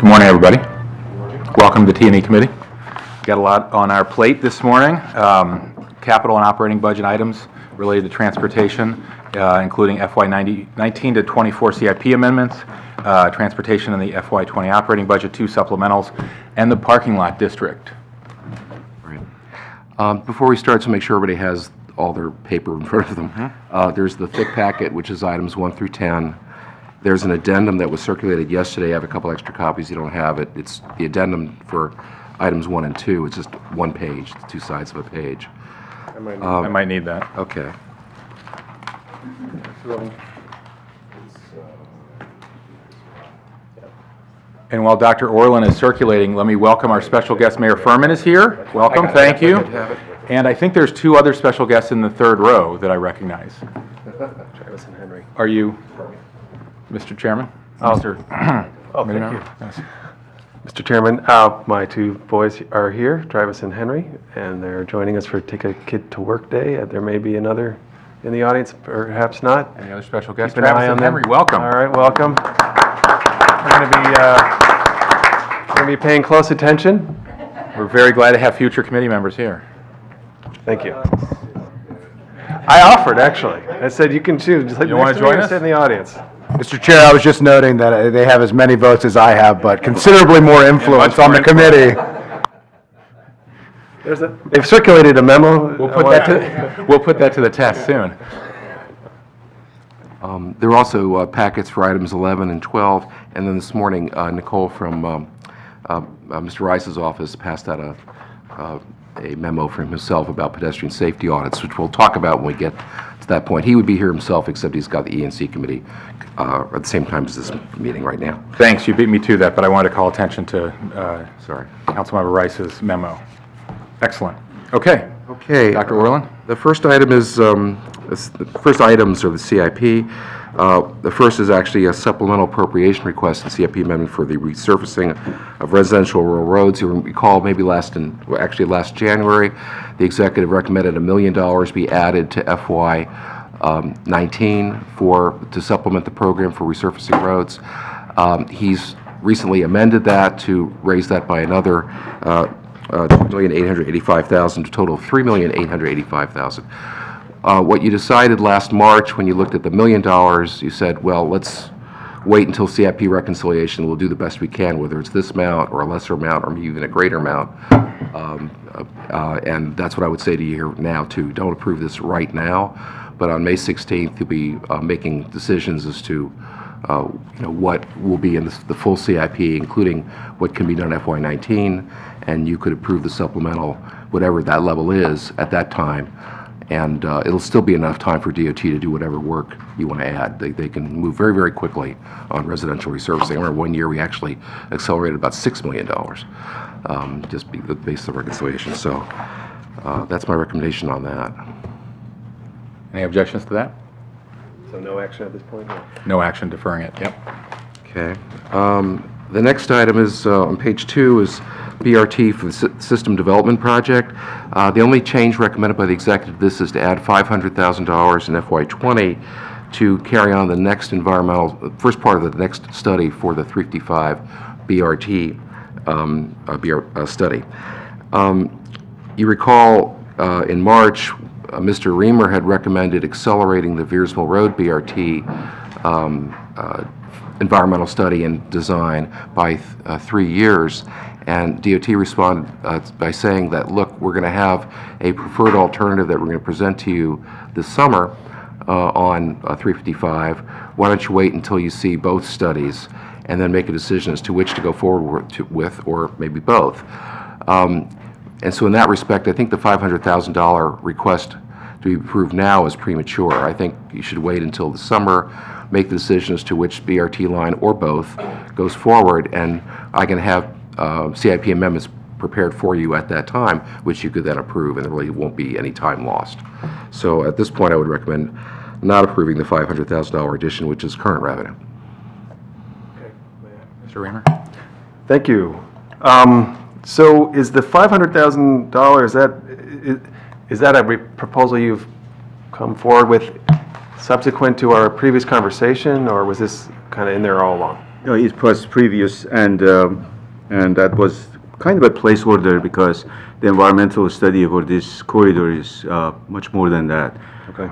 Good morning, everybody. Welcome to the T&E Committee. We've got a lot on our plate this morning. Capital and operating budget items related to transportation, including FY19 to 24 CIP amendments, transportation in the FY20 operating budget, 2 supplementals, and the parking lot district. Right. Before we start, to make sure everybody has all their paper in front of them, there's the thick packet, which is items 1 through 10. There's an addendum that was circulated yesterday. I have a couple extra copies. You don't have it. It's the addendum for items 1 and 2. It's just one page, 2 sides of a page. I might need that. Okay. And while Dr. Orland is circulating, let me welcome our special guest. Mayor Furman is here. Welcome. Thank you. And I think there's 2 other special guests in the 3rd row that I recognize. Travis and Henry. Are you, Mr. Chairman? Oh. Mr. Oh, thank you. Yes. Mr. Chairman, my 2 boys are here, Travis and Henry, and they're joining us for Take a Kid to Work Day. There may be another in the audience, perhaps not. Any other special guests? Keep an Travis eye on and them. Henry, welcome. All right, welcome. We're going to be paying close attention. We're very glad to have future committee members here. Thank you. I offered, actually. I said you can choose. Just like You want to join us? Sit in the audience. Mr. Chair, I was just noting that they have as many votes as I have, but considerably more influence on the committee. They've circulated a memo. We'll put that to the test soon. There are also packets for items 11 and 12, and then this morning, Nicole from Mr. Rice's office passed out a memo from himself about pedestrian safety audits, which we'll talk about when we get to that point. He would be here himself, except he's got the E&C committee at the same time as this meeting right now. Thanks, you beat me to that, but I wanted to call attention to Sorry. Councilmember Rice's memo. Excellent. Okay. Okay. Dr. Orland? The first item is, the first items are the CIP. The first is actually a supplemental appropriation request in CIP amendment for the resurfacing of residential rural roads. You'll recall maybe last January, the executive recommended $1 million be added to FY19 to supplement the program for resurfacing roads. He's recently amended that to raise that by another $2,885,000 to a total of $3,885,000. What you decided last March when you looked at the $1 million, you said, well, let's wait until CIP reconciliation. We'll do the best we can, whether it's this amount or a lesser amount or maybe even a greater amount. And that's what I would say to you here now, too. Don't approve this right now, but on May 16th, you'll be making decisions as to what will be in the full CIP, including what can be done FY19, and you could approve the supplemental, whatever that level is at that time. And it'll still be enough time for DOT to do whatever work you want to add. They can move very, very quickly on residential resurfacing. I remember one year we actually accelerated about $6 million, just based on reconciliation. So that's my recommendation on that. Any objections to that? So no action at this point? No action, deferring it. Yep. Okay. The next item is on page 2 is BRT for the System Development Project. The only change recommended by the executive this is to add $500,000 in FY20 to carry on the next first part of the next study for the 355 BRT study. You recall in March, Mr. Reamer had recommended accelerating the Viersville Road BRT environmental study and design by 3 years. And DOT responded by saying that, look, we're going to have a preferred alternative that we're going to present to you this summer on 355. Why don't you wait until you see both studies and then make a decision as to which to go forward with, or maybe both. And so in that respect, I think the $500,000 request to be approved now is premature. I think you should wait until the summer, make the decision as to which BRT line or both goes forward, and I can have CIP amendments prepared for you at that time, which you could then approve, and there really won't be any time lost. So at this point, I would recommend not approving the $500,000 addition, which is current revenue. Mr. Reamer? Thank you. So is the $500,000, is that a proposal you've come forward with subsequent to our previous conversation, or was this kind of in there all along? No, it was previous, and that was kind of a placeholder because the environmental study for this corridor is much more than that. Okay.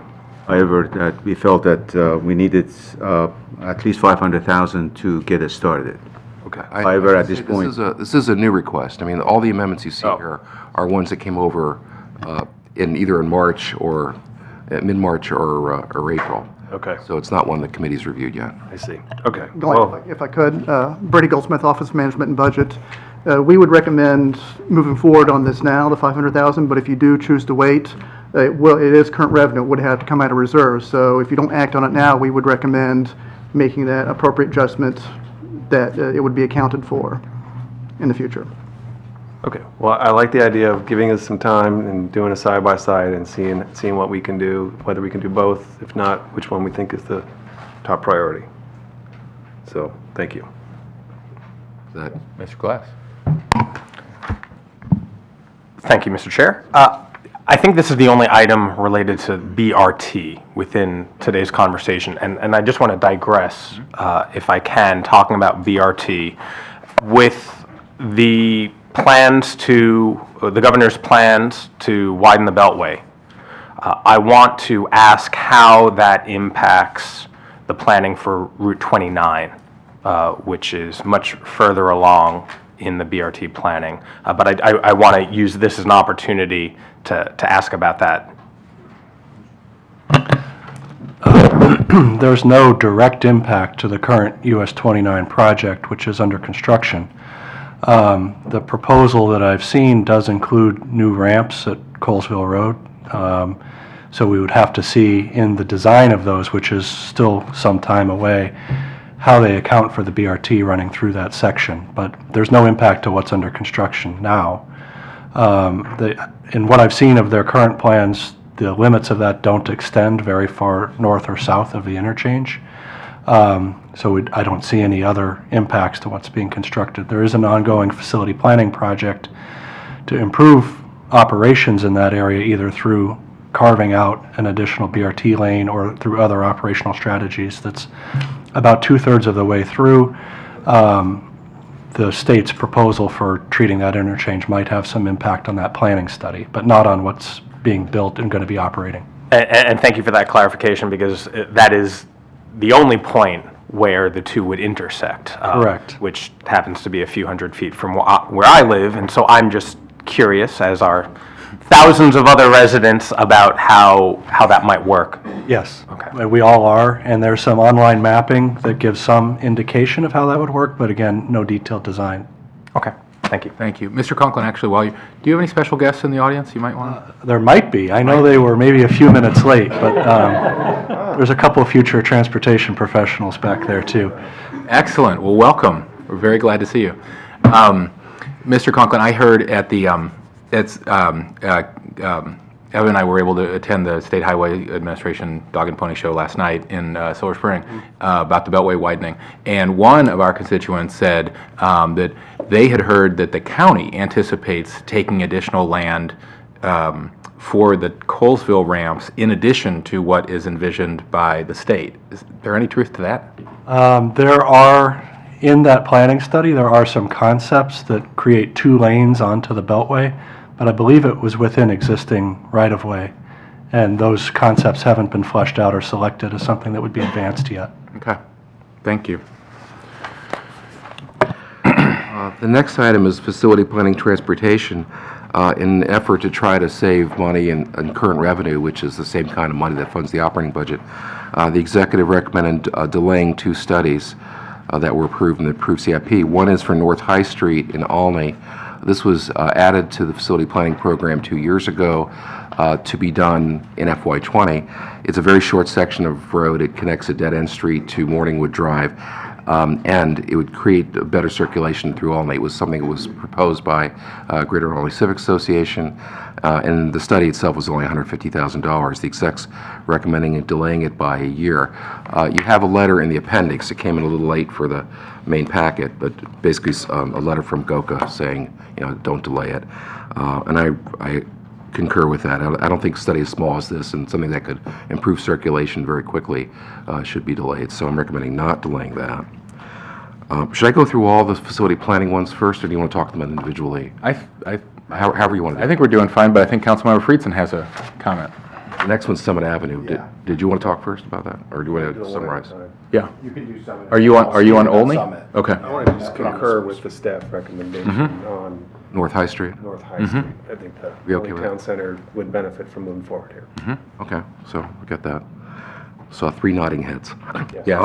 However, that we felt that we needed at least 500,000 to get us started. Okay. However, at this point, This is a new request. I mean, all the amendments you see Oh. here are ones that came over either in March or mid-March or April. Okay. So it's not one the committee's reviewed yet. I see. Okay. Glenn, Well, if I could, Brady Goldsmith, Office of Management and Budget. We would recommend moving forward on this now, the 500,000, but if you do choose to wait, it is current revenue, it would have to come out of reserves. So if you don't act on it now, we would recommend making that appropriate adjustment that it would be accounted for in the future. okay. Well, I like the idea of giving us some time and doing a side-by-side and seeing what we can do, whether we can do both. If not, which one we think is the top priority. So, thank you. That, Mr. Glass? Thank you, Mr. Chair. I think this is the only item related to BRT within today's conversation, and I just want to digress, if I can, talking about BRT with the governor's plans to widen the Beltway. I want to ask how that impacts the planning for Route 29, which is much further along in the BRT planning. But I want to use this as an opportunity to ask about that. There's no direct impact to the current US 29 project, which is under construction. The proposal that I've seen does include new ramps at Colesville Road. So we would have to see in the design of those, which is still some time away, how they account for the BRT running through that section. But there's no impact to what's under construction now. In what I've seen of their current plans, the limits of that don't extend very far north or south of the interchange. So I don't see any other impacts to what's being constructed. There is an ongoing facility planning project to improve operations in that area, either through carving out an additional BRT lane or through other operational strategies. That's about 2/3 of the way through. The state's proposal for treating that interchange might have some impact on that planning study, but not on what's being built and going to be operating. And thank you for that clarification, because that is the only point where the two would intersect. Correct. Which happens to be a few hundred feet from where I live, and so I'm just curious, as are thousands of other residents, about how that might work. Yes. Okay. We all are, and there's some online mapping that gives some indication of how that would work, but again, no detailed design. Okay, thank you. Thank you. Mr. Conklin, actually, do you have any special guests in the audience you might want to? There might be. I know they were maybe a few minutes late, but there's a couple of future transportation professionals back there, too. Excellent. Well, welcome. We're very glad to see you. Mr. Conklin, I heard at the, Evan and I were able to attend the State Highway Administration Dog and Pony Show last night in Silver Spring about the Beltway widening. And one of our constituents said that they had heard that the county anticipates taking additional land for the Colesville ramps in addition to what is envisioned by the state. Is there any truth to that? There are, in that planning study, there are some concepts that create 2 lanes onto the Beltway, but I believe it was within existing right-of-way, and those concepts haven't been fleshed out or selected as something that would be advanced yet. Okay. Thank you. The next item is facility planning transportation. In an effort to try to save money in current revenue, which is the same kind of money that funds the operating budget, the executive recommended delaying 2 studies that were approved in the approved CIP. One is for North High Street in Olney. This was added to the facility planning program 2 years ago to be done in FY20. It's a very short section of road. It connects a dead-end street to Morningwood Drive, and it would create a better circulation through Olney. It was something that was proposed by Greater Olney Civic Association, and the study itself was only $150,000. The exec's recommending delaying it by a year. You have a letter in the appendix. It came in a little late for the main packet, but basically a letter from GOCA saying, don't delay it. And I concur with that. I don't think a study as small as this and something that could improve circulation very quickly should be delayed. So I'm recommending not delaying that. Should I go through all the facility planning ones first, or do you want to talk them individually? However you want to do I it. think we're doing fine, but I think Councilmember Friedson has a comment. The next one's Summit Avenue. Did you want to talk first about that, or do you want to summarize? Yeah. You can do Summit. Are you on Olney? Okay. I want to just concur with the staff recommendation on North High Street? North High Street. I think the We okay Olney with Town that? Center would benefit from moving forward here. Okay, so we got that. Saw 3 nodding heads. Yeah.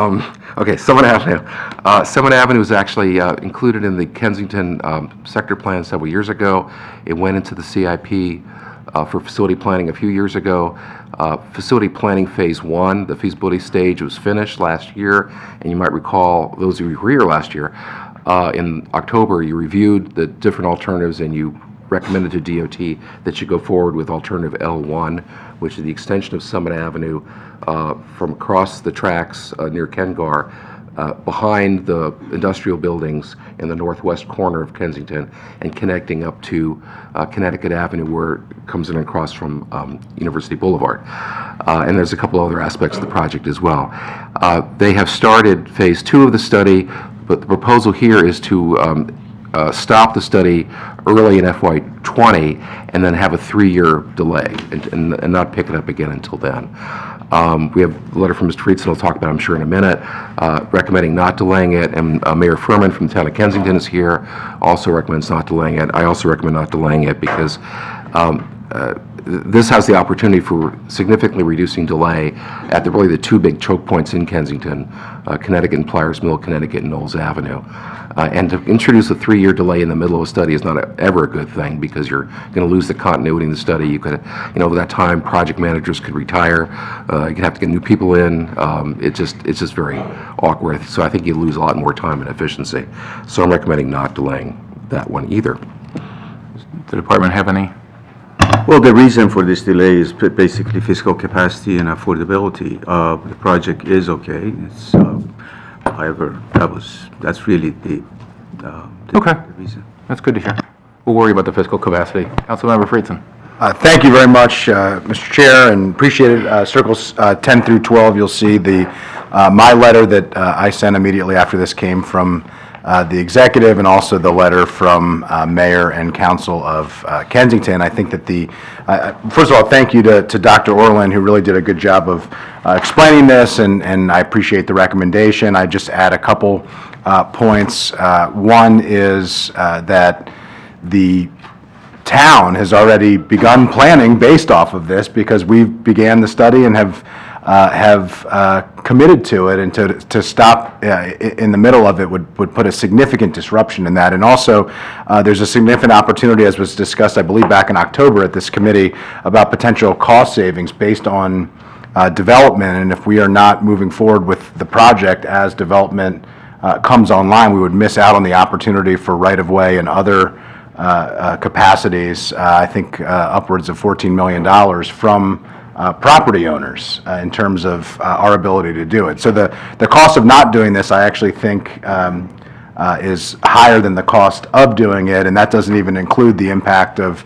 Okay, Summit Avenue. Summit Avenue was actually included in the Kensington sector plan several years ago. It went into the CIP for facility planning a few years ago. Facility planning phase 1, the feasibility stage, was finished last year, and you might recall, those of you who were here last year, in October, you reviewed the different alternatives and you recommended to DOT that you go forward with alternative L1, which is the extension of Summit Avenue from across the tracks near Kengar, behind the industrial buildings in the northwest corner of Kensington, and connecting up to Connecticut Avenue, where it comes in across from University Boulevard. And there's a couple other aspects of the project as well. They have started phase 2 of the study, but the proposal here is to stop the study early in FY20 and then have a 3-year delay and not pick it up again until then. We have a letter from Mr. Friedson, we'll talk about, I'm sure, in a minute, recommending not delaying it, and Mayor Furman from the town of Kensington is here, also recommends not delaying it. I also recommend not delaying it because this has the opportunity for significantly reducing delay at really the 2 big choke points in Kensington, Connecticut and Pliers Mill, Connecticut and Knowles Avenue. And to introduce a 3-year delay in the middle of a study is not ever a good thing, because you're going to lose the continuity in the study. You could, over that time, project managers could retire. You'd have to get new people in. It's just very awkward. So I think you lose a lot more time and efficiency. So I'm recommending not delaying that one either. Does the department have any? Well, the reason for this delay is basically fiscal capacity and affordability. The project is okay. It's, however, that's really the Okay. reason. That's good to hear. We'll worry about the fiscal capacity. Councilmember Friedson. Thank you very much, Mr. Chair, and appreciate it. Circles 10 through 12, you'll see my letter that I sent immediately after this came from the executive, and also the letter from Mayor and Council of Kensington. I think that first of all, thank you to Dr. Orland, who really did a good job of explaining this, and I appreciate the recommendation. I just add a couple points. One is that the town has already begun planning based off of this, because we began the study and have committed to it, and to stop in the middle of it would put a significant disruption in that. And also, there's a significant opportunity, as was discussed, I believe, back in October at this committee, about potential cost savings based on development. And if we are not moving forward with the project as development comes online, we would miss out on the opportunity for right-of-way and other capacities, I think upwards of $14 million from property owners in terms of our ability to do it. So the cost of not doing this, I actually think, is higher than the cost of doing it, and that doesn't even include the impact of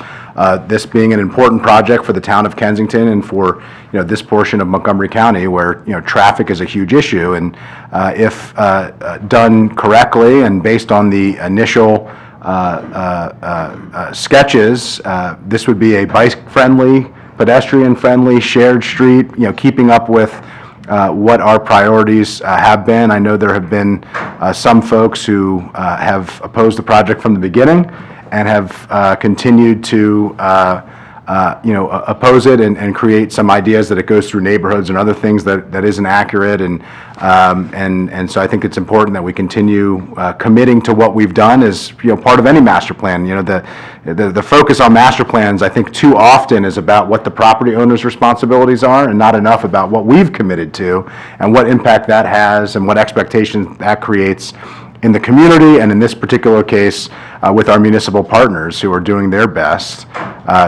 this being an important project for the town of Kensington and for this portion of Montgomery County, where traffic is a huge issue. And if done correctly and based on the initial sketches, this would be a bike-friendly, pedestrian-friendly, shared street, keeping up with what our priorities have been. I know there have been some folks who have opposed the project from the beginning and have continued to oppose it and create some ideas that it goes through neighborhoods and other things that isn't accurate. And so I think it's important that we continue committing to what we've done as part of any master plan. The focus on master plans, I think, too often is about what the property owner's responsibilities are, and not enough about what we've committed to and what impact that has and what expectations that creates in the community, and in this particular case, with our municipal partners who are doing their best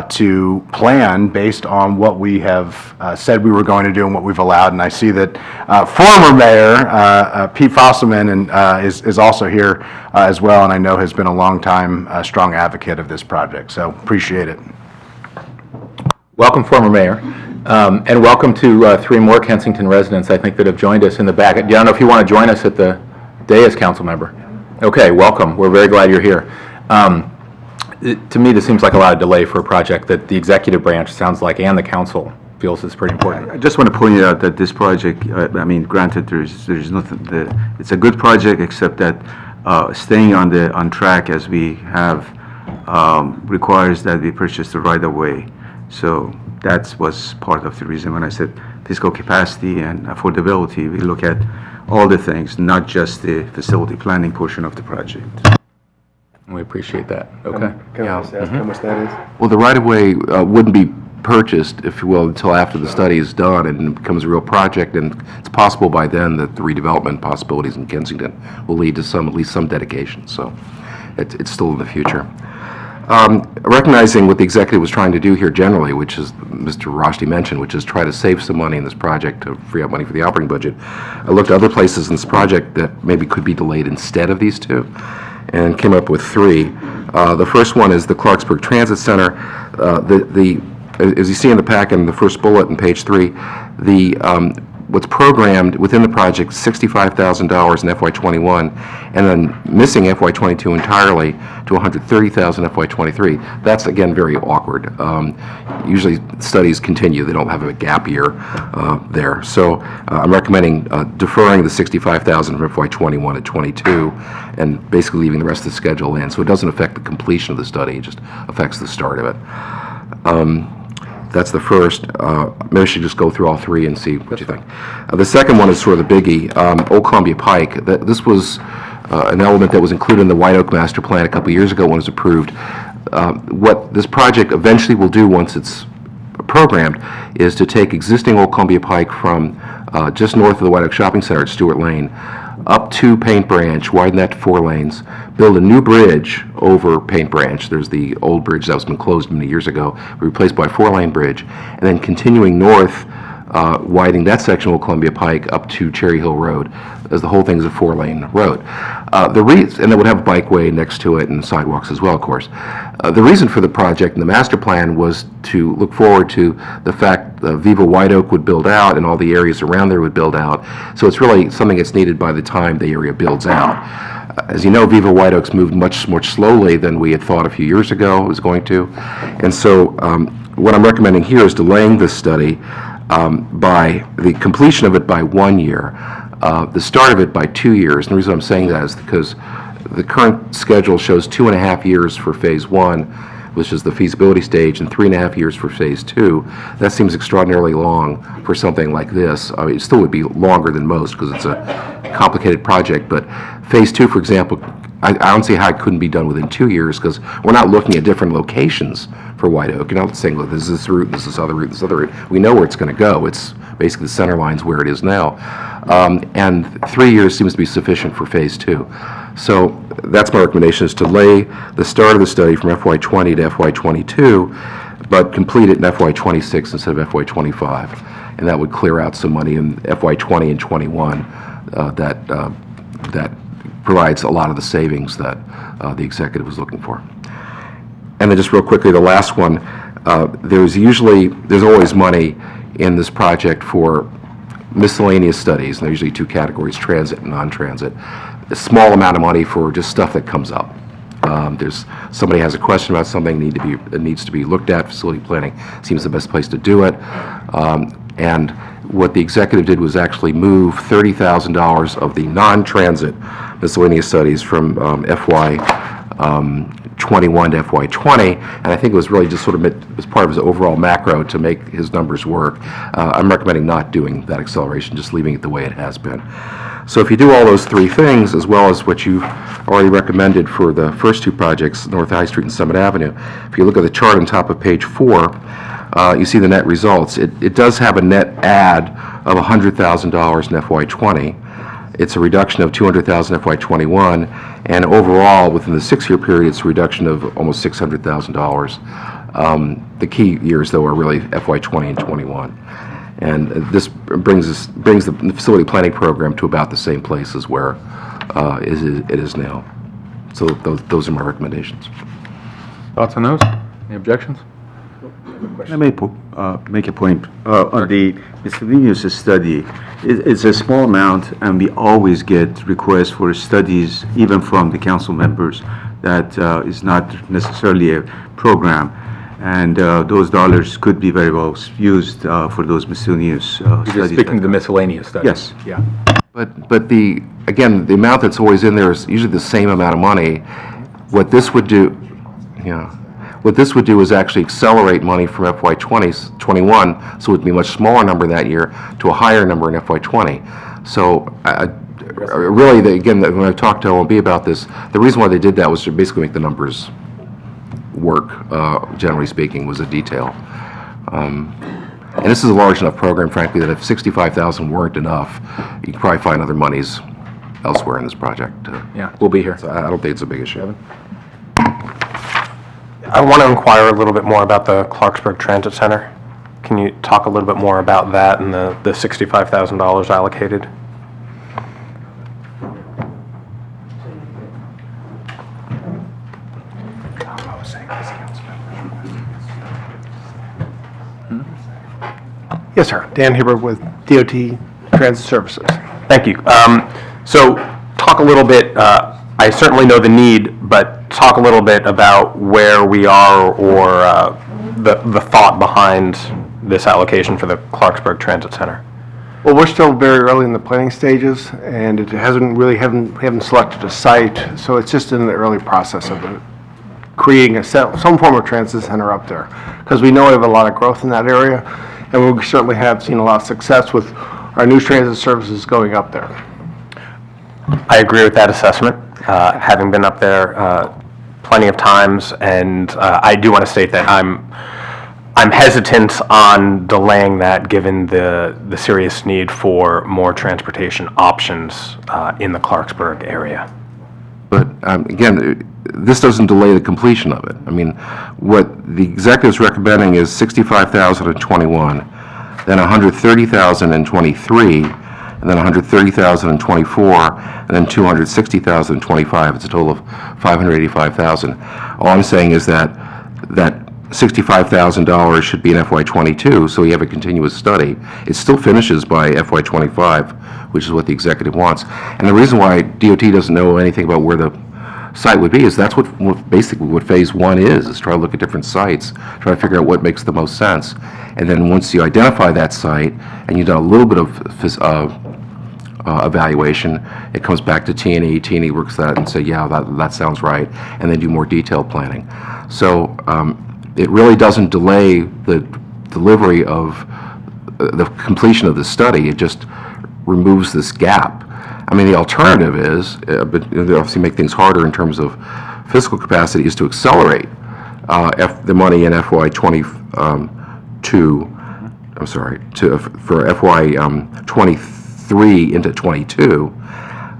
to plan based on what we have said we were going to do and what we've allowed. And I see that former Mayor Pete Fosselman is also here as well, and I know has been a long time strong advocate of this project. So appreciate it. Welcome, former mayor, and welcome to 3 more Kensington residents, I think, that have joined us in the back. I don't know if you want to join us at the dais, council member. Okay, welcome. We're very glad you're here. To me, this seems like a lot of delay for a project that the executive branch sounds like and the council feels is pretty important. I just want to point out that this project, I mean, granted, there's nothing, it's a good project, except that staying on track as we have requires that we purchase the right-of-way. So that was part of the reason when I said fiscal capacity and affordability, we look at all the things, not just the facility planning portion of the project. We appreciate that. Okay. Can I just ask how much that is? Well, the right-of-way wouldn't be purchased, if you will, until after the study is done and it becomes a real project, and it's possible by then that the redevelopment possibilities in Kensington will lead to at least some dedication, so it's still in the future. Recognizing what the executive was trying to do here generally, which is, Mr. Roshdi mentioned, which is try to save some money in this project to free up money for the operating budget, I looked at other places in this project that maybe could be delayed instead of these two, and came up with three. The first one is the Clarksburg Transit Center. As you see in the packet in the first bullet in page 3, what's programmed within the project, $65,000 in FY21, and then missing FY22 entirely to $130,000 FY23. That's, again, very awkward. Usually studies continue. They don't have a gap year there. So I'm recommending deferring the $65,000 from FY21 to 22 and basically leaving the rest of the schedule in. So it doesn't affect the completion of the study. It just affects the start of it. That's the first. Maybe I should just go through all three and see what you think. The second one is sort of the biggie, Old Columbia Pike. This was an element that was included in the White Oak Master Plan a couple years ago when it was approved. What this project eventually will do once it's programmed is to take existing Old Columbia Pike from just north of the White Oak Shopping Center at Stewart Lane up to Paint Branch, widen that to 4 lanes, build a new bridge over Paint Branch. There's the old bridge that was been closed many years ago, replaced by a 4-lane bridge, and then continuing north, widening that section of Old Columbia Pike up to Cherry Hill Road, as the whole thing is a 4-lane road. And it would have a bikeway next to it and sidewalks as well, of course. The reason for the project and the master plan was to look forward to the fact that Viva White Oak would build out and all the areas around there would build out. So it's really something that's needed by the time the area builds out. As you know, Viva White Oak's moved much more slowly than we had thought a few years ago it was going to. And so what I'm recommending here is delaying this study by the completion of it by 1 year, the start of it by 2 years. And the reason I'm saying that is because the current schedule shows 2.5 years for Phase 1, which is the feasibility stage, and 3.5 years for Phase 2. That seems extraordinarily long for something like this. I mean, it still would be longer than most because it's a complicated project, but Phase 2, for example, I don't see how it couldn't be done within 2 years because we're not looking at different locations for White Oak. You're not saying, look, this is this route, this is this other route, this other route. We know where it's going to go. It's basically the center line's where it is now. And 3 years seems to be sufficient for Phase 2. So that's my recommendation, is to delay the start of the study from FY20 to FY22, but complete it in FY26 instead of FY25. And that would clear out some money in FY20 and 21 that provides a lot of the savings that the executive was looking for. And then just real quickly, the last one, there's always money in this project for miscellaneous studies, and there's usually 2 categories, transit and non-transit. A small amount of money for just stuff that comes up. Somebody has a question about something that needs to be looked at, facility planning seems the best place to do it. And what the executive did was actually move $30,000 of the non-transit miscellaneous studies from FY 21 to FY20, and I think it was really just sort of as part of his overall macro to make his numbers work. I'm recommending not doing that acceleration, just leaving it the way it has been. So if you do all those 3 things, as well as what you've already recommended for the first 2 projects, North High Street and Summit Avenue, if you look at the chart on top of page 4, you see the net results. It does have a net add of $100,000 in FY20. It's a reduction of $200,000 in FY21, and overall, within the 6-year period, it's a reduction of almost $600,000. The key years, though, are really FY20 and 21. And this brings the facility planning program to about the same place as where it is now. So those are my recommendations. Thoughts on those? Any objections? I may make a point on the miscellaneous study. It's a small amount, and we always get requests for studies, even from the council members. That is not necessarily a program, and those dollars could be very well used for those miscellaneous studies. You're speaking to the miscellaneous studies? Yes. Yeah. But again, the amount that's always in there is usually the same amount of money. What this would do, what this would do is actually accelerate money from FY 21, so it would be a much smaller number that year to a higher number in FY 20. So really, again, when I talked to OMB about this, the reason why they did that was to basically make the numbers work, generally speaking, was a detail. And this is a large enough program, frankly, that if 65,000 weren't enough, you could probably find other monies elsewhere in this project. Yeah, we'll be here. So I don't think it's a big issue. I want to inquire a little bit more about the Clarksburg Transit Center. Can you talk a little bit more about that and the $65,000 allocated? Yes, sir. Dan Hibbert with DOT Transit Services. Thank you. So talk a little bit, I certainly know the need, but talk a little bit about where we are or the thought behind this allocation for the Clarksburg Transit Center. Well, we're still very early in the planning stages, and it hasn't really, haven't selected a site, so it's just in the early process of creating some form of transit center up there. Because we know we have a lot of growth in that area, and we certainly have seen a lot of success with our new transit services going up there. I agree with that assessment, having been up there plenty of times, and I do want to state that I'm hesitant on delaying that given the serious need for more transportation options in the Clarksburg area. But again, this doesn't delay the completion of it. I mean, what the executive's recommending is $65,000 in 21, then $130,000 in 23, and then $130,000 in 24, and then $260,000 in 25. It's a total of $585,000. All I'm saying is that $65,000 should be in FY 22, so you have a continuous study. It still finishes by FY 25, which is what the executive wants. And the reason why DOT doesn't know anything about where the site would be is that's what basically what phase one is try to look at different sites, try to figure out what makes the most sense. And then once you identify that site and you've done a little bit of evaluation, it comes back to T&E. T&E works that and say, yeah, that sounds right, and then do more detailed planning. So it really doesn't delay the delivery of the completion of the study. It just removes this gap. I mean, the alternative is, but they obviously make things harder in terms of fiscal capacity, is to accelerate the money in FY 22. I'm sorry, for FY 23 into 22,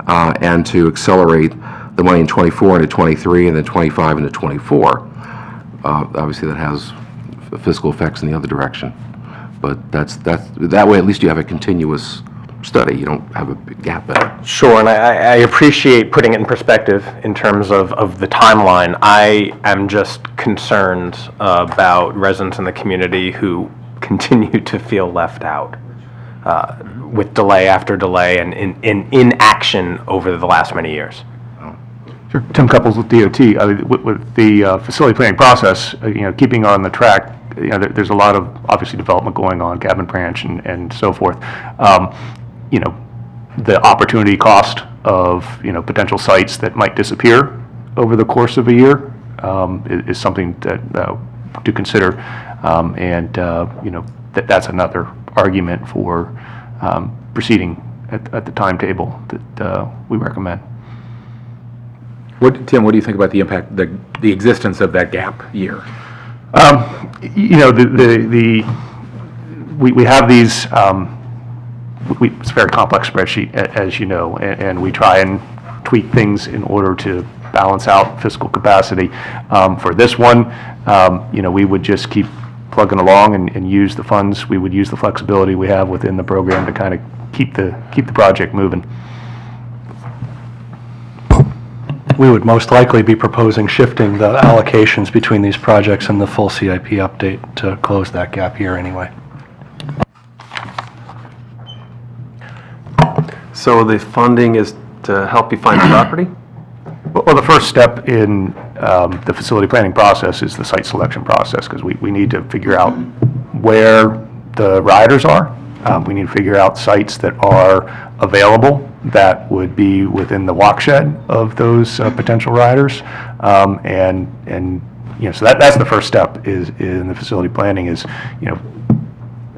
and to accelerate the money in 24 into 23, and then 25 into 24. Obviously, that has fiscal effects in the other direction, but that way at least you have a continuous study. You don't have a big gap in it. Sure, and I appreciate putting it in perspective in terms of the timeline. I am just concerned about residents in the community who continue to feel left out with delay after delay and in inaction over the last many years. Sure. Tim Couples with DOT. With the facility planning process, keeping on the track, there's a lot of obviously development going on, Cabin Branch and so forth. The opportunity cost of potential sites that might disappear over the course of a year is something that to consider, and that's another argument for proceeding at the timetable that we recommend. Tim, what do you think about the impact, the existence of that gap year? We have these. It's a very complex spreadsheet, as you know, and we try and tweak things in order to balance out fiscal capacity. For this one, we would just keep plugging along and use the funds. We would use the flexibility we have within the program to kind of keep the project moving. we would most likely be proposing shifting the allocations between these projects and the full CIP update to close that gap here anyway. So the funding is to help you find the property? Well, the first step in the facility planning process is the site selection process, because we need to figure out where the riders are. We need to figure out sites that are available that would be within the watershed of those potential riders. And so that's the first step is in the facility planning is, So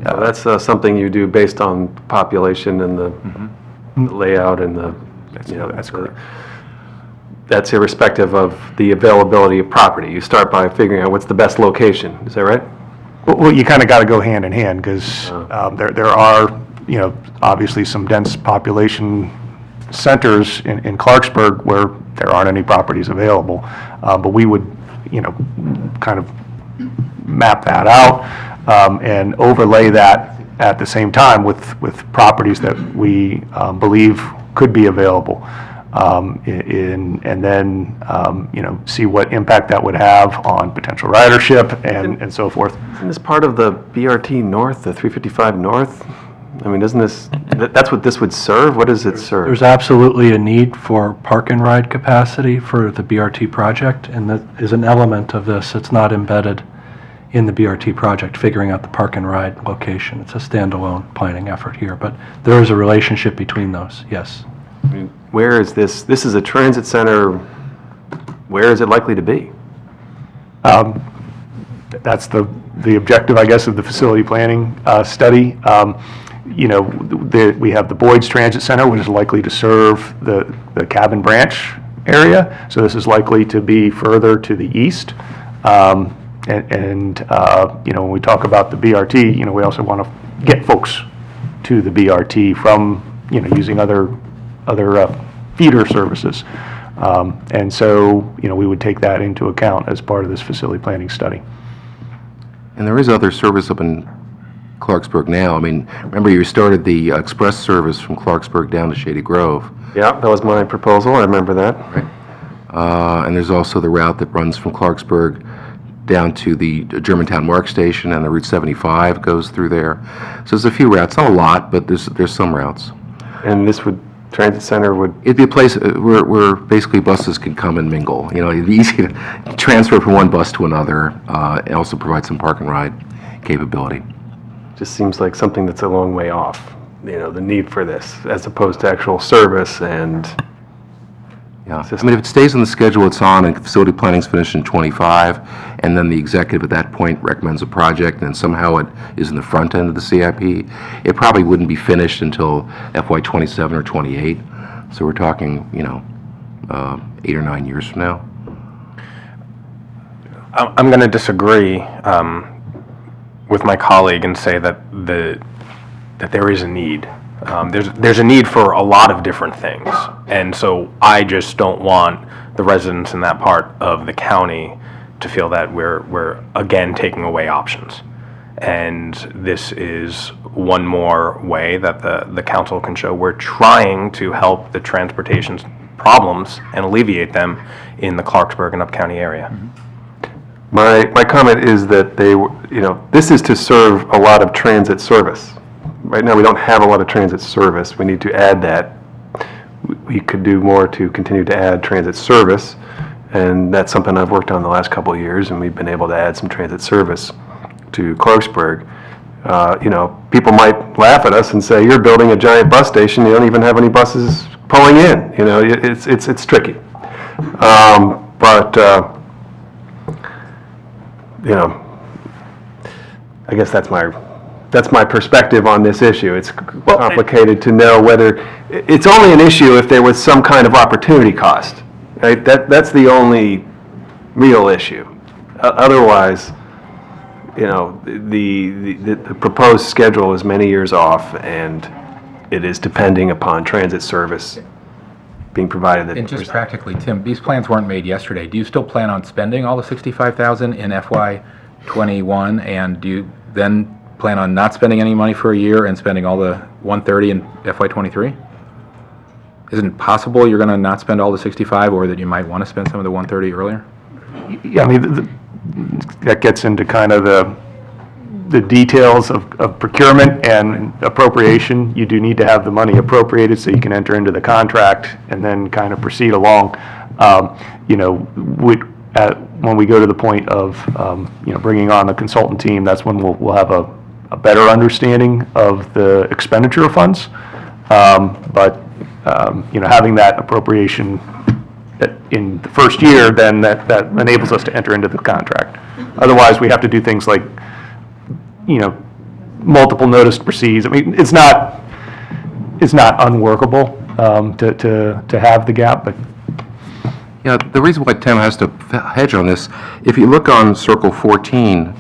that's something you do based on population and the layout and the, that's correct. That's irrespective of the availability of property. You start by figuring out what's the best location. Is that right? Well, you kind of got to go hand in hand because there are, obviously some dense population centers in Clarksburg where there aren't any properties available. But we would, kind of map that out and overlay that at the same time with properties that we believe could be available. And then, see what impact that would have on potential ridership and so forth. Isn't this part of the BRT North, the 355 North? I mean, isn't this, that's what this would serve? What does it serve? There's absolutely a need for park and ride capacity for the BRT project, and that is an element of this. It's not embedded in the BRT project, figuring out the park and ride location. It's a standalone planning effort here, but there is a relationship between those, yes. I mean, where is this? This is a transit center. Where is it likely to be? That's the objective, I guess, of the facility planning study. We have the Boyd's Transit Center, which is likely to serve the Cabin Branch area. So this is likely to be further to the east. When we talk about the BRT, we also want to get folks to the BRT from, using other feeder services. And so, we would take that into account as part of this facility planning study. And there is other service up in Clarksburg now. I mean, remember you started the express service from Clarksburg down to Shady Grove. Yeah, that was my proposal. I remember that. Right. And there's also the route that runs from Clarksburg down to the Germantown Mark Station, and the Route 75 goes through there. So there's a few routes, not a lot, but there's some routes. And this transit center would... It'd be a place where basically buses can come and mingle. It'd be easy to transfer from one bus to another, and also provide some park and ride capability. Just seems like something that's a long way off, the need for this, as opposed to actual service and... Yeah, I mean, if it stays on the schedule it's on and facility planning's finished in '25, and then the executive at that point recommends a project, and somehow it is in the front end of the CIP, it probably wouldn't be finished until FY '27 or '28. So we're talking, 8 or 9 years from now. I'm going to disagree with my colleague and say that there is a need. There's a need for a lot of different things, and so I just don't want the residents in that part of the county to feel that we're again taking away options. And this is one more way that the council can show we're trying to help the transportation problems and alleviate them in the Clarksburg and Up-County area. My comment is that this is to serve a lot of transit service. Right now, we don't have a lot of transit service. We need to add that. We could do more to continue to add transit service, and that's something I've worked on the last couple of years, and we've been able to add some transit service to Clarksburg. People might laugh at us and say, you're building a giant bus station, you don't even have any buses pulling in. It's tricky. I guess that's my perspective on this issue. It's complicated to know whether, it's only an issue if there was some kind of opportunity cost, right? That's the only real issue. Otherwise, the proposed schedule is many years off, and it is depending upon transit service being provided. And just practically, Tim, these plans weren't made yesterday. Do you still plan on spending all the $65,000 in FY '21, and do you then plan on not spending any money for a year and spending all the $130 in FY '23? isn't it possible you're going to not spend all the 65, or that you might want to spend some of the 130 earlier? Yeah, I mean, that gets into kind of the details of procurement and appropriation. You do need to have the money appropriated so you can enter into the contract and then kind of proceed along. You know, when we go to the point of, you know, bringing on a consultant team, that's when we'll have a better understanding of the expenditure of funds. But, you know, having that appropriation in the first year, then that enables us to enter into the contract. Otherwise, we have to do things like, you know, multiple notice to proceed. I mean, it's not unworkable to have the gap, but Yeah, the reason why Tim has to hedge on this, if you look on Circle 14,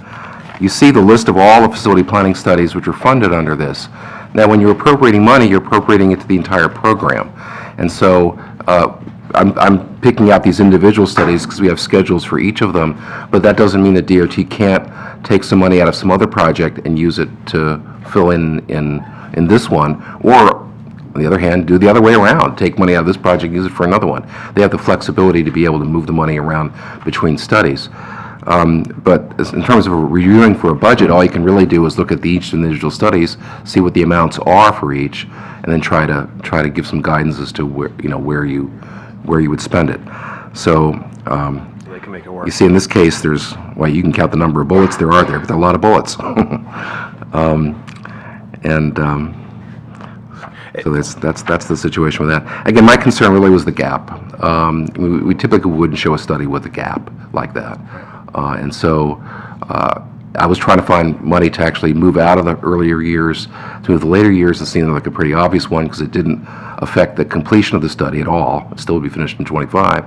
you see the list of all the facility planning studies which are funded under this. Now, when you're appropriating money, you're appropriating it to the entire program. And so I'm picking out these individual studies because we have schedules for each of them, but that doesn't mean that DOT can't take some money out of some other project and use it to fill in this one, or on the other hand, do the other way around, take money out of this project, use it for another one. They have the flexibility to be able to move the money around between studies. But in terms of reviewing for a budget, all you can really do is look at each individual studies, see what the amounts are for each, and then try to give some guidance as to where you would spend it. So They can make it work. you see, in this case, you can count the number of bullets there are there, but there are a lot of bullets. So that's the situation with that. Again, my concern really was the gap. We typically wouldn't show a study with a gap like that. And so I was trying to find money to actually move out of the earlier years to move the later years. It seemed like a pretty obvious one because it didn't affect the completion of the study at all. It still would be finished in '25.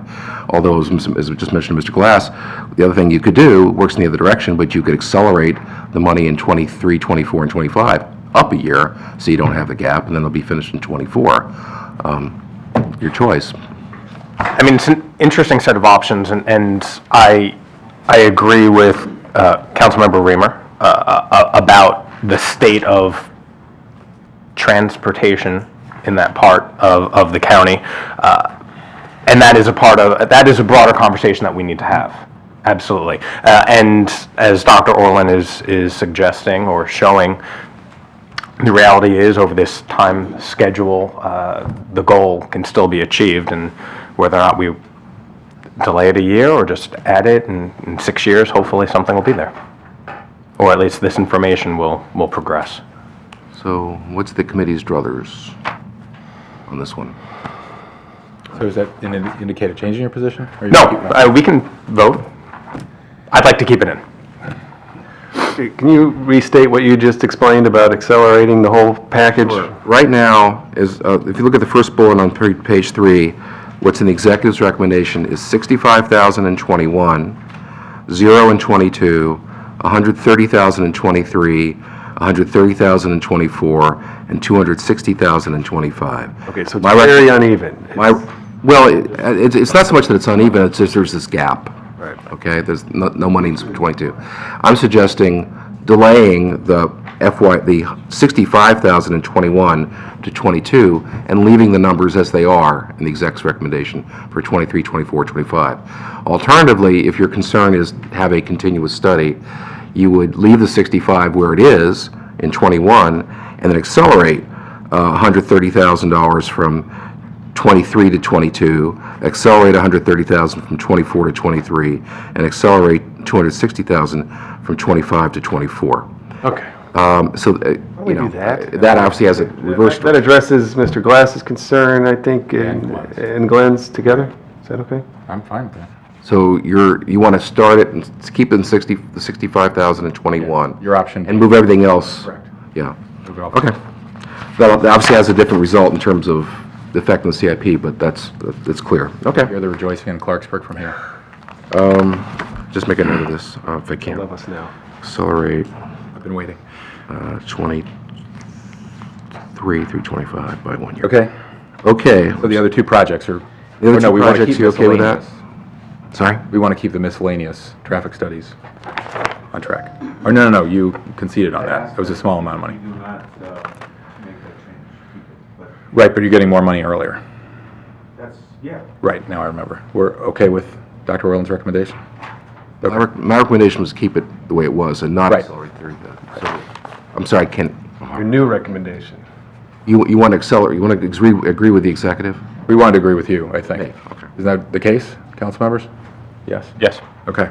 Although, as we just mentioned to Mr. Glass, the other thing you could do works in the other direction, but you could accelerate the money in '23, '24, and '25 up a year so you don't have the gap, and then it'll be finished in '24. Your choice. I mean, it's an interesting set of options, and I agree with Councilmember Reamer about the state of transportation in that part of the county, and that is a broader conversation that we need to have. Absolutely, and as Dr. Orlin is suggesting or showing, the reality is, over this time schedule, the goal can still be achieved, and whether or not we delay it a year or just add it in 6 years, hopefully something will be there. Or at least this information will progress. So what's the committee's druthers on this one? So does that indicate a change in your position? Or you No, we can vote. I'd like to keep it in. Can you restate what you just explained about accelerating the whole package? Right now, if you look at the first bullet on page 3, what's in the executive's recommendation is $65,000 in '21, 0 in '22, $130,000 in '23, $130,000 in '24, and $260,000 in '25. Okay, so it's very uneven. It's not so much that it's uneven, it's just there's this gap. Right. Okay, there's no money in '22. I'm suggesting delaying the $65,000 in '21 to '22 and leaving the numbers as they are in the exec's recommendation for '23, '24, '25. Alternatively, if your concern is have a continuous study, you would leave the 65 where it is in '21 and then accelerate $130,000 from '23 to '22, accelerate $130,000 from '24 to '23, and accelerate $260,000 from '25 to '24. Okay. We do that? That obviously has a reverse. That addresses Mr. Glass's concern, I think, and Glenn's together. Is that okay? I'm fine with that. So you want to start it and keep it in the 65,000 in '21. Your option. And move everything else. Correct. Yeah. Move it all. Okay. That obviously has a different result in terms of the effect on the CIP, but that's clear. Okay. You're the rejoicing in Clarksburg from here. Just make a note of this if I can. Love us now. Accelerate I've been waiting. 23 through 25 by 1 year. Okay. Okay. So the other two projects are. The other two we wanna projects, keep you okay with that? miscellaneous. Sorry? We want to keep the miscellaneous traffic studies on track. Or no, you conceded on that. It was a small amount of money. Do not make that change. Right, but you're getting more money earlier. Yeah. Right, now I remember. We're okay with Dr. Orland's recommendation? My recommendation was keep it the way it was and not Right. accelerate 30. So, I'm sorry, Ken, Your new recommendation. you want to accelerate, you want to agree with the executive? We wanted to agree with you, I think. Okay. Is that the case, council members? Yes? Yes. Okay.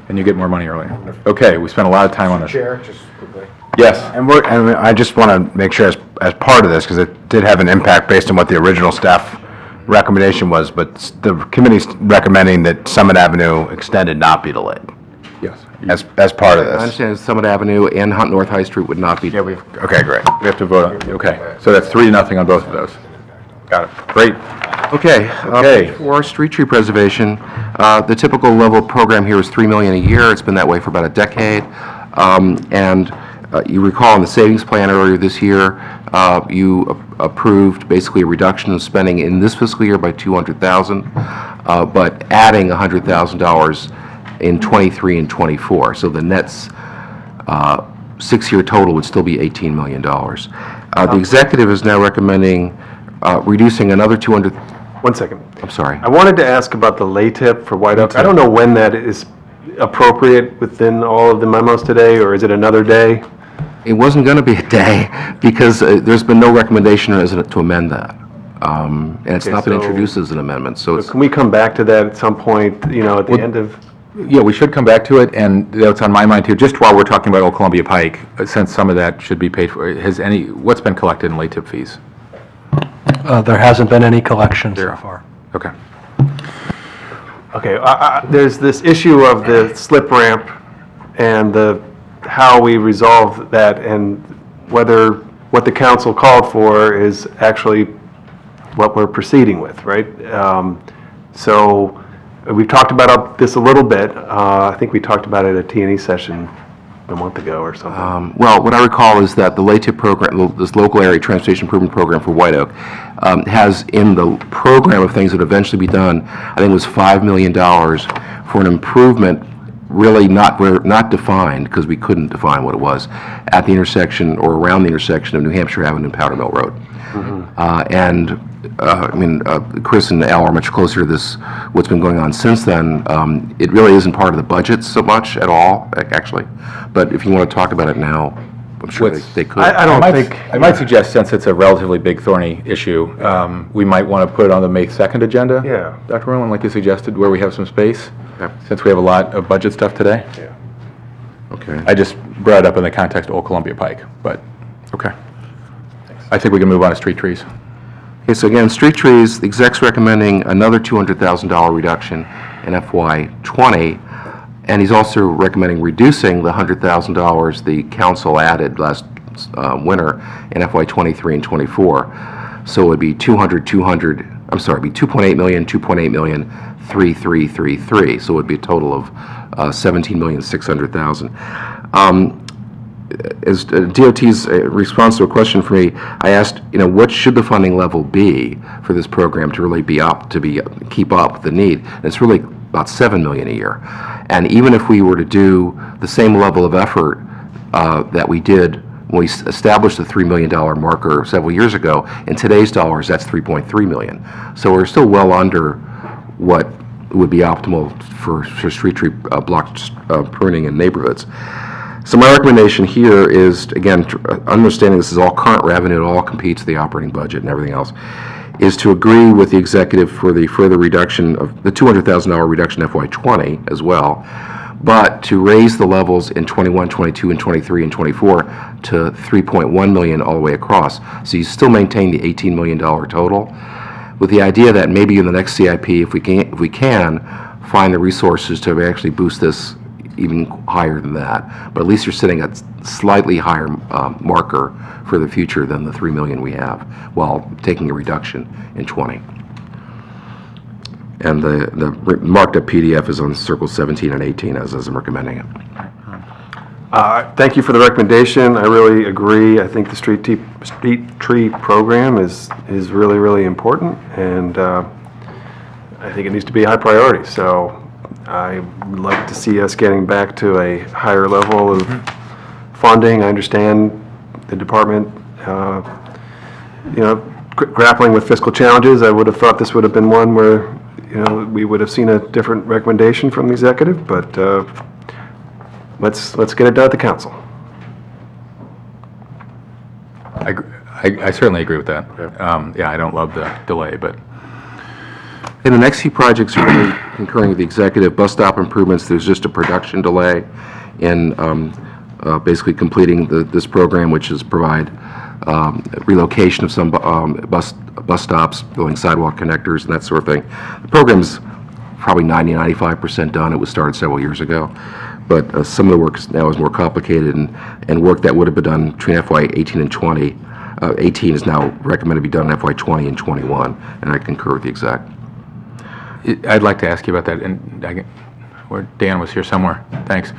And you get more money earlier. Okay, we spent a lot of time on this. Chair, just quickly. Yes. And I just want to make sure as part of this, because it did have an impact based on what the original staff recommendation was, but the committee's recommending that Summit Avenue Extended not be delayed Yes. as part of I this. understand Summit Avenue and North High Street would not be. Yeah, Okay, great. we have to vote on, okay. So that's 3-0 on both of those. Got it. Great. Okay. Okay. For street tree preservation, the typical level program here is $3 million a year. It's been that way for about a decade. And you recall in the savings plan earlier this year, you approved basically a reduction of spending in this fiscal year by $200,000, but adding $100,000 in '23 and '24. So the net's 6-year total would still be $18 million. The executive is now recommending reducing another 200. 1 second. I'm sorry. I wanted to ask about the LATIP for White Oak. I don't know when that is appropriate within all of the memos today, or is it another day? It wasn't going to be a day because there's been no recommendation to amend that. And it's Okay, not been so- introduced as an amendment, so it's, Can we come back to that at some point, at the end of? Yeah, we should come back to it, and that's on my mind too. Just while we're talking about Old Columbia Pike, since some of that should be paid for, what's been collected in late tip fees? There hasn't been any collection so Zero. far. Okay. Okay, there's this issue of the slip ramp and how we resolve that, and whether what the council called for is actually what we're proceeding with, right? So we've talked about this a little bit. I think we talked about it at a T&E session a month ago or something. well, what I recall is that the LATIP program, this local area transportation improvement program for White Oak, has in the program of things that eventually be done, I think it was $5 million for an improvement really not defined, because we couldn't define what it was, at the intersection or around the intersection of New Hampshire Avenue and Powder Mill Road. Chris and Al are much closer to this, what's been going on since then. It really isn't part of the budget so much at all, actually. But if you want to talk about it now, I'm sure they could. I don't think. I might suggest, since it's a relatively big thorny issue, we might want to put it on the May 2nd agenda. Yeah. Dr. Orland, like you suggested, where we have some space, Okay. since we have a lot of budget stuff today. Okay. I just brought it up in the context of Old Columbia Pike, but, okay. I think we can move on to street trees. Okay, so again, street trees, the exec's recommending another $200,000 reduction in FY '20, and he's also recommending reducing the $100,000 the council added last winter in FY '23 and '24. So it would be 2.8 million, 2.8 million, 3.333. So it would be a total of 17,600,000. As DOT's response to a question for me, I asked, what should the funding level be for this program to really keep up with the need? And it's really about $7 million a year. And even if we were to do the same level of effort that we did when we established the $3 million marker several years ago, in today's dollars, that's $3.3 million. So we're still well under what would be optimal for street tree block pruning in neighborhoods. So my recommendation here is, again, understanding this is all current revenue, it all competes with the operating budget and everything else, is to agree with the executive for the further reduction of the $200,000 reduction in FY '20 as well, but to raise the levels in '21, '22, and '23 and '24 to 3.1 million all the way across. So you still maintain the $18 million total, with the idea that maybe in the next CIP, if we can find the resources to actually boost this even higher than that. But at least you're sitting at slightly higher marker for the future than the 3 million we have, while taking a reduction in '20. And the marked up PDF is on circle 17 and 18 as I'm recommending it. Thank you for the recommendation. I really agree. I think the street tree program is really, really important, and I think it needs to be a high priority. So I would like to see us getting back to a higher level of funding. I understand the department, grappling with fiscal challenges, I would have thought this would have been one where, we would have seen a different recommendation from the executive, but let's get it done at the council. I certainly agree with that. Yeah, I don't love the delay, but And the next few projects are really concurring with the executive. Bus stop improvements, there's just a production delay in basically completing this program, which is provide relocation of some bus stops, building sidewalk connectors and that sort of thing. The program's probably 95% done. It was started several years ago. But some of the work now is more complicated, and work that would have been done between FY 18 and 20, 18 is now recommended to be done in FY 20 and 21, and I concur with the exec. I'd like to ask you about that, and where Dan was here somewhere. Thanks.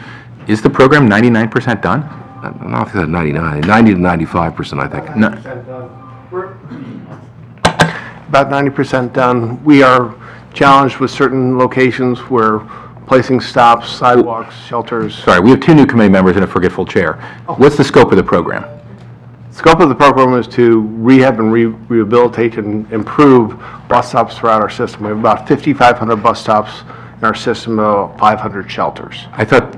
Is the program 99% done? I don't know if it's 99, 90 to 95%, I think. No. About 90% done. We are challenged with certain locations where placing stops, sidewalks, shelters. Sorry, we have 2 new committee members and a forgetful chair. What's the scope of the program? Scope of the program is to rehab and rehabilitate and improve bus stops throughout our system. We have about 5,500 bus stops in our system, 500 shelters. I thought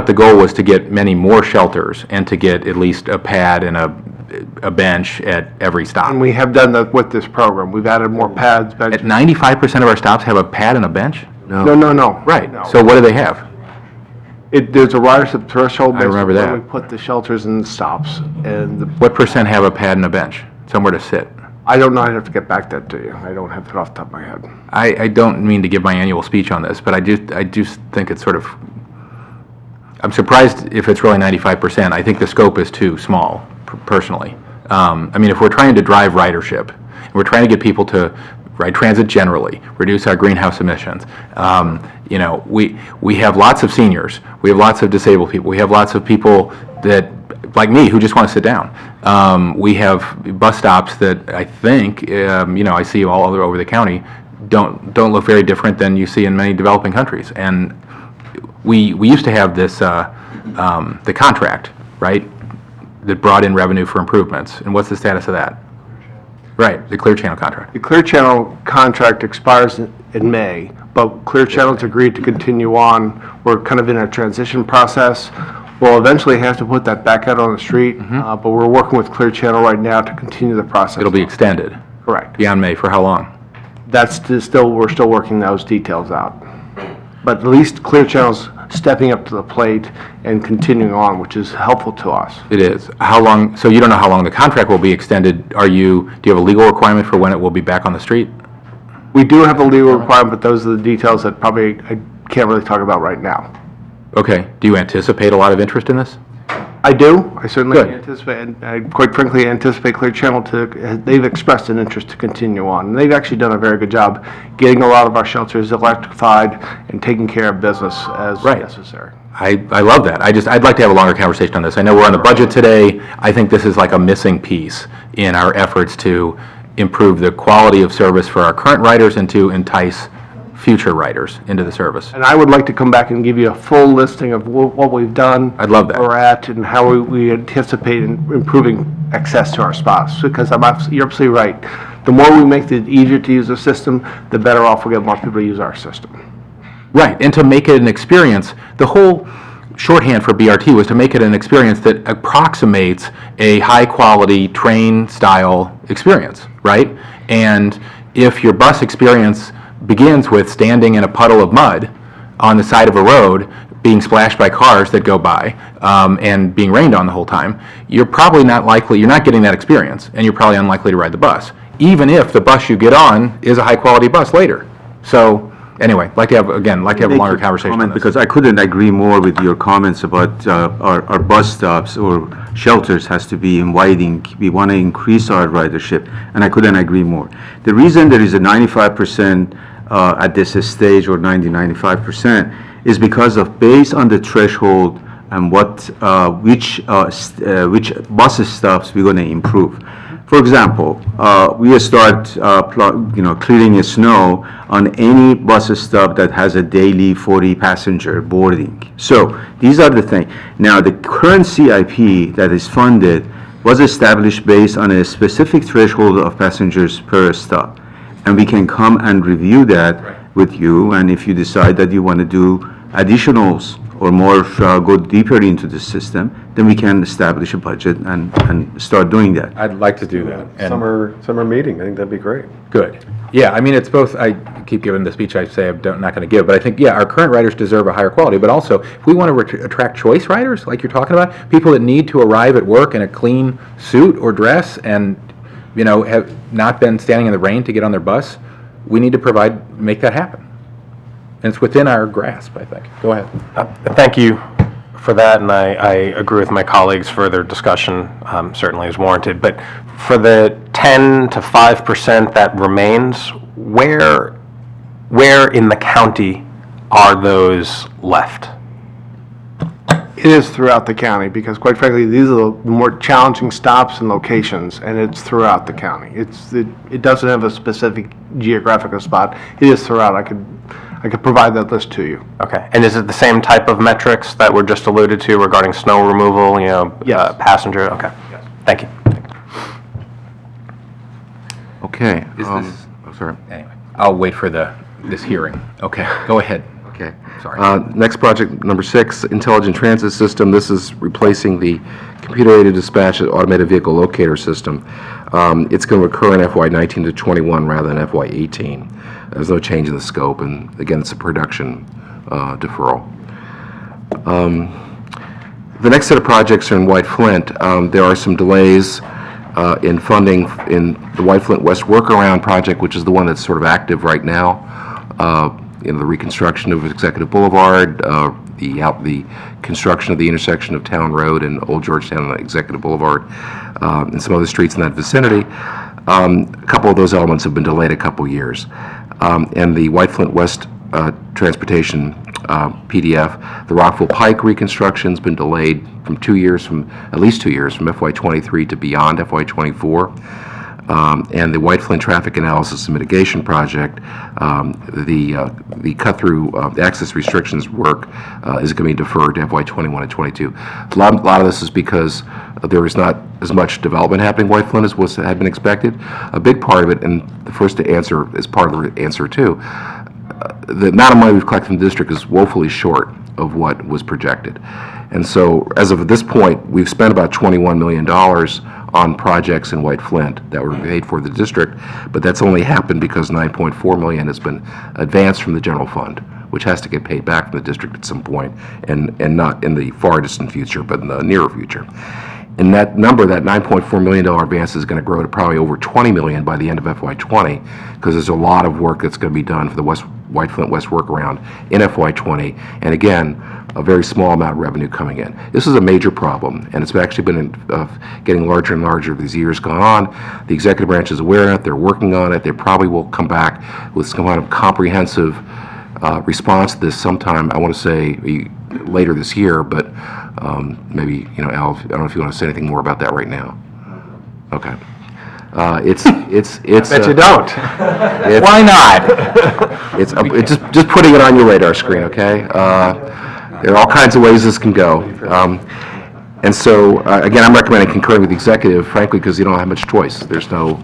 the goal was to get many more shelters and to get at least a pad and a bench at every stop. And we have done that with this program. We've added more pads, At benches. 95% of our stops have a pad and a bench? No. Right. No. So what do they have? There's a ridership threshold. I remember based on that. where we put the shelters and stops, and What percent have a pad and a bench? Somewhere to sit? I don't know. I'd have to get back that to you. I don't have it off the top of my head. I don't mean to give my annual speech on this, but I do think it's sort of, I'm surprised if it's really 95%. I think the scope is too small, personally. I mean, if we're trying to drive ridership, and we're trying to get people to ride transit generally, reduce our greenhouse emissions, we have lots of seniors, we have lots of disabled people, we have lots of people that, like me, who just want to sit down. We have bus stops that I think, I see all over the county, don't look very different than you see in many developing countries. And we used to have this, the contract, right, that brought in revenue for improvements. And what's the status of that? Right, the Clear Channel contract. The Clear Channel contract expires in May, but Clear Channel's agreed to continue on. We're kind of in a transition process. We'll eventually have to put that back out on the street, but we're working with Clear Channel right now to continue the process. It'll be extended Correct. beyond May. For how long? We're still working those details out. But at least Clear Channel's stepping up to the plate and continuing on, which is helpful to us. It is. How long, so you don't know how long the contract will be extended. Do you have a legal requirement for when it will be back on the street? We do have a legal requirement, but those are the details that probably I can't really talk about right now. Okay. Do you anticipate a lot of interest in this? I do. I certainly Good. anticipate, and I quite frankly anticipate Clear Channel they've expressed an interest to continue on. And they've actually done a very good job getting a lot of our shelters electrified and taking care of business as Right. necessary. I love that. I'd like to have a longer conversation on this. I know we're on the budget today. I think this is like a missing piece in our efforts to improve the quality of service for our current riders and to entice future riders into the service. And I would like to come back and give you a full listing of what we've done. I'd love that. Where we're at and how we anticipate improving access to our spots. Because you're absolutely right. The more we make it easier to use the system, the better off we get more people to use our system. Right, and to make it an experience, the whole shorthand for BRT was to make it an experience that approximates a high-quality train-style experience, right? And if your bus experience begins with standing in a puddle of mud on the side of a road, being splashed by cars that go by, and being rained on the whole time, you're not getting that experience, and you're probably unlikely to ride the bus, even if the bus you get on is a high-quality bus later. So, anyway, like to have a longer conversation on this. Because I couldn't agree more with your comments about our bus stops or shelters has to be inviting. We want to increase our ridership, and I couldn't agree more. The reason there is a 95% at this stage, or 95%, is because of based on the threshold and which bus stops we're going to improve. For example, we start clearing the snow on any bus stop that has a daily 40 passenger boarding. So these are the things. Now the current CIP that is funded was established based on a specific threshold of passengers per stop. And we can come and review that with you, and if you decide that you want to do additionals or more, go deeper into the system, then we can establish a budget and start doing that. I'd like to do that. And- Summer meeting, I think that'd be great. Good. Yeah, I mean, it's both, I keep giving the speech I say I'm not going to give, but I think, yeah, our current writers deserve a higher quality, but also, if we want to attract choice writers, like you're talking about, people that need to arrive at work in a clean suit or dress and, you know, have not been standing in the rain to get on their bus, we need to make that happen. And it's within our grasp, I think. Go ahead. Thank you for that, and I agree with my colleagues. Further discussion certainly is warranted. But for the 10 to 5% that remains, where in the county are those left? It is throughout the county, because quite frankly, these are the more challenging stops and locations, and it's throughout the county. It doesn't have a specific geographical spot. It is throughout. I could provide that list to you. Okay, and is it the same type of metrics that were just alluded to regarding snow removal, you know, Yes. passenger? Okay, thank you. Okay. Is this- Oh, sorry. Anyway, I'll wait for this hearing. Okay, go ahead. Okay. Sorry. Next project, number 6, Intelligent Transit System. This is replacing the computer-aided dispatch automated vehicle locator system. It's going to occur in FY 19 to 21 rather than FY 18. There's no change in the scope, and again, it's a production deferral. The next set of projects are in White Flint. There are some delays in funding in the White Flint West Workaround project, which is the one that's sort of active right now. The reconstruction of Executive Boulevard, the construction of the intersection of Town Road and Old Georgetown and Executive Boulevard, and some other streets in that vicinity. A couple of those elements have been delayed a couple years. And the White Flint West Transportation PDF, the Rockville Pike reconstruction's been delayed from at least 2 years, from FY 23 to beyond FY 24. And the White Flint Traffic Analysis and Mitigation Project, the cut-through, the access restrictions work is going to be deferred to FY 21 and 22. A lot of this is because there is not as much development happening in White Flint as had been expected. A big part of it, and the first to answer is part of the answer too, the amount of money we've collected from the district is woefully short of what was projected. And so, as of this point, we've spent about $21 million on projects in White Flint that were paid for the district, but that's only happened because $9.4 million has been advanced from the general fund, which has to get paid back from the district at some point, and not in the far distant future, but in the nearer future. And that number, that $9.4 million advance, is going to grow to probably over $20 million by the end of FY 20, because there's a lot of work that's going to be done for the White Flint West Workaround in FY 20, and again, a very small amount of revenue coming in. This is a major problem, and it's actually been getting larger and larger as the years gone on. The executive branch is aware of it. They're working on it. They probably will come back with some kind of comprehensive response to this sometime, I want to say, later this year, but maybe, Al, I don't know if you want to say anything more about that right now. Okay. It's. Bet you don't. Why not? It's just putting it on your radar screen, okay? There are all kinds of ways this can go. And so, again, I'm recommending concurring with the executive, frankly, because you don't have much choice. There's not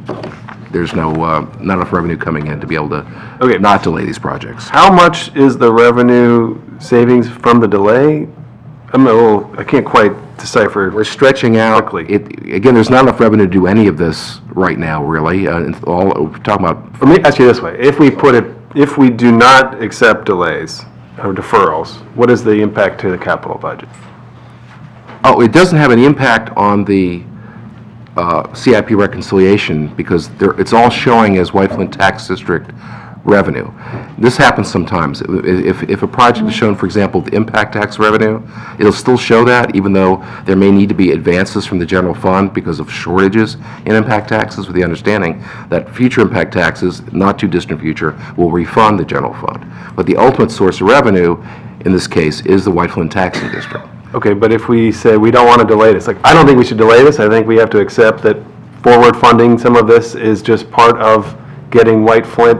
enough revenue coming in to be able to not delay these projects. How much is the revenue savings from the delay? I can't quite decipher. We're stretching out. Quickly. Again, there's not enough revenue to do any of this right now, really. All we're talking about. Let me ask you this way: if we do not accept delays or deferrals, what is the impact to the capital budget? Oh, it doesn't have any impact on the CIP reconciliation because it's all showing as White Flint Tax District revenue. This happens sometimes. If a project is shown, for example, the impact tax revenue, it'll still show that even though there may need to be advances from the general fund because of shortages in impact taxes, with the understanding that future impact taxes, not too distant future, will refund the general fund. But the ultimate source of revenue in this case is the White Flint Taxing District. Okay, but if we say we don't want to delay this, like, I don't think we should delay this. I think we have to accept that forward funding some of this is just part of getting White Flint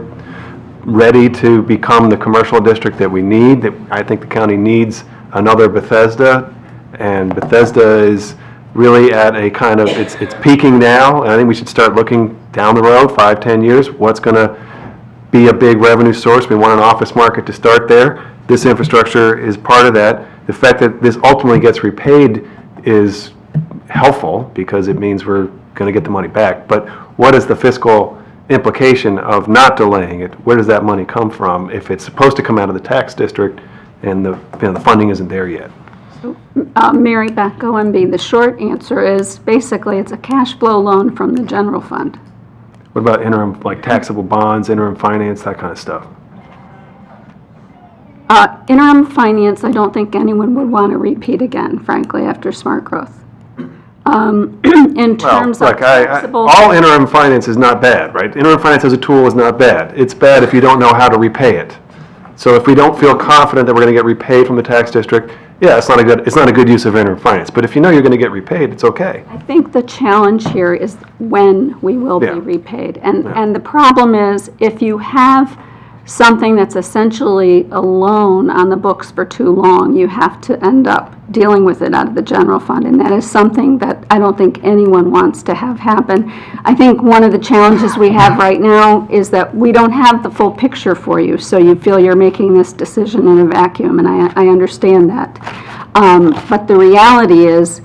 ready to become the commercial district that we need. That I think the county needs another Bethesda, and Bethesda is really at a kind of, it's peaking now, and I think we should start looking down the road, 5, 10 years, what's going to be a big revenue source. We want an office market to start there. This infrastructure is part of that. The fact that this ultimately gets repaid is helpful because it means we're going to get the money back. But what is the fiscal implication of not delaying it? Where does that money come from if it's supposed to come out of the tax district and the funding isn't there yet? Mary Beth OMB, the short answer is basically it's a cash flow loan from the general fund. What about interim, like taxable bonds, interim finance, that kind of stuff? Interim finance, I don't think anyone would want to repeat again, frankly, after smart growth. In terms of Look, taxable. all interim finance is not bad, right? Interim finance as a tool is not bad. It's bad if you don't know how to repay it. So if we don't feel confident that we're going to get repaid from the tax district, yeah, it's not a good use of interim finance. But if you know you're going to get repaid, it's okay. I think the challenge here is when we will be Yeah. repaid. And the problem is, if you have something that's essentially a loan on the books for too long, you have to end up dealing with it out of the general fund. And that is something that I don't think anyone wants to have happen. I think one of the challenges we have right now is that we don't have the full picture for you, so you feel you're making this decision in a vacuum, and I understand that. But the reality is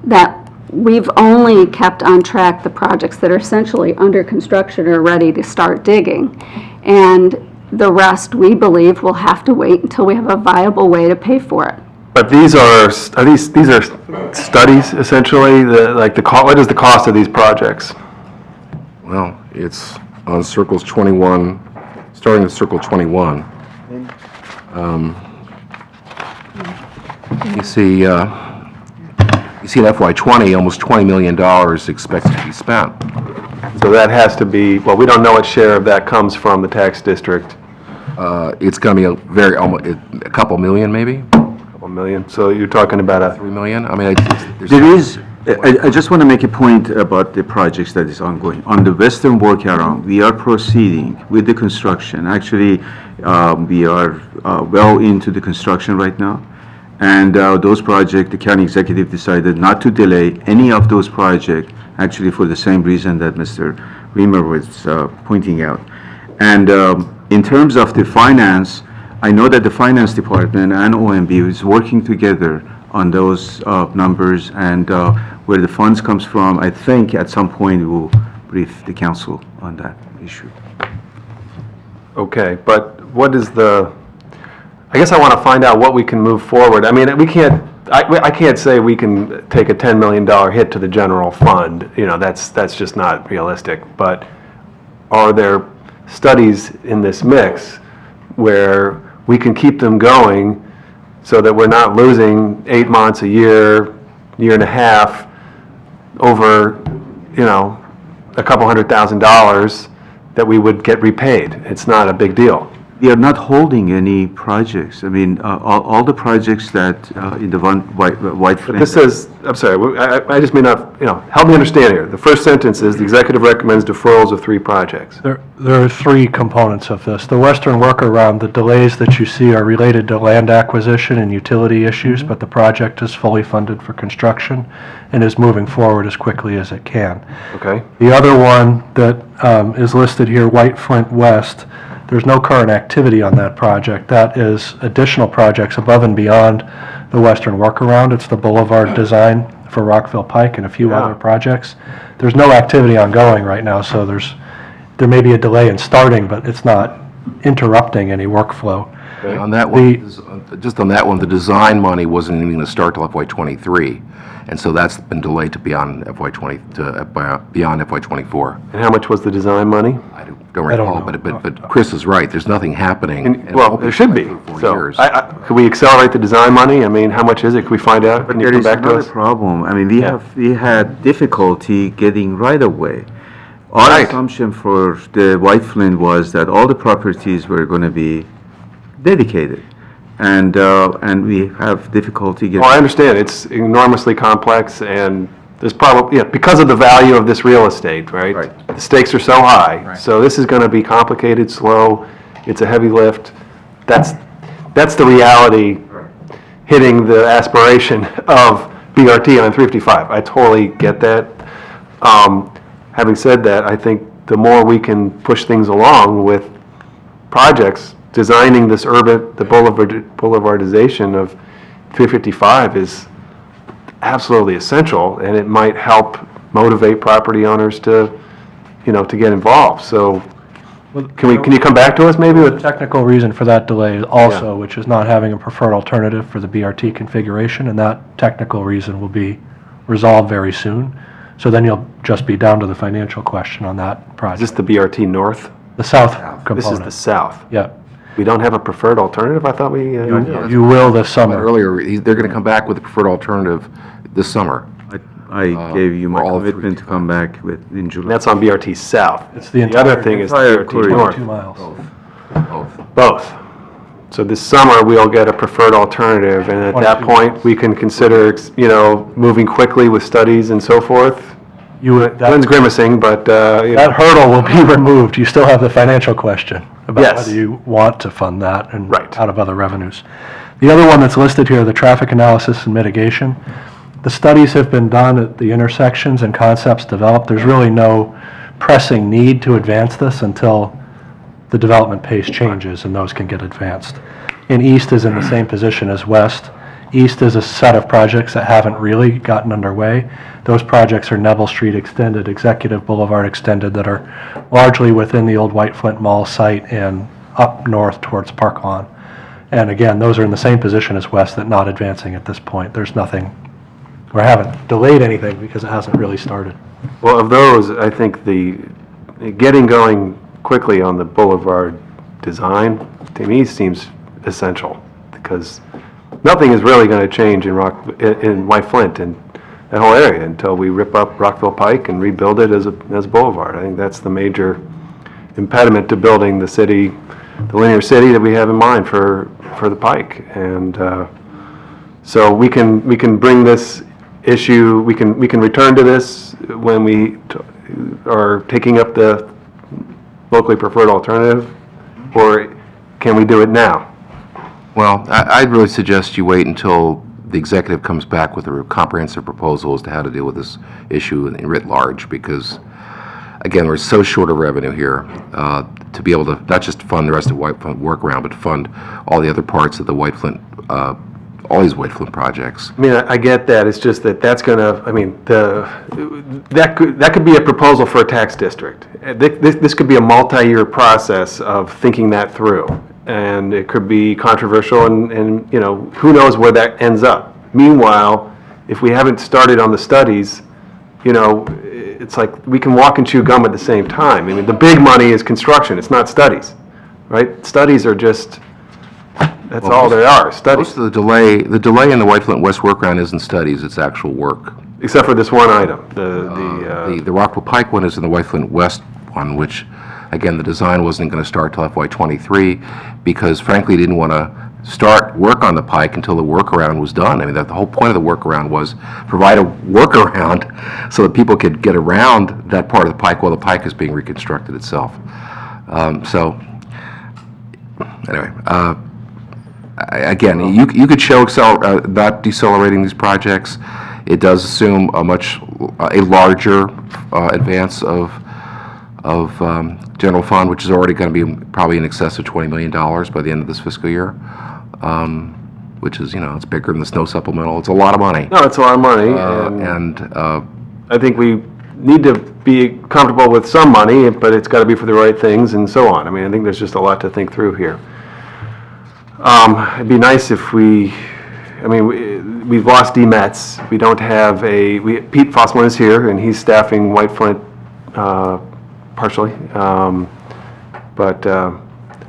that we've only kept on track the projects that are essentially under construction or ready to start digging. And the rest, we believe, will have to wait until we have a viable way to pay for it. But these are studies, essentially? What is the cost of these projects? Well, it's on circles 21, starting at circle 21. You see in FY '20, almost $20 million expected to be spent. So that has to be, well, we don't know what share of that comes from the tax district. It's going to be a couple million, maybe, Couple million. So you're talking about 3 million. I mean, There is, I just want to make a point about the projects that is ongoing. On the western workaround, we are proceeding with the construction. Actually, we are well into the construction right now. And those projects, the county executive decided not to delay any of those projects, actually for the same reason that Mr. Reamer was pointing out. And in terms of the finance, I know that the finance department and OMB is working together on those numbers and where the funds comes from. I think at some point we'll brief the council on that issue. Okay, but what is I guess I want to find out what we can move forward. I mean, I can't say we can take a $10 million hit to the general fund. You know, that's just not realistic. But are there studies in this mix where we can keep them going so that we're not losing 8 months, a year, year and a half over, a couple $100,000 that we would get repaid? It's not a big deal. We are not holding any projects. I mean, all the projects that in the white flame. This says, I'm sorry, I just may not, help me understand here. The first sentence is the executive recommends deferrals of 3 projects. There are 3 components of this. The western workaround, the delays that you see are related to land acquisition and utility issues, but the project is fully funded for construction and is moving forward as quickly as it can. Okay? The other one that is listed here, White Flint West, there's no current activity on that project. That is additional projects above and beyond the western workaround. It's the boulevard design for Rockville Pike and a few other projects. There's no activity ongoing right now, so there may be a delay in starting, but it's not interrupting any workflow. On that one, just on that one, the design money wasn't even going to start till FY '23, and so that's been delayed to beyond FY '24. And how much was the design money? I don't recall, but Chris is right. There's nothing happening. and Well, there should be. for So, years. could we accelerate the design money? I mean, how much is it? Could we find out? Can you There come is back to another us? problem. I mean, we had difficulty getting right of way. Our Right. assumption for the White Flint was that all the properties were going to be dedicated, and we have difficulty getting. Well, I understand. It's enormously complex, and there's probably, because of the value of this real estate, right? Right. The stakes are so high. So this is going to be complicated, slow. It's a heavy lift. That's the reality hitting the aspiration of BRT on 355. I totally get that. Having said that, I think the more we can push things along with projects, designing this the boulevardization of 355 is absolutely essential, and it might help motivate property owners to, to get involved. So can you come back to us maybe The with, technical reason for that delay also, which is not having a preferred alternative for the BRT configuration, and that technical reason will be resolved very soon. So then you'll just be down to the financial question on that is this project. the BRT north? The south This is the component. south. Yeah. We don't have a preferred alternative? I thought we, You will this But summer. earlier, they're going to come back with a preferred alternative this summer. I gave you my for all three. commitment to come back in July. that's on BRT south. It's the The other entire thing is the entire BRT corridor. north. 2 miles. Both. So this summer, we'll get a preferred alternative, and at that 22 point, we can consider, moving quickly with studies and so forth. You would, Glenn's that grimacing, but, that hurdle will be removed. You still have the financial question about Yes. whether you want to fund that and Right. out of other revenues. The other one that's listed here, the traffic analysis and mitigation. The studies have been done at the intersections and concepts developed. There's really no pressing need to advance this until the development pace changes and those can get advanced. And East is in the same position as West. East is a set of projects that haven't really gotten underway. Those projects are Neville Street Extended, Executive Boulevard Extended, that are largely within the old White Flint Mall site and up north towards Park Lawn. And again, those are in the same position as West, that not advancing at this point. There's nothing, we haven't delayed anything because it hasn't really started. well, of those, I think the getting going quickly on the boulevard design, to me, seems essential, because nothing is really going to change in White Flint and that whole area until we rip up Rockville Pike and rebuild it as a boulevard. I think that's the major impediment to building the city, the linear city that we have in mind for the Pike. And so we can bring this issue, we can return to this when we are taking up the locally preferred alternative, or can we do it now? Well, I'd really suggest you wait until the executive comes back with a comprehensive proposal as to how to deal with this issue in writ large, because, again, we're so short of revenue here to be able to not just fund the rest of White Flint workaround, but fund all the other parts of the White Flint, all these White Flint projects. I mean, I get that, it's just that that's gonna, I mean, that could be a proposal for a tax district. This could be a multi-year process of thinking that through, and it could be controversial, and, who knows where that ends up. Meanwhile, if we haven't started on the studies, it's like we can walk and chew gum at the same time. I mean, the big money is construction, it's not studies, right? Studies are just, that's all they are, studies. Most of the delay in the White Flint West workaround isn't studies, it's actual work. Except for this one item, the The Rockville Pike one is in the White Flint West one, which, again, the design wasn't going to start till FY '23, because frankly, didn't want to start work on the Pike until the workaround was done. I mean, the whole point of the workaround was provide a workaround so that people could get around that part of the Pike while the Pike is being reconstructed itself. So, anyway, again, you could show not decelerating these projects. It does assume a larger advance of general fund, which is already going to be probably in excess of $20 million by the end of this fiscal year, which is, it's bigger than the snow supplemental. It's a lot of money. No, it's a lot of money, I think we need to be comfortable with some money, but it's got to be for the right things and so on. I mean, I think there's just a lot to think through here. It'd be nice if we've lost DMETS. We don't have Pete Fossman is here, and he's staffing White Flint partially.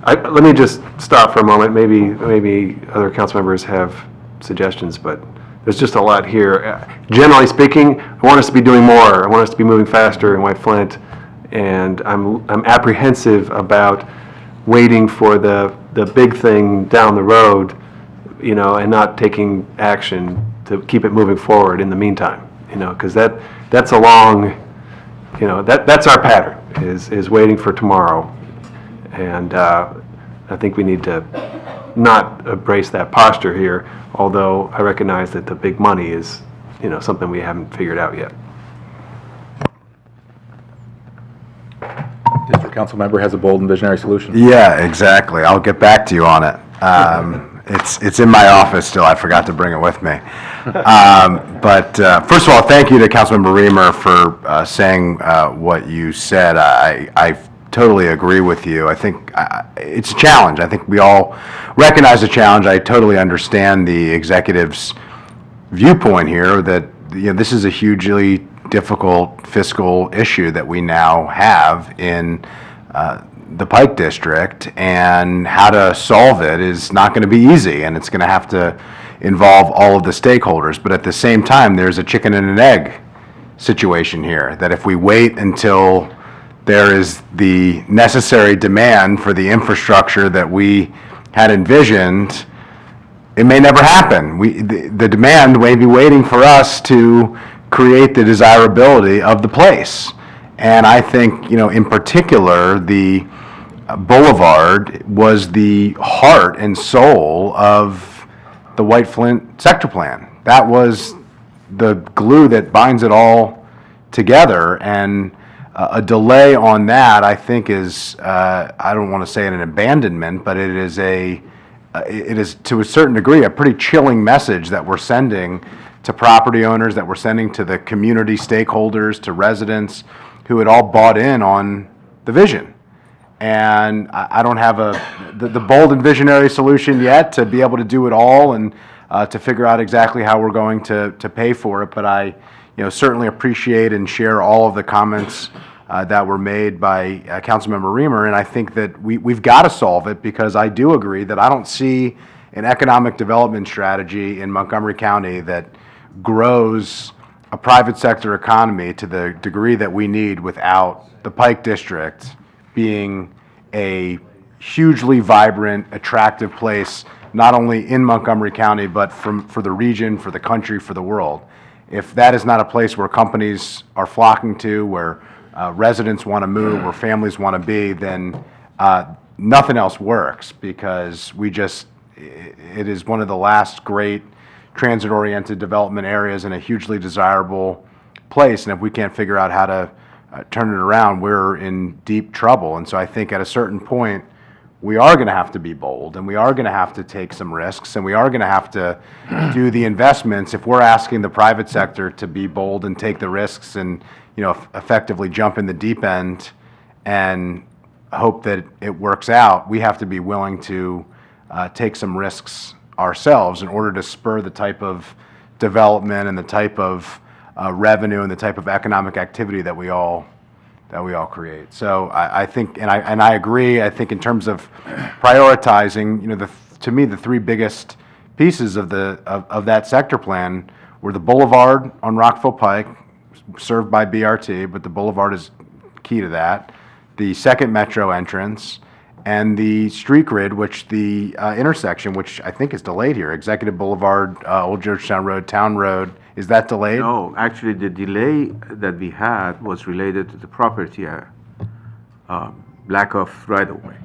Let me just stop for a moment. Maybe other council members have suggestions, but there's just a lot here. Generally speaking, I want us to be doing more. I want us to be moving faster in White Flint, and I'm apprehensive about waiting for the big thing down the road, and not taking action to keep it moving forward in the meantime, because that's a long, that's our pattern, is waiting for tomorrow. And I think we need to not embrace that posture here, although I recognize that the big money is something we haven't figured out yet. District council member has a bold and visionary solution. Yeah, exactly. I'll get back to you on it. It's in my office still. I forgot to bring it with me. But first of all, thank you to Councilmember Reamer for saying what you said. I totally agree with you. I think it's a challenge. I think we all recognize the challenge. I totally understand the executive's viewpoint here that this is a hugely difficult fiscal issue that we now have in the Pike District, and how to solve it is not going to be easy, and it's going to have to involve all of the stakeholders. But at the same time, there's a chicken and an egg situation here, that if we wait until there is the necessary demand for the infrastructure that we had envisioned, it may never happen. The demand may be waiting for us to create the desirability of the place. And I think, in particular, the Boulevard was the heart and soul of the White Flint sector plan. That was the glue that binds it all together, and a delay on that, I think, is, I don't want to say an abandonment, but it is to a certain degree a pretty chilling message that we're sending to property owners, that we're sending to the community stakeholders, to residents who had all bought in on the vision. And I don't have the bold and visionary solution yet to be able to do it all and to figure out exactly how we're going to pay for it. But I certainly appreciate and share all of the comments that were made by Councilmember Reamer. And I think that we've got to solve it, because I do agree that I don't see an economic development strategy in Montgomery County that grows a private sector economy to the degree that we need without the Pike District being a hugely vibrant, attractive place, not only in Montgomery County, but for the region, for the country, for the world. If that is not a place where companies are flocking to, where residents want to move, where families want to be, then nothing else works, because it is one of the last great transit-oriented development areas in a hugely desirable place. And if we can't figure out how to turn it around, we're in deep trouble. And so I think at a certain point, we are going to have to be bold, and we are going to have to take some risks, and we are going to have to do the investments. If we're asking the private sector to be bold and take the risks and effectively jump in the deep end and hope that it works out, we have to be willing to take some risks ourselves in order to spur the type of development and the type of revenue and the type of economic activity that we all create. So I think, and I agree. I think in terms of prioritizing, to me, the three biggest pieces of that sector plan were the Boulevard on Rockville Pike, served by BRT, but the Boulevard is key to that. The second metro entrance, and the street grid, which the intersection, which I think is delayed here, Executive Boulevard, Old Georgetown Road, Town Road, is that delayed? No, actually, the delay that we had was related to the property, lack of right-of-way.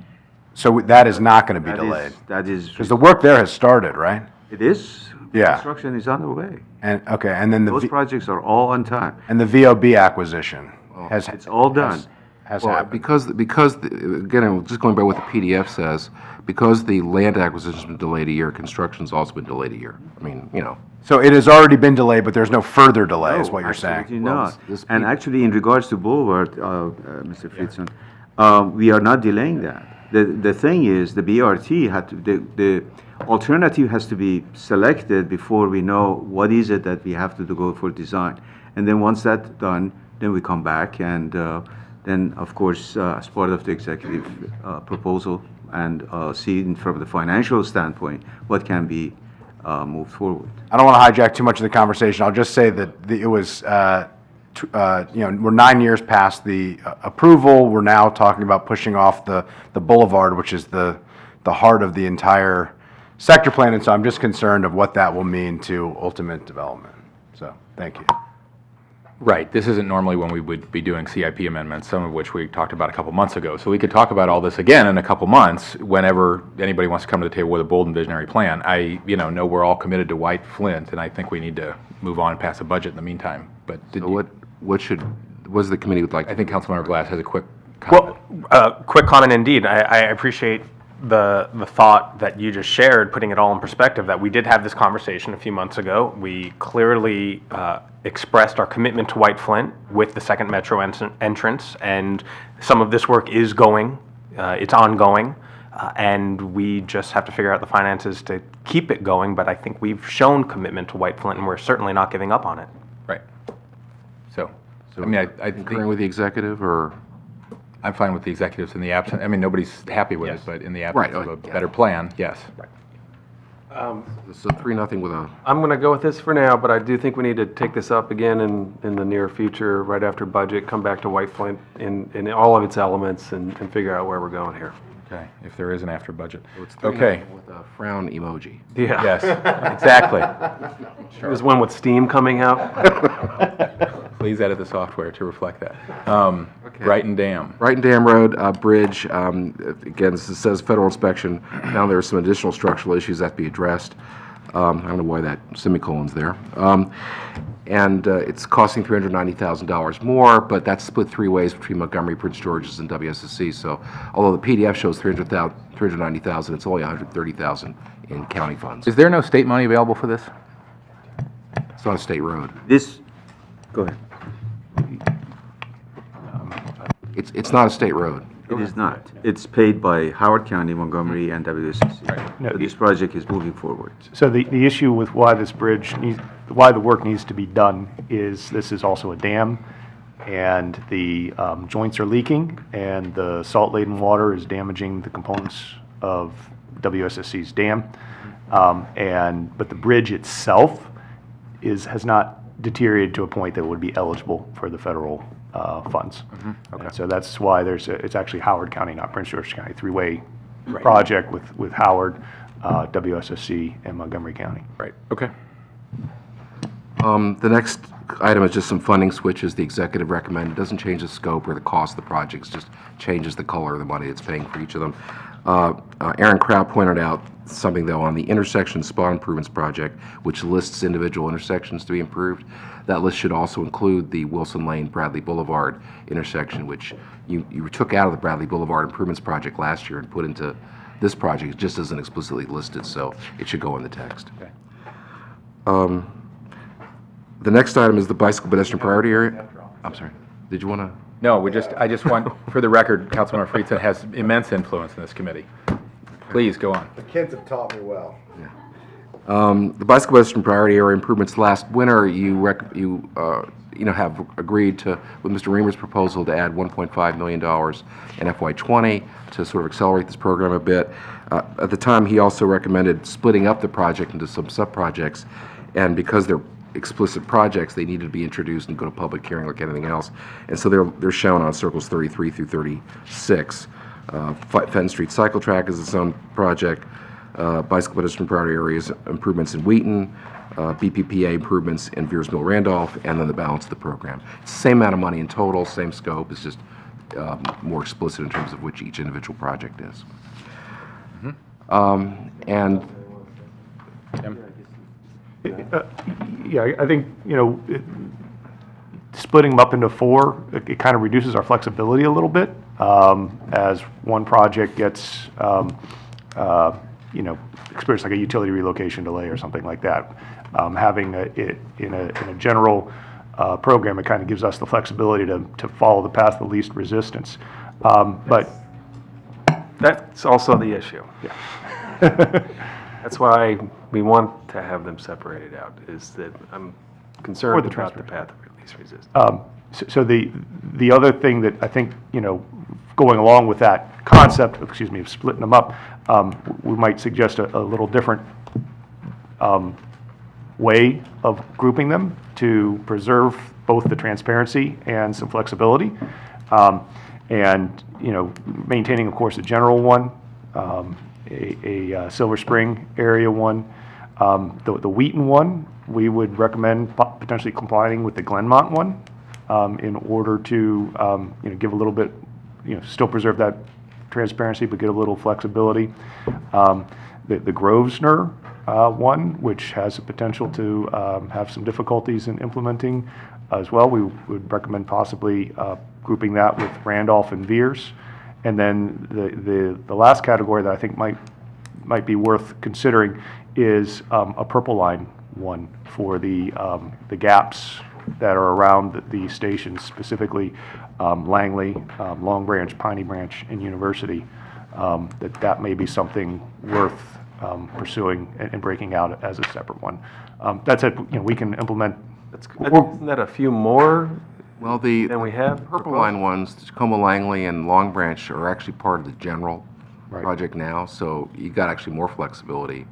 So that is not going to be delayed? That is. Because the work there has started, right? It is. Yeah. Construction is underway. And, okay, and then Those projects are all on time. and the VOB acquisition has... It's all done. Has Well, happened. again, I'm just going by what the PDF says, because the land acquisition's been delayed a year, construction's also been delayed a year. I mean, So it has already been delayed, but there's no further delay, is what you're saying? Absolutely Well, not. this And actually, in regards to Boulevard, Mr. Friedson, we are not delaying that. The thing is, the BRT had to, the alternative has to be selected before we know what is it that we have to go for design. And then once that's done, then we come back and then, of course, as part of the executive proposal and see from the financial standpoint what can be moved forward. I don't want to hijack too much of the conversation. I'll just say that it was, we're 9 years past the approval. We're now talking about pushing off the Boulevard, which is the heart of the entire sector plan. And so I'm just concerned of what that will mean to ultimate development. So, thank you. Right, this isn't normally when we would be doing CIP amendments, some of which we talked about a couple months ago. So we could talk about all this again in a couple months whenever anybody wants to come to the table with a bold and visionary plan. I, know we're all committed to White Flint, and I think we need to move on and pass a budget in the meantime. But What does the committee would like? I think Councilmember Glass has a quick comment. Well, quick comment indeed. I appreciate the thought that you just shared, putting it all in perspective, that we did have this conversation a few months ago. We clearly expressed our commitment to White Flint with the second metro entrance, and some of this work is going, it's ongoing, and we just have to figure out the finances to keep it going, but I think we've shown commitment to White Flint, and we're certainly not giving up on it. Right. So I think Concurring with the executive, or? I'm fine with the executives in the absence. Nobody's happy with it, but in the absence Right, of a yeah. better plan, yes. So 3-0 with a, I'm going to go with this for now, but I do think we need to take this up again in the near future, right after budget, come back to White Flint in all of its elements and figure out where we're going here. Okay, if there is an after budget. it's 3-0 Okay, with a frown emoji. Yeah. yes, exactly. There's one with steam coming out. Please edit the software to reflect that. Brighton Dam. Brighton Dam Road Bridge, again, this says federal inspection. Now there are some additional structural issues that have to be addressed. I don't know why that semicolon's there. And it's costing $390,000 more, but that's split 3 ways between Montgomery, Prince George's, and WSSC. So although the PDF shows $390,000, it's only $130,000 in county funds. Is there no state money available for this? It's not a state road. Go ahead. It's not a state road. It is not. It's paid by Howard County, Montgomery, and WSCC. No, So this project is moving forward. So the issue with why this bridge needs, why the work needs to be done is this is also a dam, and the joints are leaking, and the salt-laden water is damaging the components of WSSC's dam. But the bridge itself has not deteriorated to a point that would be eligible for the federal funds. And so that's why it's actually Howard County, not Prince George's County, three-way project with Howard, WSSC, and Montgomery County. Right, okay. The next item is just some funding switches the executive recommended. It doesn't change the scope or the cost of the projects, just changes the color of the money it's paying for each of them. Aaron Kraut pointed out something, though, on the intersection spot improvements project, which lists individual intersections to be improved. That list should also include the Wilson Lane Bradley Boulevard intersection, which you took out of the Bradley Boulevard improvements project last year and put into this project. It just isn't explicitly listed, so it should go in the text. Okay. The next item is the bicycle pedestrian priority area. I'm sorry. Did you want to? No, I just want, for the record, Councilmember Friedson has immense influence in this committee. Please, go on. The kids have taught me well. The bicycle pedestrian priority area improvements last winter, you have agreed to, with Mr. Reamer's proposal, to add $1.5 million in FY20 to sort of accelerate this program a bit. At the time, he also recommended splitting up the project into some sub-projects, and because they're explicit projects, they needed to be introduced and go to public hearing like anything else. And so they're shown on circles 33 through 36. Fenton Street Cycle Track is its own project. Bicycle pedestrian priority areas improvements in Wheaton, BPPA improvements in Veers Mill Randolph, and then the balance of the program. It's the same amount of money in total, same scope. It's just more explicit in terms of which each individual project is. And Yeah, I think, splitting them up into 4, it kind of reduces our flexibility a little bit. As one project gets, experience like a utility relocation delay or something like that. Having it in a general program, it kind of gives us the flexibility to follow the path of least resistance. But That's also the issue. That's why we want to have them separated out, is that I'm concerned the about the path of least resistance. So the other thing that I think, going along with that concept, of splitting them up, we might suggest a little different way of grouping them to preserve both the transparency and some flexibility. And, maintaining, of course, a general one, a Silver Spring area one, The Wheaton one, we would recommend potentially complying with the Glenmont one in order to, give a little bit, still preserve that transparency, but get a little flexibility. The Grosvenor one, which has the potential to have some difficulties in implementing as well, we would recommend possibly grouping that with Randolph and Veers. And then the last category that I think might be worth considering is a Purple Line one for the gaps that are around the stations, specifically Langley, Long Branch, Piney Branch, and University. That may be something worth pursuing and breaking out as a separate one. That said, we can implement. Isn't that a few more Well, the than we have? Purple proposed? Line ones, Tacoma, Langley, and Long Branch are actually part of the general Right. project now, so you got actually more flexibility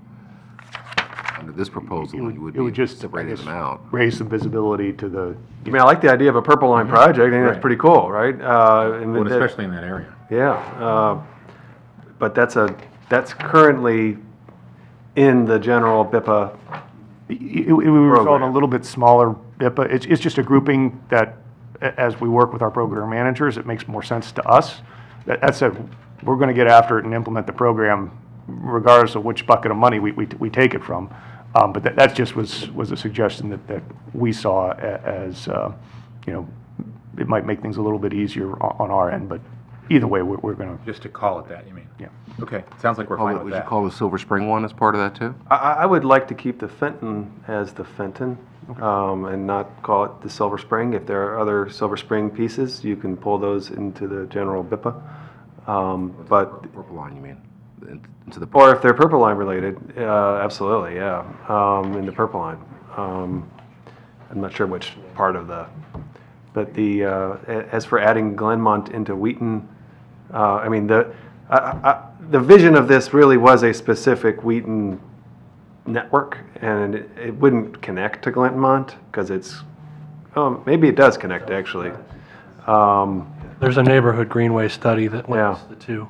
under this proposal than you would It would be just, I separating guess, them out. raise some visibility to the. I mean, I like the idea of a Purple Line project. I think that's Right. pretty cool, right? And Well, that- especially in that area. Yeah, but that's currently in the general BIPA. It would result in a Program. little bit smaller BIPA. It's just a grouping that, as we work with our program managers, it makes more sense to us. That said, we're going to get after it and implement the program regardless of which bucket of money we take it from. But that just was a suggestion that we saw as, it might make things a little bit easier on our end, but either way, we're going to, Just to call it that, you mean? yeah. Okay, sounds like we're fine with Would you that. call the Silver Spring one as part of that, too? I would like to keep the Fenton as the Fenton, and not call it the Silver Spring. If there are other Silver Spring pieces, you can pull those into the general BIPA. But, Purple Line, you mean? Into the, or if they're Purple Line related, absolutely, yeah, in the Purple Line. I'm not sure which part of but as for adding Glenmont into Wheaton, I mean, the vision of this really was a specific Wheaton network, and it wouldn't connect to Glenmont, because maybe it does connect, actually. There's a neighborhood greenway study that links Yeah. the two.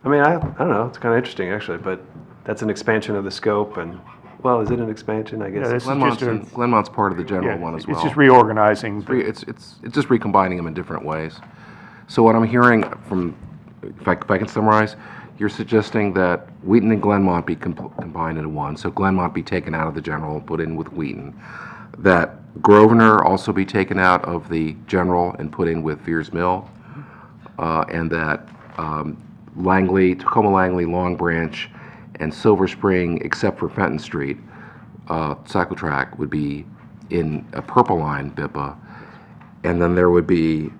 I mean, I don't know, it's kind of interesting, actually, but that's an expansion of the scope, and, well, is it an expansion? I guess. Yeah, this is Glenmont's part of the general one as well. It's just reorganizing. It's just recombining them in different ways. So what I'm hearing from, if I can summarize, you're suggesting that Wheaton and Glenmont be combined into one, so Glenmont be taken out of the general and put in with Wheaton. That Grosvenor also be taken out of the general and put in with Veers Mill, and that Langley, Tacoma Langley, Long Branch, and Silver Spring, except for Fenton Street, cycle track would be in a Purple Line BIPA, and then there would be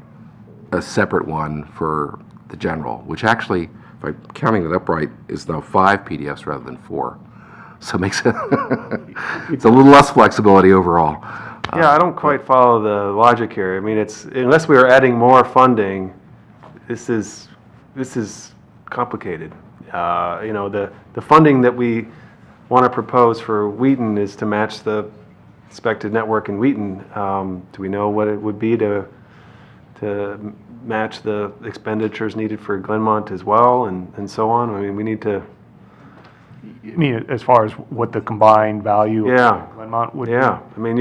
a separate one for the general, which actually, if I'm counting it up right, is now 5 PDFs rather than 4. So it makes it, it's a little less flexibility overall. Yeah, I don't quite follow the logic here. I mean, unless we are adding more funding, this is complicated. The funding that we want to propose for Wheaton is to match the expected network in Wheaton. Do we know what it would be to match the expenditures needed for Glenmont as well, and so on? I mean, we need to. I mean, as far as what the combined value Yeah. of Glenmont would be. Yeah, I mean,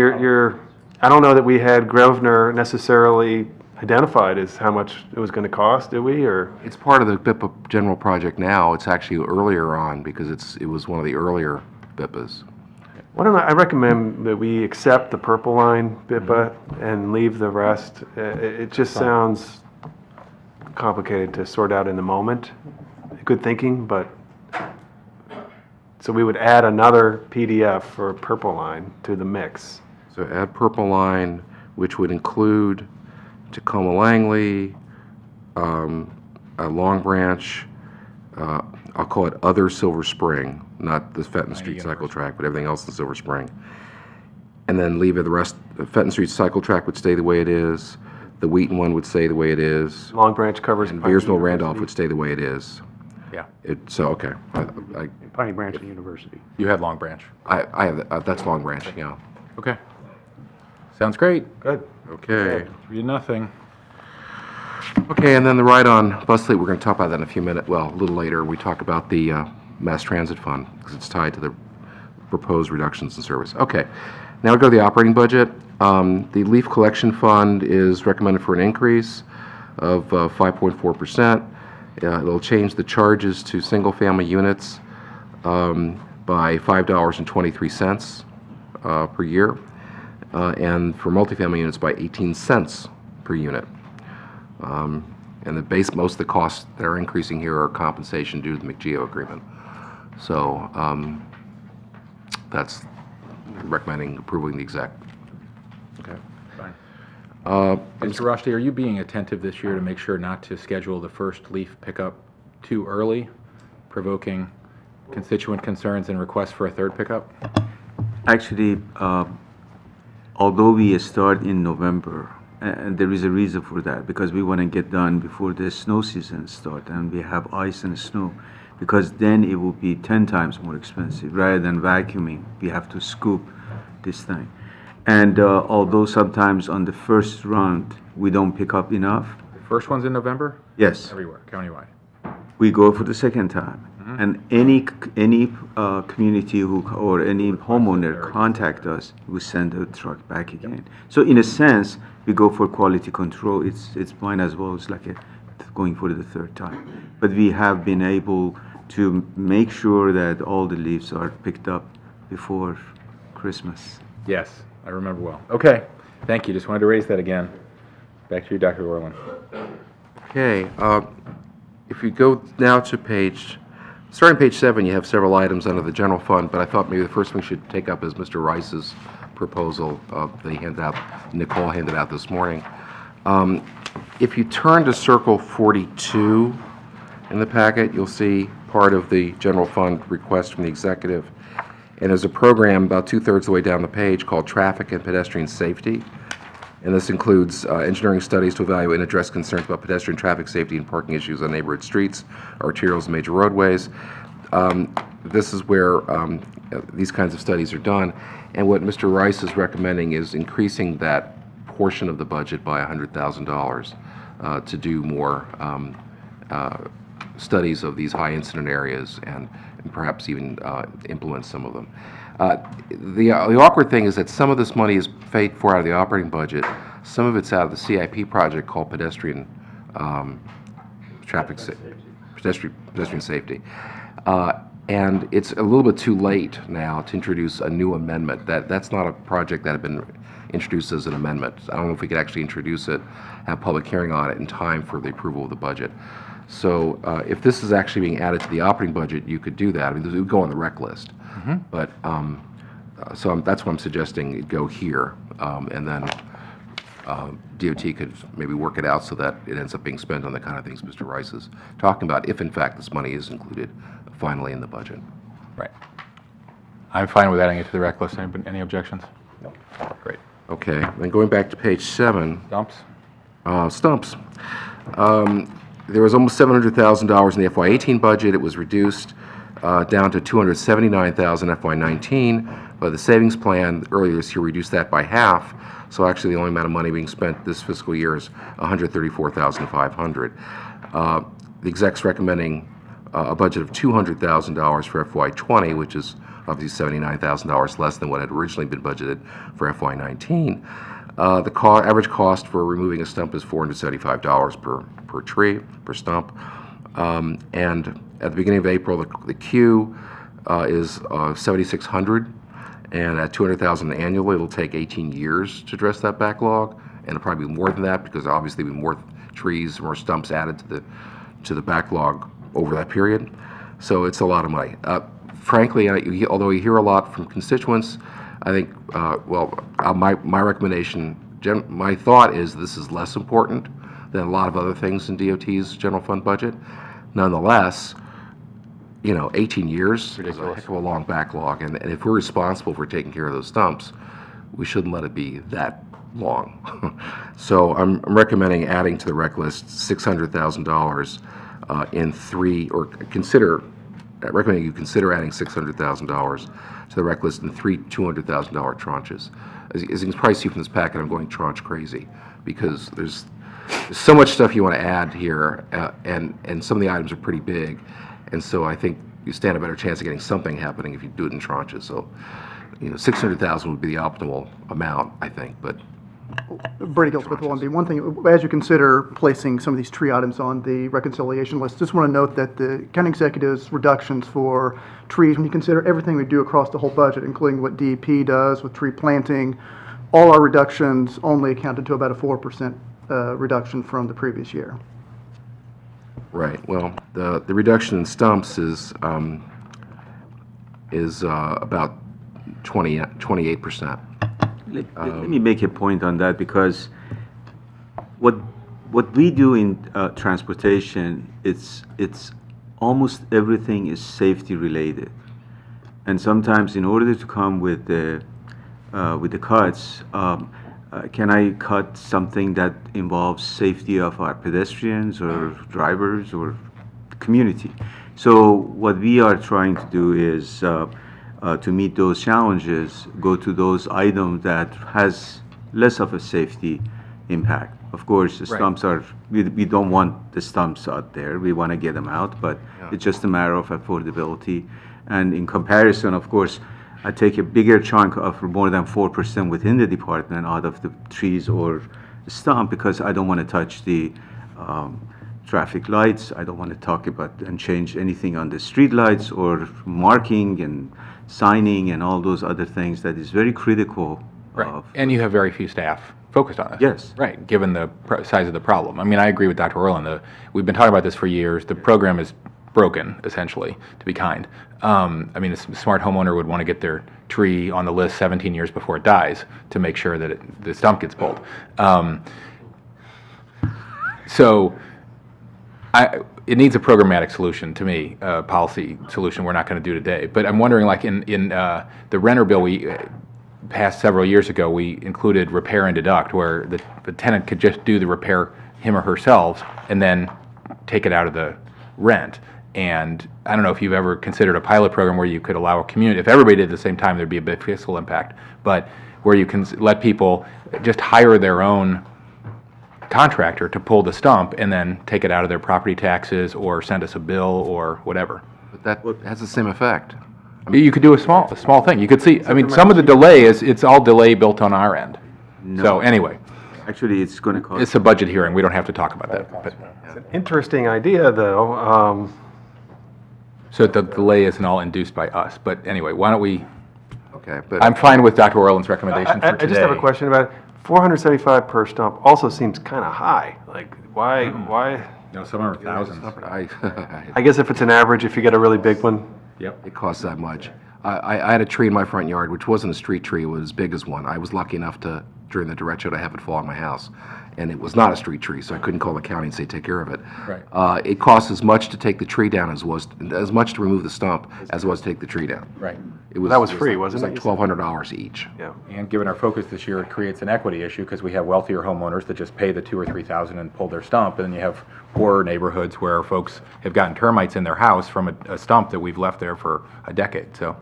I don't know that we had Grosvenor necessarily identified as how much it was going to cost, did we, or? It's part of the BIPA general project now. It's actually earlier on because it was one of the earlier BIPAs. Why don't I recommend that we accept the Purple Line BIPA and leave the rest. It just sounds complicated to sort out in the moment. Good thinking, but, so we would add another PDF for Purple Line to the mix. So add Purple Line, which would include Tacoma Langley, Long Branch, I'll call it other Silver Spring, not the Fenton Street cycle track, but everything else in Silver Spring. And then leave it the rest, the Fenton Street cycle track would stay the way it is, the Wheaton one would stay the way it is, Long Branch covers. and Piney Bearsville Randolph University. would stay the way it is. Yeah, So, okay, Piney Branch and University. you had Long Branch. I have, that's Long Branch, yeah. Okay. Sounds great. Good. Okay. 3-0. Okay, and then the ride-on bus fleet, we're going to talk about that in a few minutes, well, a little later. We talk about the mass transit fund, because it's tied to proposed reductions in service. Okay, now we go to the operating budget. The leaf collection fund is recommended for an increase of 5.4%. It'll change the charges to single-family units by $5.23 per year, and for multifamily units by 18 cents per unit. And most of the costs that are increasing here are compensation due to the McGeo agreement. So that's recommending approving the exec. Okay, fine. Mr. Rushdie, are you being attentive this year to make sure not to schedule the first leaf pickup too early, provoking constituent concerns and requests for a third pickup? Actually, although we start in November, and there is a reason for that, because we want to get done before the snow season starts and we have ice and snow, because then it will be 10 times more expensive. Rather than vacuuming, we have to scoop this thing. And although sometimes on the first round we don't pick up enough, The first one's in November? yes, Everywhere, countywide. we go for the second time. And any community or any homeowner contact us, we send the truck back again. So in a sense, we go for quality control. It's fine as well. It's like going for the third time. But we have been able to make sure that all the leaves are picked up before Christmas. Yes, I remember well. Okay, thank you. Just wanted to raise that again. Back to you, Dr. Orland. Okay, if you go now to starting page 7, you have several items under the general fund, but I thought maybe the first one we should take up is Mr. Rice's proposal that Nicole handed out this morning. If you turn to Circle 42 in the packet, you'll see part of the general fund request from the executive. And there's a program about 2/3 of the way down the page called Traffic and Pedestrian Safety. And this includes engineering studies to evaluate and address concerns about pedestrian traffic safety and parking issues on neighborhood streets, arterials, and major roadways. This is where these kinds of studies are done. And what Mr. Rice is recommending is increasing that portion of the budget by $100,000 to do more studies of these high incident areas and perhaps even implement some of them. The awkward thing is that some of this money is paid for out of the operating budget. Some of it's out of the CIP project called pedestrian safety. And it's a little bit too late now to introduce a new amendment. That's not a project that had been introduced as an amendment. I don't know if we could actually introduce it, have public hearing on it in time for the approval of the budget. So if this is actually being added to the operating budget, you could do that. I mean, it would go on the rec list. But that's what I'm suggesting it go here, and then DOT could maybe work it out so that it ends up being spent on the kind of things Mr. Rice is talking about, if in fact this money is included finally in the budget. Right. I'm fine with adding it to the rec list. Any objections? No. Great. Okay, then going back to page 7. Dumps? Stumps. There was almost $700,000 in the FY18 budget. It was reduced down to $279,000 FY19, but the savings plan earlier this year reduced that by half. So actually, the only amount of money being spent this fiscal year is $134,500. The exec's recommending a budget of $200,000 for FY20, which is obviously $79,000 less than what had originally been budgeted for FY19. The average cost for removing a stump is $475 per tree, per stump. And at the beginning of April, the queue is $7,600, and at $200,000 annually, it'll take 18 years to address that backlog, and it'll probably be more than that because obviously there'll be more trees, more stumps added to the backlog over that period. So it's a lot of money. Frankly, although you hear a lot from constituents, I think, my recommendation, my thought is this is less important than a lot of other things in DOT's general fund budget. Nonetheless, 18 years is a heck of a long backlog, and if we're responsible for taking care of those stumps, we shouldn't let it be that long. So I'm recommending adding to the rec list $600,000 in recommending you consider adding $600,000 to the rec list in 3 $200,000 tranches. As you can probably see from this packet, I'm going tranche crazy because there's so much stuff you want to add here, and some of the items are pretty big. And so I think you stand a better chance of getting something happening if you do it in tranches. So, 600,000 would be the optimal amount, I think, but Brady Goldsmith, Wallenby. One thing, as you consider placing some of these tree items on the reconciliation list, just want to note that the county executive's reductions for trees, when you consider everything we do across the whole budget, including what DEP does with tree planting, all our reductions only accounted to about a 4% reduction from the previous year. right. Well, the reduction in stumps is about 28%. Let me make a point on that, because what we do in transportation, it's almost everything is safety related, and sometimes in order to come with the cuts, can I cut something that involves safety of our pedestrians or drivers or community? So what we are trying to do is to meet those challenges, go to those items that has less of a safety impact. Of course, the stumps are, we don't want the stumps out there. We want to get them out, but it's just a matter of affordability. And in comparison, of course, I take a bigger chunk of more than 4% within the department out of the trees or stump, because I don't want to touch the traffic lights. I don't want to talk about and change anything on the street lights or marking and signing and all those other things that is very critical. Right. And you have very few staff focused on it. Yes. Right, given the size of the problem. I mean, I agree with Dr. Orland. We've been talking about this for years. The program is broken, essentially, to be kind. I mean, a smart homeowner would want to get their tree on the list 17 years before it dies to make sure that the stump gets pulled. It needs a programmatic solution to me, a policy solution we're not going to do today. But I'm wondering, like in the renter bill we passed several years ago, we included repair and deduct, where the tenant could just do the repair him or herself and then take it out of the rent. And I don't know if you've ever considered a pilot program where you could allow a community, if everybody did at the same time, there'd be a big fiscal impact, but where you can let people just hire their own contractor to pull the stump and then take it out of their property taxes or send us a bill or whatever. But that has the same effect. You could do a small thing. You could see, I mean, some of the delay it's all delay built on our end. So anyway, Actually, it's going to cost. it's a budget hearing. We don't have to talk about that. But, It's an interesting idea, though. so the delay isn't all induced by us. But anyway, why don't we, Okay, but I'm fine with Dr. Orland's recommendation for I today. just have a question about it. 475 per stump also seems kind of high. Like, why? No, some are thousands. I guess if it's an average, if you get a really big one. Yep. it costs that much. I had a tree in my front yard, which wasn't a street tree, it was as big as one. I was lucky enough to, during the derecho, to have it fall on my house. And it was not a street tree, so I couldn't call the county and say, take care of it. Right. It costs as much to take the tree down as much to remove the stump as it was to take the tree down. Right. That was free, wasn't it? It was like $1,200 each. Yeah. And given our focus this year, it creates an equity issue because we have wealthier homeowners that just pay the $2,000 or $3,000 and pull their stump, and then you have poorer neighborhoods where folks have gotten termites in their house from a stump that we've left there for a decade. So,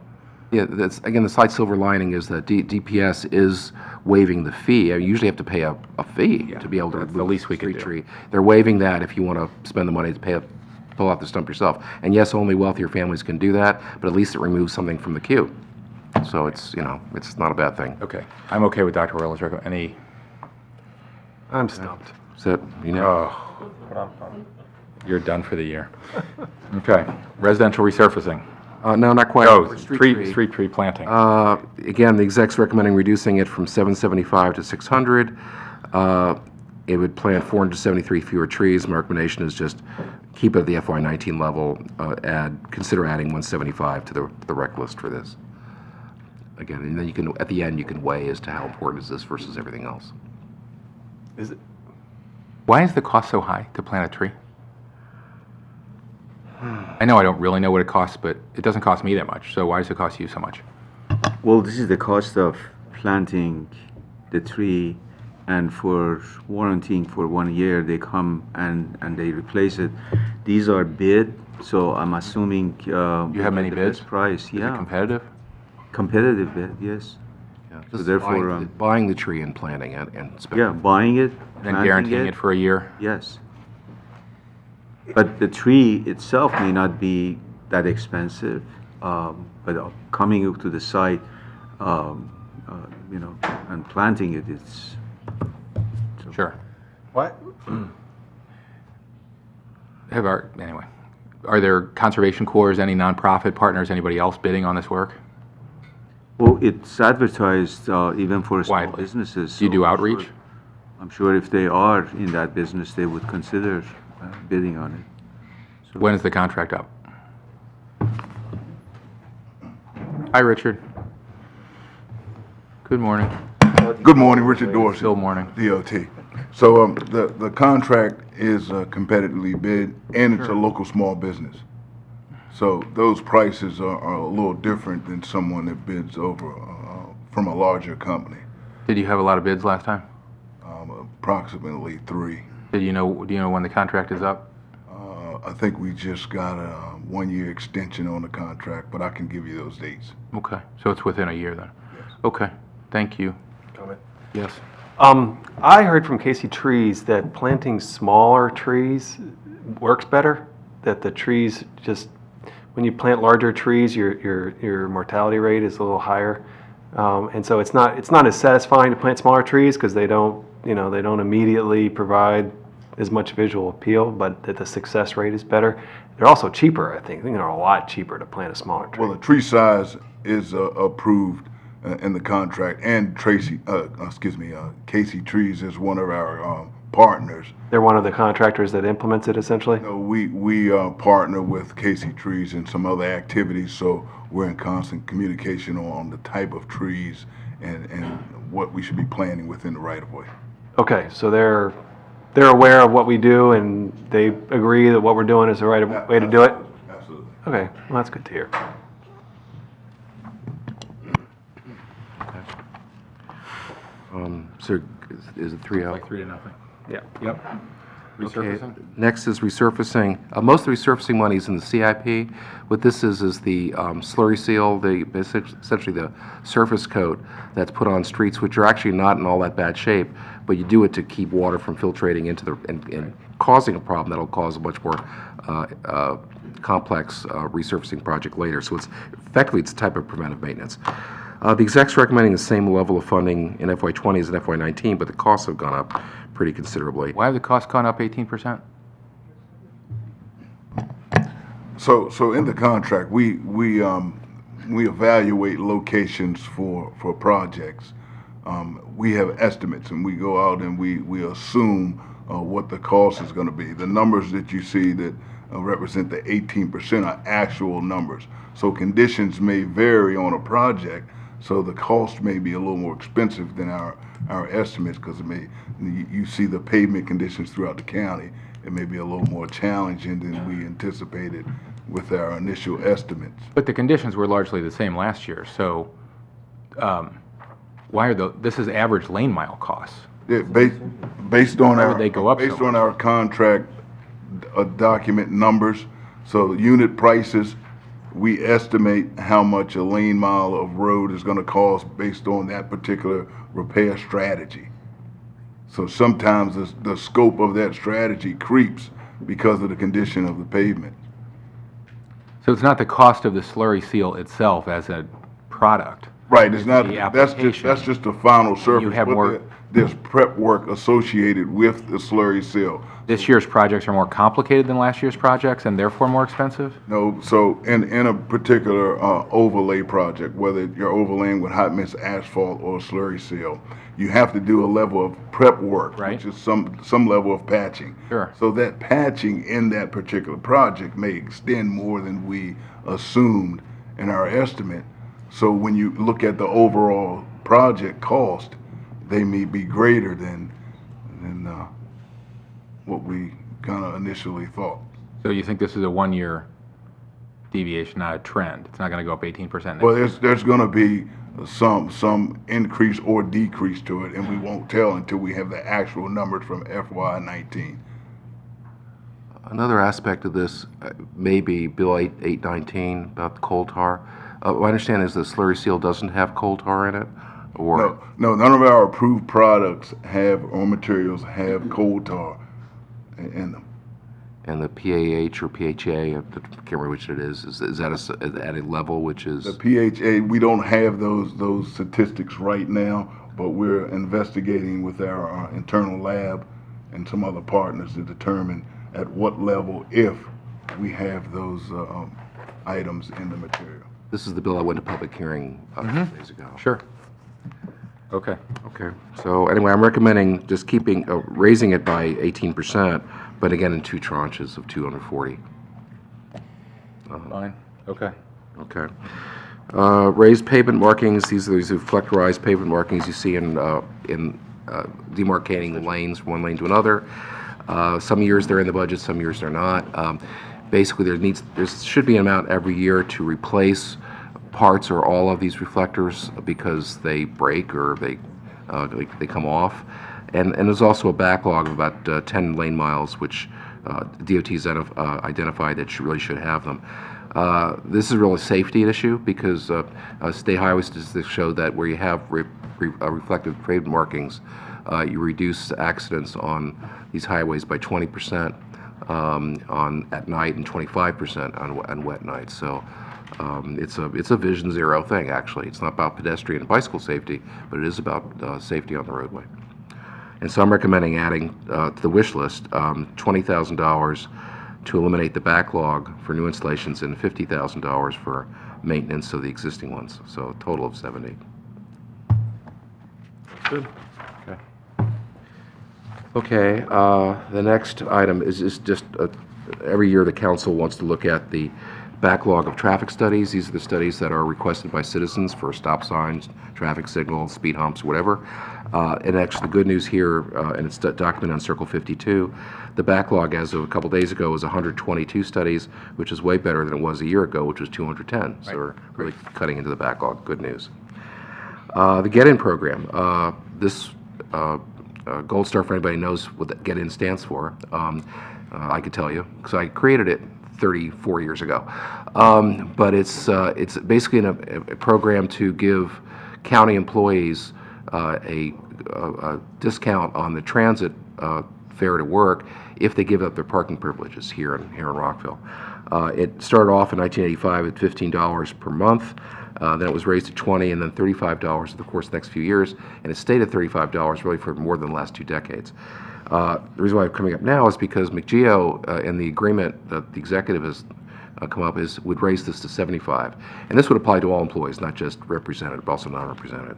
Yeah, that's, again, the slight silver lining is that DPS is waiving the fee. You usually have to pay a fee to be able to That's remove the least we a could street do. tree. They're waiving that if you want to spend the money to pull out the stump yourself. And yes, only wealthier families can do that, but at least it removes something from the queue. So it's, it's not a bad thing. okay, I'm okay with Dr. Orland's recommendation. I'm stumped. So, You're done for the year. Okay, residential resurfacing. no, not quite. Oh, street tree planting. Again, the exec's recommending reducing it from 775 to 600. It would plant 473 fewer trees. My recommendation is just keep it at the FY19 level, consider adding 175 to the rec list for this. Again, and then you can, at the end, you can weigh as to how important is this versus everything else. Is it? Why is the cost so high to plant a tree? I know I don't really know what it costs, but it doesn't cost me that much. So why does it cost you so much? Well, this is the cost of planting the tree, and for warranting for 1 year, they come and they replace it. These are bid, so I'm assuming You have many the bids? best price. Is it Yeah, competitive? competitive bid. Yes. So Just therefore, buying the tree and planting it and yeah, buying it, Then planting guaranteeing it for a year? Yes. But the tree itself may not be that expensive, but coming to the site, and planting it, it's. Sure. What? Anyway, are there conservation corps, any nonprofit partners, anybody else bidding on this work? Well, it's advertised even for small Widely. businesses. Do you do so outreach? I'm sure if they are in that business, they would consider bidding on it. When is the contract up? Hi, Richard. Good morning. Good morning, Richard Dorsey. Still morning. DOT. So the contract is competitively bid, and it's a local small business. So those prices are a little different than someone that bids over from a larger company. Did you have a lot of bids last time? Approximately 3. Do you know when the contract is up? I think we just got a 1-year extension on the contract, but I can give you those dates. Okay, so it's within a year then? Okay, thank you. Comment? Yes. I heard from Casey Trees that planting smaller trees works better, that the trees just, when you plant larger trees, your mortality rate is a little higher. And so it's not as satisfying to plant smaller trees because they don't immediately provide as much visual appeal, but that the success rate is better. They're also cheaper, I think. I think they're a lot cheaper to plant a smaller tree. Well, the tree size is approved in the contract, and Casey Trees is one of our partners. They're one of the contractors that implements it, essentially? No, we partner with Casey Trees and some other activities, so we're in constant communication on the type of trees and what we should be planting within the right-of-way. Okay, so they're aware of what we do, and they agree that what we're doing is the right way to do it? Absolutely. Okay, well, that's good to hear. So is it 3-0? Like 3-0. Yeah. Yep. Okay. Resurfacing? Next is resurfacing. Most of the resurfacing money is in the CIP. What this is the slurry seal, essentially the surface coat that's put on streets, which are actually not in all that bad shape, but you do it to keep water from filtrating into and causing a problem that'll cause a much more complex resurfacing project later. So it's a type of preventive maintenance. The exec's recommending the same level of funding in FY20 as in FY19, but the costs have gone up pretty considerably. Why have the costs gone up 18%? So in the contract, we evaluate locations for projects. We have estimates, and we go out and we assume what the cost is going to be. The numbers that you see that represent the 18% are actual numbers. So conditions may vary on a project, so the cost may be a little more expensive than our estimates, because you see the pavement conditions throughout the county. It may be a little more challenging than we anticipated with our initial estimates. But the conditions were largely the same last year, so this is average lane mile costs. Yeah, based on Why would they go up so based on our contract document numbers, so unit prices, we estimate how much a lane mile of road is going to cost based on that particular repair strategy. So sometimes the scope of that strategy creeps because of the condition of the pavement. So it's not the cost of the slurry seal itself as a product. Right, it's not, the that's application. just the final surface. have but more- there's prep work associated with the slurry seal. This year's projects are more complicated than last year's projects and therefore more expensive? No, so in a particular overlay project, whether you're overlaying with hot mix asphalt or slurry seal, you have to do a level of prep work, Right. which is some level of patching. Sure. So that patching in that particular project may extend more than we assumed in our estimate. So when you look at the overall project cost, they may be greater than what we kind of initially thought. So you think this is a one-year deviation, not a trend? It's not going to go up 18% Well, next year? there's going to be some increase or decrease to it, and we won't tell until we have the actual numbers from FY19. Another aspect of this may be Bill 819 about the coal tar. My understanding is the slurry seal doesn't have coal tar in it, or? No, none of our approved products or materials have coal tar in them. And the PAH or PHA, I can't remember which it is that at a level which is? The PHA, we don't have those statistics right now, but we're investigating with our internal lab and some other partners to determine at what level, if we have those items in the material. This is the bill I went to public hearing a few days ago. Sure. Okay. Okay, so anyway, I'm recommending just raising it by 18%, but again in 2 tranches of 240. Fine. Okay. Okay. Raised pavement markings, these are these reflectorized pavement markings you see in demarcating the lanes from one lane to another. Some years they're in the budget, some years they're not. Basically, there should be an amount every year to replace parts or all of these reflectors because they break or they come off. And there's also a backlog of about 10 lane miles, which DOT's identified that really should have them. This is really a safety issue because state highway statistics show that where you have reflective pavement markings, you reduce accidents on these highways by 20% at night and 25% on wet nights. So it's a Vision Zero thing, actually. It's not about pedestrian and bicycle safety, but it is about safety on the roadway. And so I'm recommending adding to the wish list $20,000 to eliminate the backlog for new installations and $50,000 for maintenance of the existing ones. So a total of 70. Good. Okay, the next item is just every year the council wants to look at the backlog of traffic studies. These are the studies that are requested by citizens for stop signs, traffic signals, speed humps, whatever. And actually the good news here, and it's documented on Circle 52, the backlog as of a couple days ago was 122 studies, which is way better than it was a year ago, which was 210. So we're really cutting into the backlog. Good news. The Get-In program. This Gold Star, for anybody who knows what the Get-In stands for, I could tell you, because I created it 34 years ago. But it's basically a program to give county employees a discount on the transit fare to work if they give up their parking privileges here in Rockville. It started off in 1985 at $15 per month. Then it was raised to $20 and then $35 in the course of the next few years, and it stayed at $35 really for more than the last 2 decades. The reason why I'm coming up now is because McGeo, in the agreement that the executive has come up, would raise this to $75, and this would apply to all employees, not just represented, but also non-represented.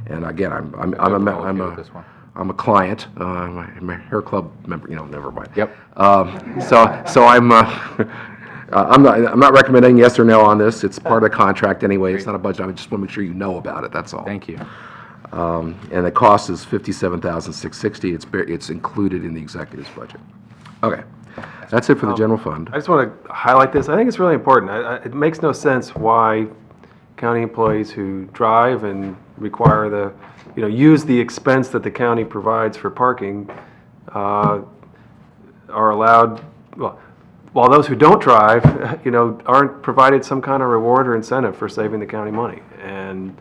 And again, I'm a client. I'm a hair club member. Never mind. Yep. So I'm not recommending yes or no on this. It's part of the contract anyway. It's not a budget. I just want to make sure you know about it. That's all. Thank you. And the cost is $57,660. It's included in the executive's budget. Okay, that's it for the general fund. I just want to highlight this. I think it's really important. It makes no sense why county employees who drive and require use the expense that the county provides for parking are allowed, while those who don't drive, aren't provided some kind of reward or incentive for saving the county money. And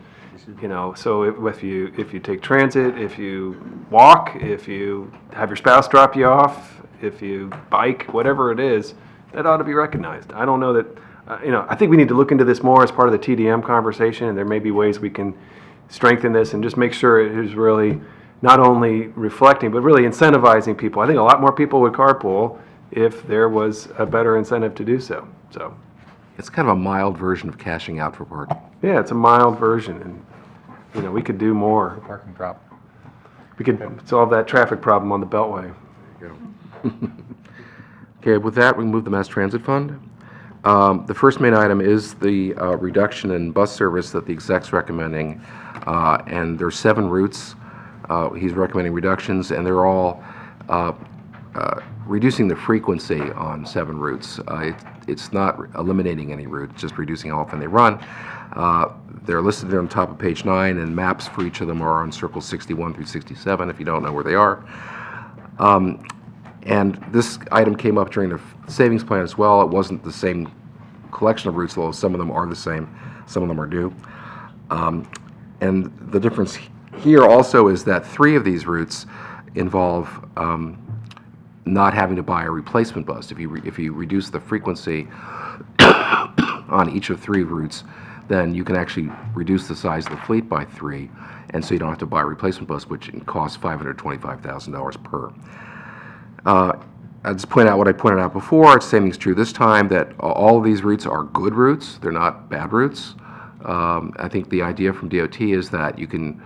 so if you take transit, if you walk, if you have your spouse drop you off, if you bike, whatever it is, that ought to be recognized. I don't know that, I think we need to look into this more as part of the TDM conversation, and there may be ways we can strengthen this and just make sure it is really not only reflecting, but really incentivizing people. I think a lot more people would carpool if there was a better incentive to do so. So it's kind of a mild version of cashing out for parking. yeah, it's a mild version, and we could do more. Parking drop. We could solve that traffic problem on the Beltway. Okay, with that, we move the mass transit fund. The first main item is the reduction in bus service that the exec's recommending, and there's 7 routes. He's recommending reductions, and they're all reducing the frequency on 7 routes. It's not eliminating any route, just reducing how often they run. They're listed there on top of page 9, and maps for each of them are on Circle 61 through 67 if you don't know where they are. And this item came up during the savings plan as well. It wasn't the same collection of routes, although some of them are the same, some of them are due. And the difference here also is that 3 of these routes involve not having to buy a replacement bus. If you reduce the frequency on each of 3 routes, then you can actually reduce the size of the fleet by 3, and so you don't have to buy a replacement bus, which costs $525,000 per. I'll just point out what I pointed out before. It's same thing's true this time, that all of these routes are good routes. They're not bad routes. I think the idea from DOT is that you can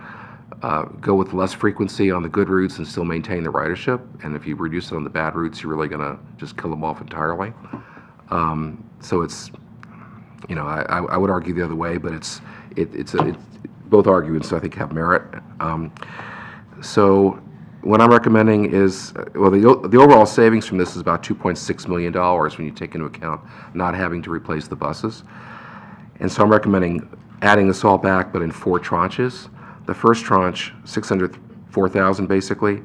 go with less frequency on the good routes and still maintain the ridership. And if you reduce it on the bad routes, you're really going to just kill them off entirely. So it's, you know, I would argue the other way, but it's both arguments I think have merit. So what I'm recommending is, well, the overall savings from this is about $2.6 million when you take into account not having to replace the buses. And so I'm recommending adding this all back, but in 4 tranches. The first tranche, $604,000 basically,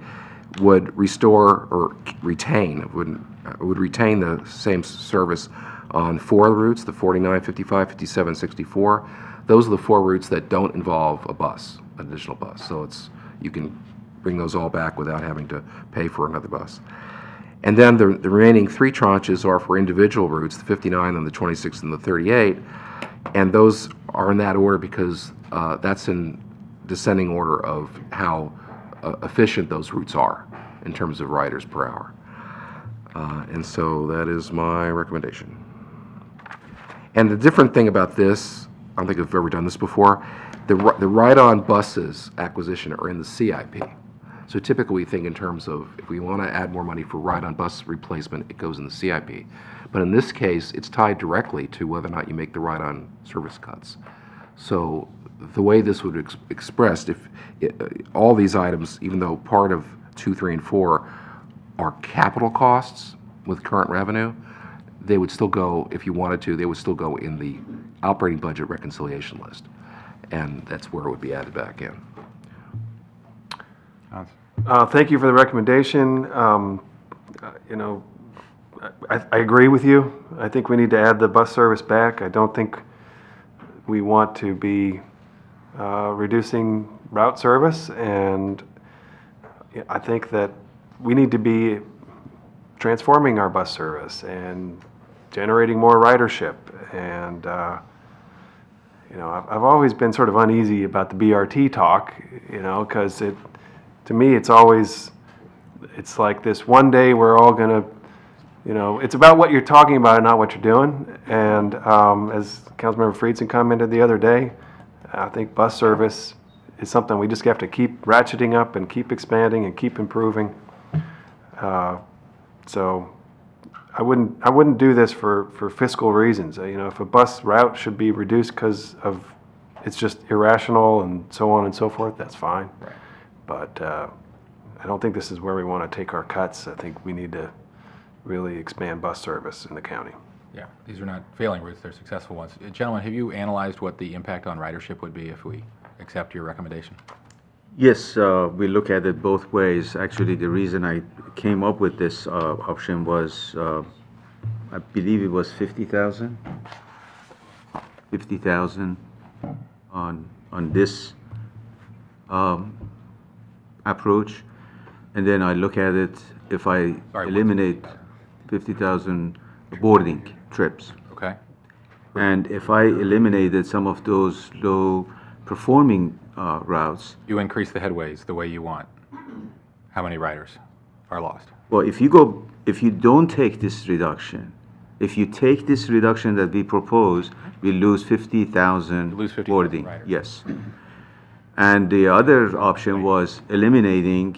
would restore or retain, would retain the same service on 4 routes, the 49, 55, 57, 64. Those are the 4 routes that don't involve a bus, an additional bus. So you can bring those all back without having to pay for another bus. And then the remaining 3 tranches are for individual routes, the 59 and the 26 and the 38. And those are in that order because that's in descending order of how efficient those routes are in terms of riders per hour. And so that is my recommendation. And the different thing about this, I don't think I've ever done this before, the ride-on buses acquisition are in the CIP. So typically we think in terms of if we want to add more money for ride-on bus replacement, it goes in the CIP. But in this case, it's tied directly to whether or not you make the ride-on service cuts. So the way this would be expressed, if all these items, even though part of 2, 3, and 4 are capital costs with current revenue, they would still go, if you wanted to, they would still go in the operating budget reconciliation list. And that's where it would be added back in. Thank you for the recommendation. You know, I agree with you. I think we need to add the bus service back. I don't think we want to be reducing route service, and I think that we need to be transforming our bus service and generating more ridership. And you know, I've always been sort of uneasy about the BRT talk, you know, because to me it's like this one day we're all gonna, you know, it's about what you're talking about and not what you're doing. And as Councilmember Friedson commented the other day, I think bus service is something we just have to keep ratcheting up and keep expanding and keep improving. So I wouldn't do this for fiscal reasons. You know, if a bus route should be reduced because of it's just irrational and so on and so forth, that's fine. Right. But I don't think this is where we want to take our cuts. I think we need to really expand bus service in the county. Yeah, these are not failing routes, they're successful ones. Gentlemen, have you analyzed what the impact on ridership would be if we accept your recommendation? Yes, we look at it both ways. Actually, the reason I came up with this option was, I believe it was 50,000 on this approach. And then I look at it, if I eliminate 50,000 boarding trips. Okay. And if I eliminated some of those low-performing routes. You increase the headways the way you want. How many riders are lost? Well, if you don't take this reduction, if you take this reduction that we propose, we lose 50,000 boarding. Riders. Yes. And the other option was eliminating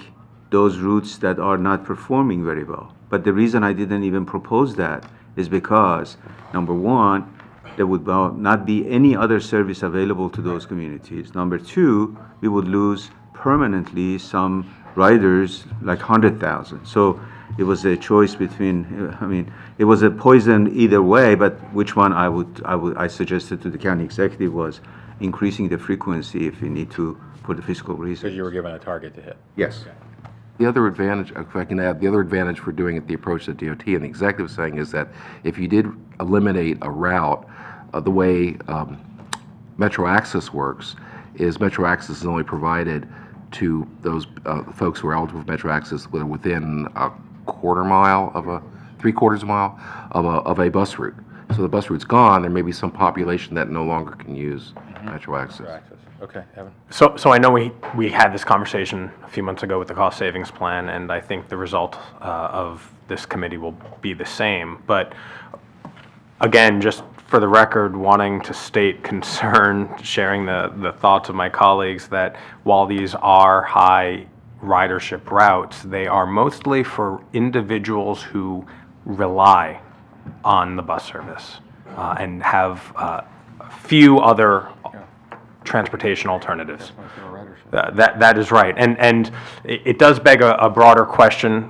those routes that are not performing very well. But the reason I didn't even propose that is because, number one, there would not be any other service available to those communities. Number two, we would lose permanently some riders, like 100,000. So it was a choice between, I mean, it was a poison either way, but which one I suggested to the county executive was increasing the frequency if we need to for the fiscal reasons. Because you were given a target to hit. Yes. Okay. The other advantage, if I can add, the other advantage for doing it the approach that DOT and the executive is saying is that if you did eliminate a route, the way Metro Access works is Metro Access is only provided to those folks who are eligible for Metro Access within three-quarters mile of a bus route. So the bus route's gone, there may be some population that no longer can use Metro Access. Okay, Evan? So I know we had this conversation a few months ago with the cost savings plan, and I think the result of this committee will be the same. But again, just for the record, wanting to state concern, sharing the thoughts of my colleagues, that while these are high ridership routes, they are mostly for individuals who rely on the bus service and have few other transportation alternatives. That is right. And it does beg a broader question,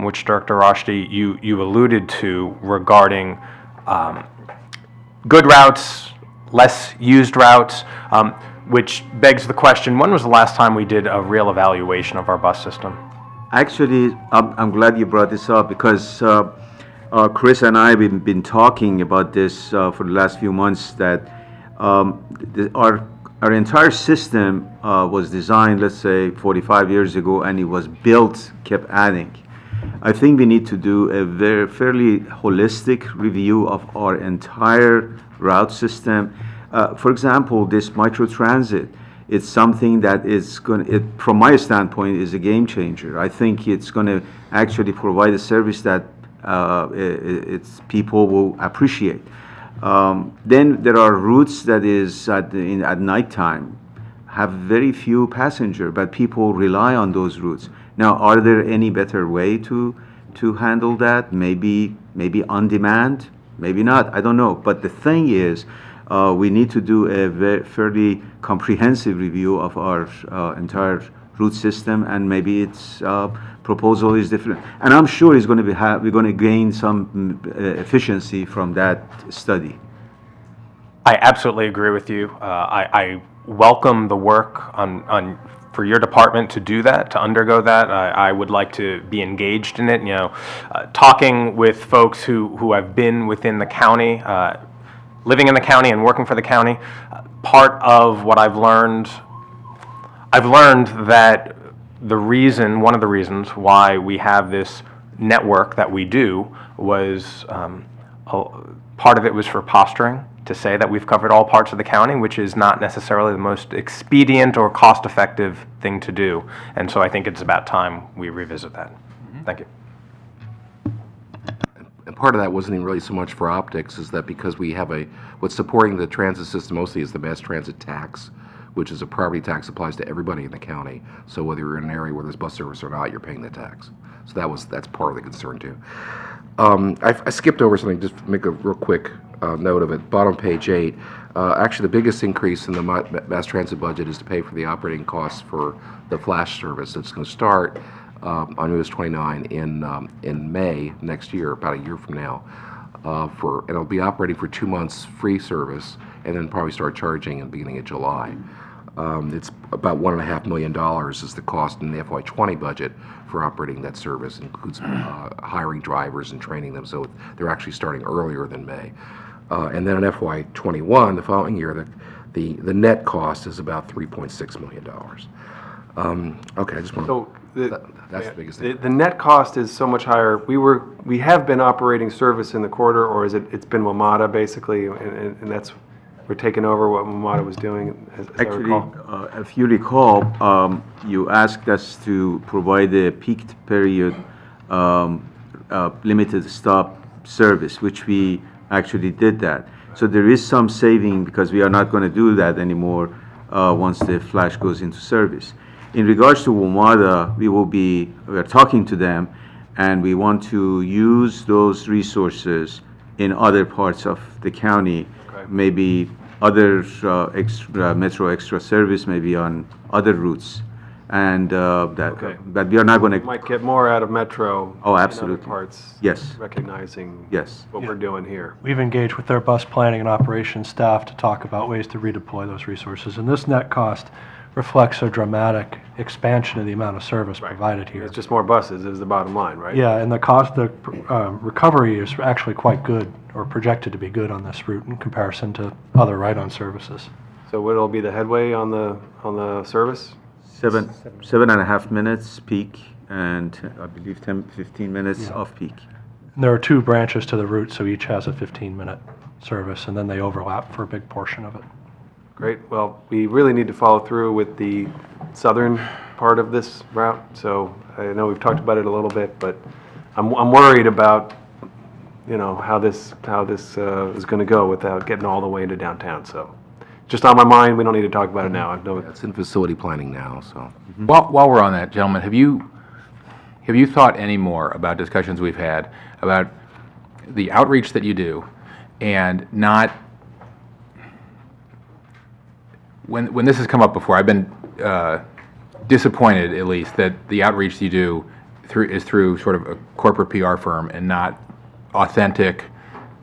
which Director Roshdi, you alluded to, regarding good routes, less used routes, which begs the question, when was the last time we did a real evaluation of our bus system? Actually, I'm glad you brought this up because Chris and I have been talking about this for the last few months, that our entire system was designed, let's say, 45 years ago, and it was built, kept adding. I think we need to do a fairly holistic review of our entire route system. For example, this microtransit, it's something that is from my standpoint, is a game changer. I think it's going to actually provide a service that its people will appreciate. Then there are routes that is at nighttime, have very few passengers, but people rely on those routes. Now, are there any better way to handle that? Maybe on demand, maybe not, I don't know. But the thing is, we need to do a fairly comprehensive review of our entire route system, and maybe its proposal is different. And I'm sure it's going to we're going to gain some efficiency from that study. I absolutely agree with you. I welcome the work for your department to do that, to undergo that. I would like to be engaged in it. You know, talking with folks who have been within the county, living in the county and working for the county. Part of what I've learned that one of the reasons why we have this network that we do was, part of it was for posturing, to say that we've covered all parts of the county, which is not necessarily the most expedient or cost-effective thing to do. And so I think it's about time we revisit that. Thank you. And part of that wasn't even really so much for optics, is that because we have what's supporting the transit system mostly is the mass transit tax, which is a property tax that applies to everybody in the county. So whether you're in an area where there's bus service or not, you're paying the tax. So that's part of the concern too. I skipped over something, just to make a real quick note of it. Bottom page 8, actually the biggest increase in the mass transit budget is to pay for the operating costs for the flash service that's going to start on US 29 in May next year, about a year from now. And it'll be operating for 2 months free service, and then probably start charging in the beginning of July. It's about $1.5 million is the cost in the FY20 budget for operating that service. It includes hiring drivers and training them, so they're actually starting earlier than May. And then in FY21, the following year, the net cost is about $3.6 million. Okay, I just want to. That's the biggest thing. The net cost is so much higher. We have been operating service in the corridor, or it's been WMATA basically, and that's, we're taking over what WMATA was doing, as I Actually, recall. if you recall, you asked us to provide a peak period limited stop service, which we actually did that. So there is some saving because we are not going to do that anymore once the flash goes into service. In regards to WMATA, we are talking to them, and we want to use those resources in other parts of the county, maybe other Metro extra service, maybe on other routes, and that we are not going to. Might get more out of Metro. Oh, in absolutely. other parts. Yes. Recognizing. Yes. What we're doing here. We've engaged with their bus planning and operations staff to talk about ways to redeploy those resources. And this net cost reflects a dramatic expansion of the amount of service provided here. It's just more buses is the bottom line, right? Yeah, and the recovery is actually quite good, or projected to be good on this route in comparison to other ride-on services. So what'll be the headway on the service? 7.5 minutes peak and I believe 10, 15 minutes off-peak. And there are 2 branches to the route, so each has a 15-minute service, and then they overlap for a big portion of it. Great. Well, we really need to follow through with the southern part of this route. So I know we've talked about it a little bit, but I'm worried about, how this is going to go without getting all the way into downtown. So just on my mind, we don't need to talk about it now. I know It's in facility planning now, so. While we're on that, gentlemen, have you thought any more about discussions we've had about the outreach that you do and not, when this has come up before, I've been disappointed, at least, that the outreach you do is through sort of a corporate PR firm and not authentic,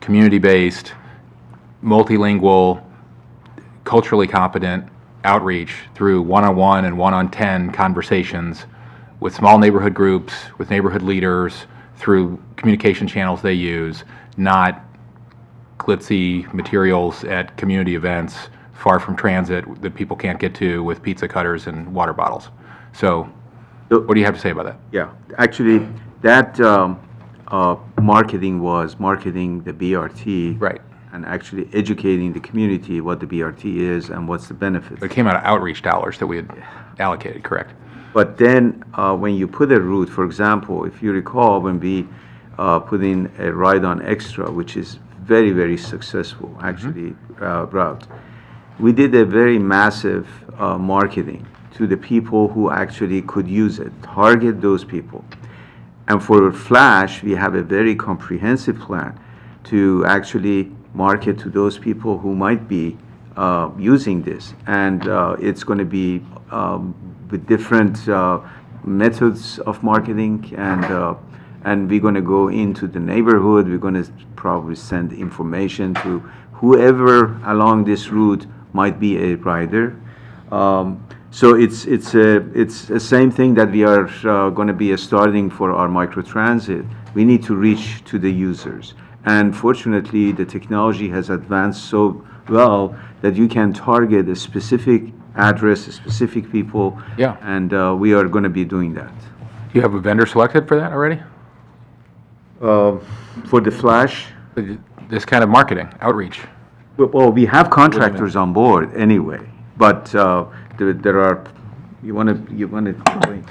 community-based, multilingual, culturally competent outreach through one-on-1 and one-on-10 conversations with small neighborhood groups, with neighborhood leaders, through communication channels they use, not glitzy materials at community events far from transit that people can't get to with pizza cutters and water bottles. So what do you have to say about that? Yeah, actually, that marketing was marketing the BRT. Right. And actually educating the community what the BRT is and what's the benefits. It came out of outreach dollars that we had allocated, correct? But then, when you put a route, for example, if you recall, when we put in a ride-on extra, which is very, very successful, actually, route, we did a very massive marketing to the people who actually could use it, target those people. And for Flash, we have a very comprehensive plan to actually market to those people who might be using this. And it's going to be with different methods of marketing, and we're going to go into the neighborhood. We're going to probably send information to whoever along this route might be a rider. So it's the same thing that we are going to be starting for our microtransit. We need to reach to the users. And fortunately, the technology has advanced so well that you can target a specific address, a specific people. Yeah. And we are going to be doing that. Do you have a vendor selected for that already? For the Flash, This kind of marketing, outreach? well, we have contractors on board anyway, but there are, you want to.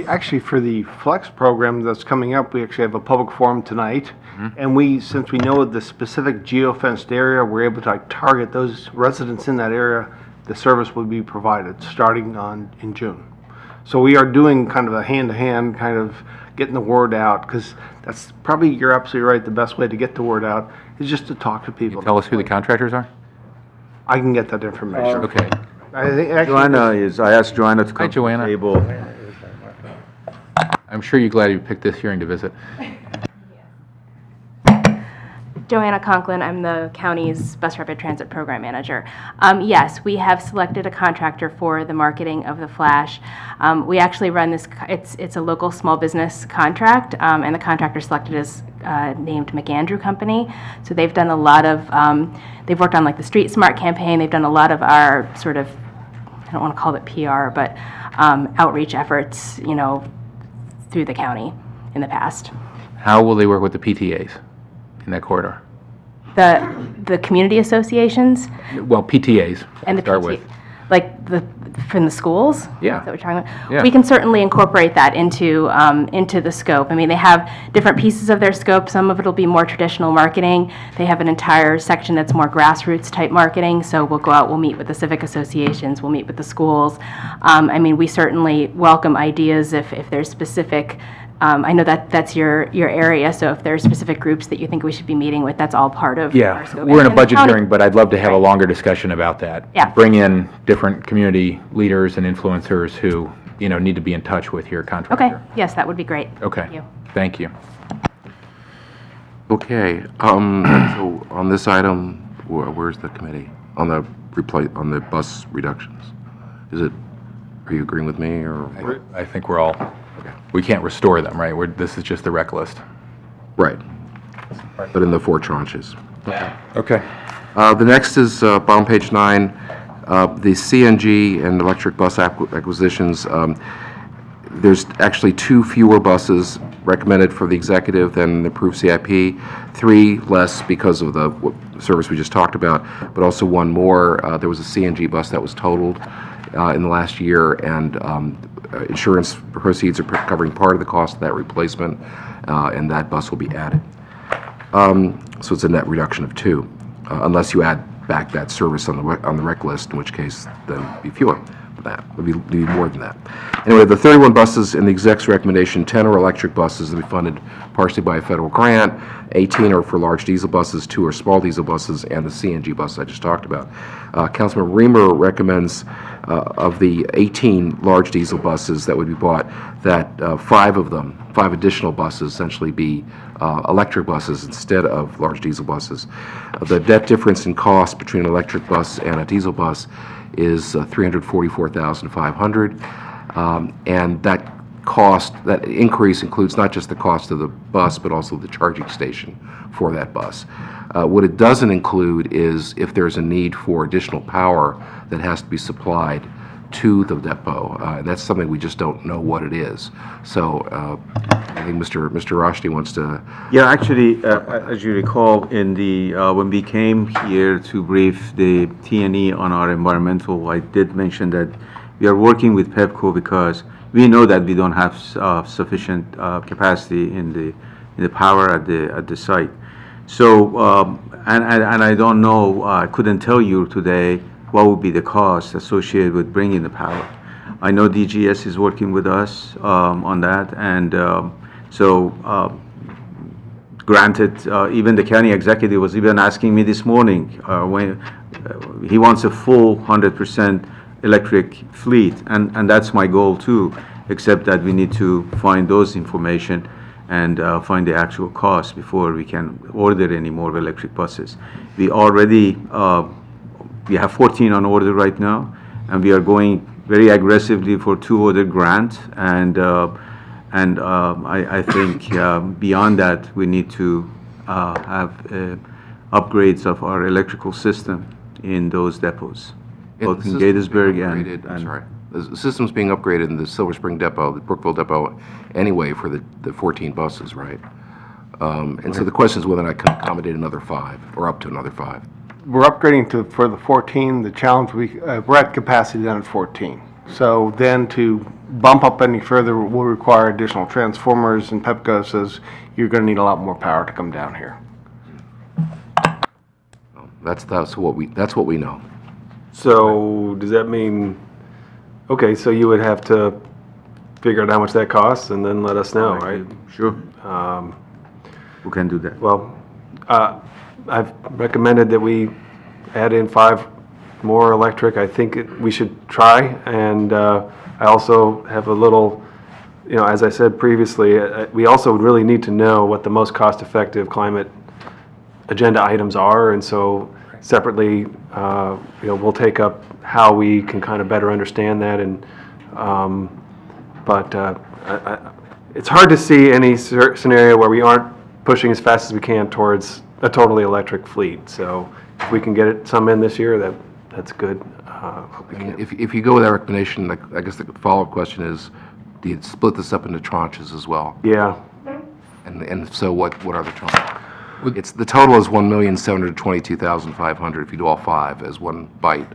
Actually, for the Flex program that's coming up, we actually have a public forum tonight. And since we know the specific geofenced area, we're able to target those residents in that area. The service will be provided starting in June. So we are doing kind of a hand-to-hand, kind of getting the word out, because that's probably, you're absolutely right, the best way to get the word out is just to talk to people. Tell us who the contractors are? I can get that information. Okay. I think actually, I asked Joanna to come to Joanna. the table. I'm sure you're glad you picked this hearing to visit. Joanna Conklin, I'm the county's Bus Rapid Transit Program Manager. Yes, we have selected a contractor for the marketing of the Flash. We actually run this, it's a local small business contract, and the contractor selected is named McAndrew Company. So they've done a lot of, they've worked on like the Street Smart campaign, they've done a lot of our sort of, I don't want to call it PR, but outreach efforts, through the county in the past. How will they work with the PTAs in that corridor? The community associations Well, PTAs, and the start PT with. like from the schools? Yeah. Is that what you're talking about? Yeah. We can certainly incorporate that into the scope. I mean, they have different pieces of their scope. Some of it will be more traditional marketing. They have an entire section that's more grassroots type marketing. So we'll go out, we'll meet with the civic associations, we'll meet with the schools. I mean, we certainly welcome ideas if there's specific, I know that's your area, so if there are specific groups that you think we should be meeting with, that's all part of our Yeah, scope. we're in a And the budget county- hearing, but I'd love to have a Right. longer discussion about that. Yeah. Bring in different community leaders and influencers who, need to be in touch with your contractor. Okay, yes, that would be great. Okay. Thank you. Thank you. Okay, so on this item, where's the committee? On the bus reductions? Are you agreeing with me, or? I think we're all, we can't restore them, right? This is just the rec list. Right. But in the 4 tranches. Okay. The next is on page 9, the CNG and electric bus acquisitions. There's actually 2 fewer buses recommended for the executive than the approved CIP, 3 less because of the service we just talked about, but also 1 more. There was a CNG bus that was totaled in the last year, and insurance proceeds are covering part of the cost of that replacement, and that bus will be added. So it's a net reduction of 2, unless you add back that service on the rec list, in which case then it'd be fewer than that. It'd be more than that. Anyway, the 31 buses in the exec's recommendation, 10 are electric buses that will be funded partially by a federal grant, 18 are for large diesel buses, 2 are small diesel buses, and the CNG bus I just talked about. Councilman Reamer recommends of the 18 large diesel buses that would be bought, that 5 additional buses essentially be electric buses instead of large diesel buses. The net difference in cost between an electric bus and a diesel bus is $344,500, and that increase includes not just the cost of the bus, but also the charging station for that bus. What it doesn't include is if there's a need for additional power that has to be supplied to the depot. That's something we just don't know what it is. So I think Mr. Roshni wants to. Yeah, actually, as you recall, in the when we came here to brief the T&E on our environmental, I did mention that we are working with PEPCO because we know that we don't have sufficient capacity in the power at the site. So and I don't know, I couldn't tell you today what would be the cost associated with bringing the power. I know DGS is working with us on that, and granted, even the county executive was even asking me this morning when he wants a full 100% electric fleet, and that's my goal too, except that we need to find those information and find the actual cost before we can order any more electric buses. We already we have 14 on order right now, and we are going very aggressively for 2 other grants, and I think beyond that we need to have upgrades of our electrical system in those depots, both in Gettysburg and the system's being upgraded in the Silver Spring Depot, the Brookville Depot, anyway for the 14 buses, right? And so the question is whether or not I can accommodate another 5 or up to another 5. We're upgrading for the 14. The challenge, we're at capacity down at 14. So then to bump up any further will require additional transformers, and PEPCO says you're going to need a lot more power to come down here. That's what we know. So does that mean, okay, so you would have to figure out how much that costs and then let us know, right? Sure. Who can do that? Well, I've recommended that we add in 5 more electric. I think we should try, and I also have a little, as I said previously, we also really need to know what the most cost-effective climate agenda items are, and so separately, we'll take up how we can kind of better understand that, and it's hard to see any scenario where we aren't pushing as fast as we can towards a totally electric fleet. So if we can get some in this year, that's good. Hope we can. If you go with that recommendation, I guess the follow-up question is, do you split this up into tranches as well? Yeah. And so what are the tranches? The total is $1,722,500 if you do all 5 as one bite.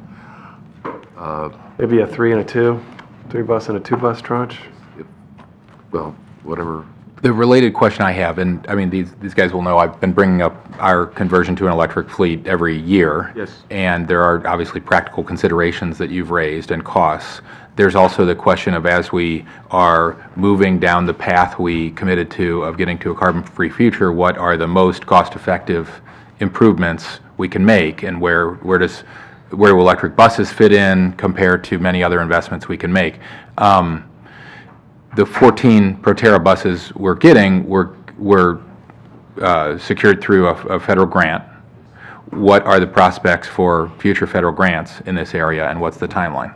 Maybe a 3 and a 2, 3 bus and a 2 bus tranche. Well, whatever. The related question I have, and I mean, these guys will know, I've been bringing up our conversion to an electric fleet every year. Yes. And there are obviously practical considerations that you've raised and costs. There's also the question of, as we are moving down the path we committed to of getting to a carbon-free future, what are the most cost-effective improvements we can make, and where do electric buses fit in compared to many other investments we can make? The 14 Proterra buses we're getting were secured through a federal grant. What are the prospects for future federal grants in this area, and what's the timeline?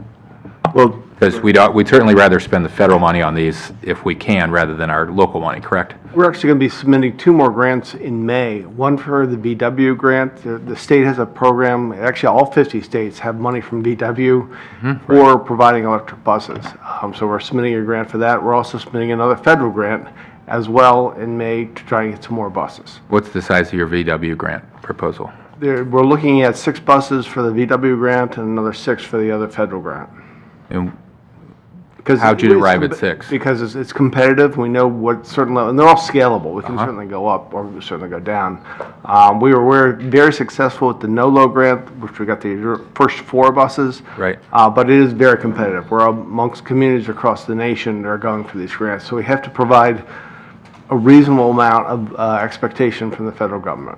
Well, Because we'd certainly rather spend the federal money on these if we can, rather than our local money, correct? We're actually going to be submitting 2 more grants in May. One for the VW grant. The state has a program, actually all 50 states have money from VW for providing electric buses. So we're submitting a grant for that. We're also submitting another federal grant as well in May to try and get some more buses. What's the size of your VW grant proposal? We're looking at 6 buses for the VW grant and another 6 for the other federal grant. And Because how'd you arrive at 6? Because it's competitive. We know what certain level, and they're all scalable. We can certainly go up or we can certainly go down. We're very successful with the NOLO grant, which we got the first 4 buses. Right. But it is very competitive. We're amongst communities across the nation that are going for these grants. So we have to provide a reasonable amount of expectation from the federal government.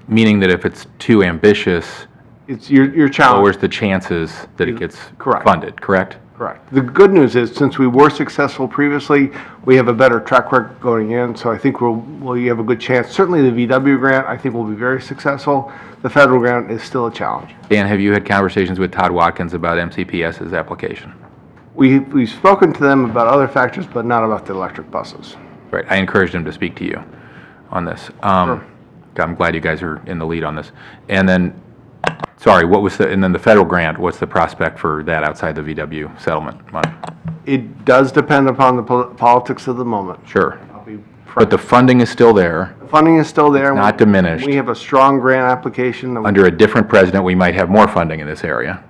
Meaning that if it's too ambitious, It's your challenge. lowers the chances that it gets Correct. funded, correct? Correct. The good news is, since we were successful previously, we have a better track record going in, so I think we'll have a good chance. Certainly the VW grant, I think, will be very successful. The federal grant is still a challenge. Dan, have you had conversations with Todd Watkins about MCPS's application? We've spoken to them about other factors, but not about the electric buses. Right, I encouraged him to speak to you on this. I'm glad you guys are in the lead on this. And then, sorry, and then the federal grant, what's the prospect for that outside the VW settlement money? It does depend upon the politics of the moment. Sure. I'll be But the funding is still there. The funding is still there. Not diminished. We have a strong grant application. That Under a different president, we might have more funding in this area.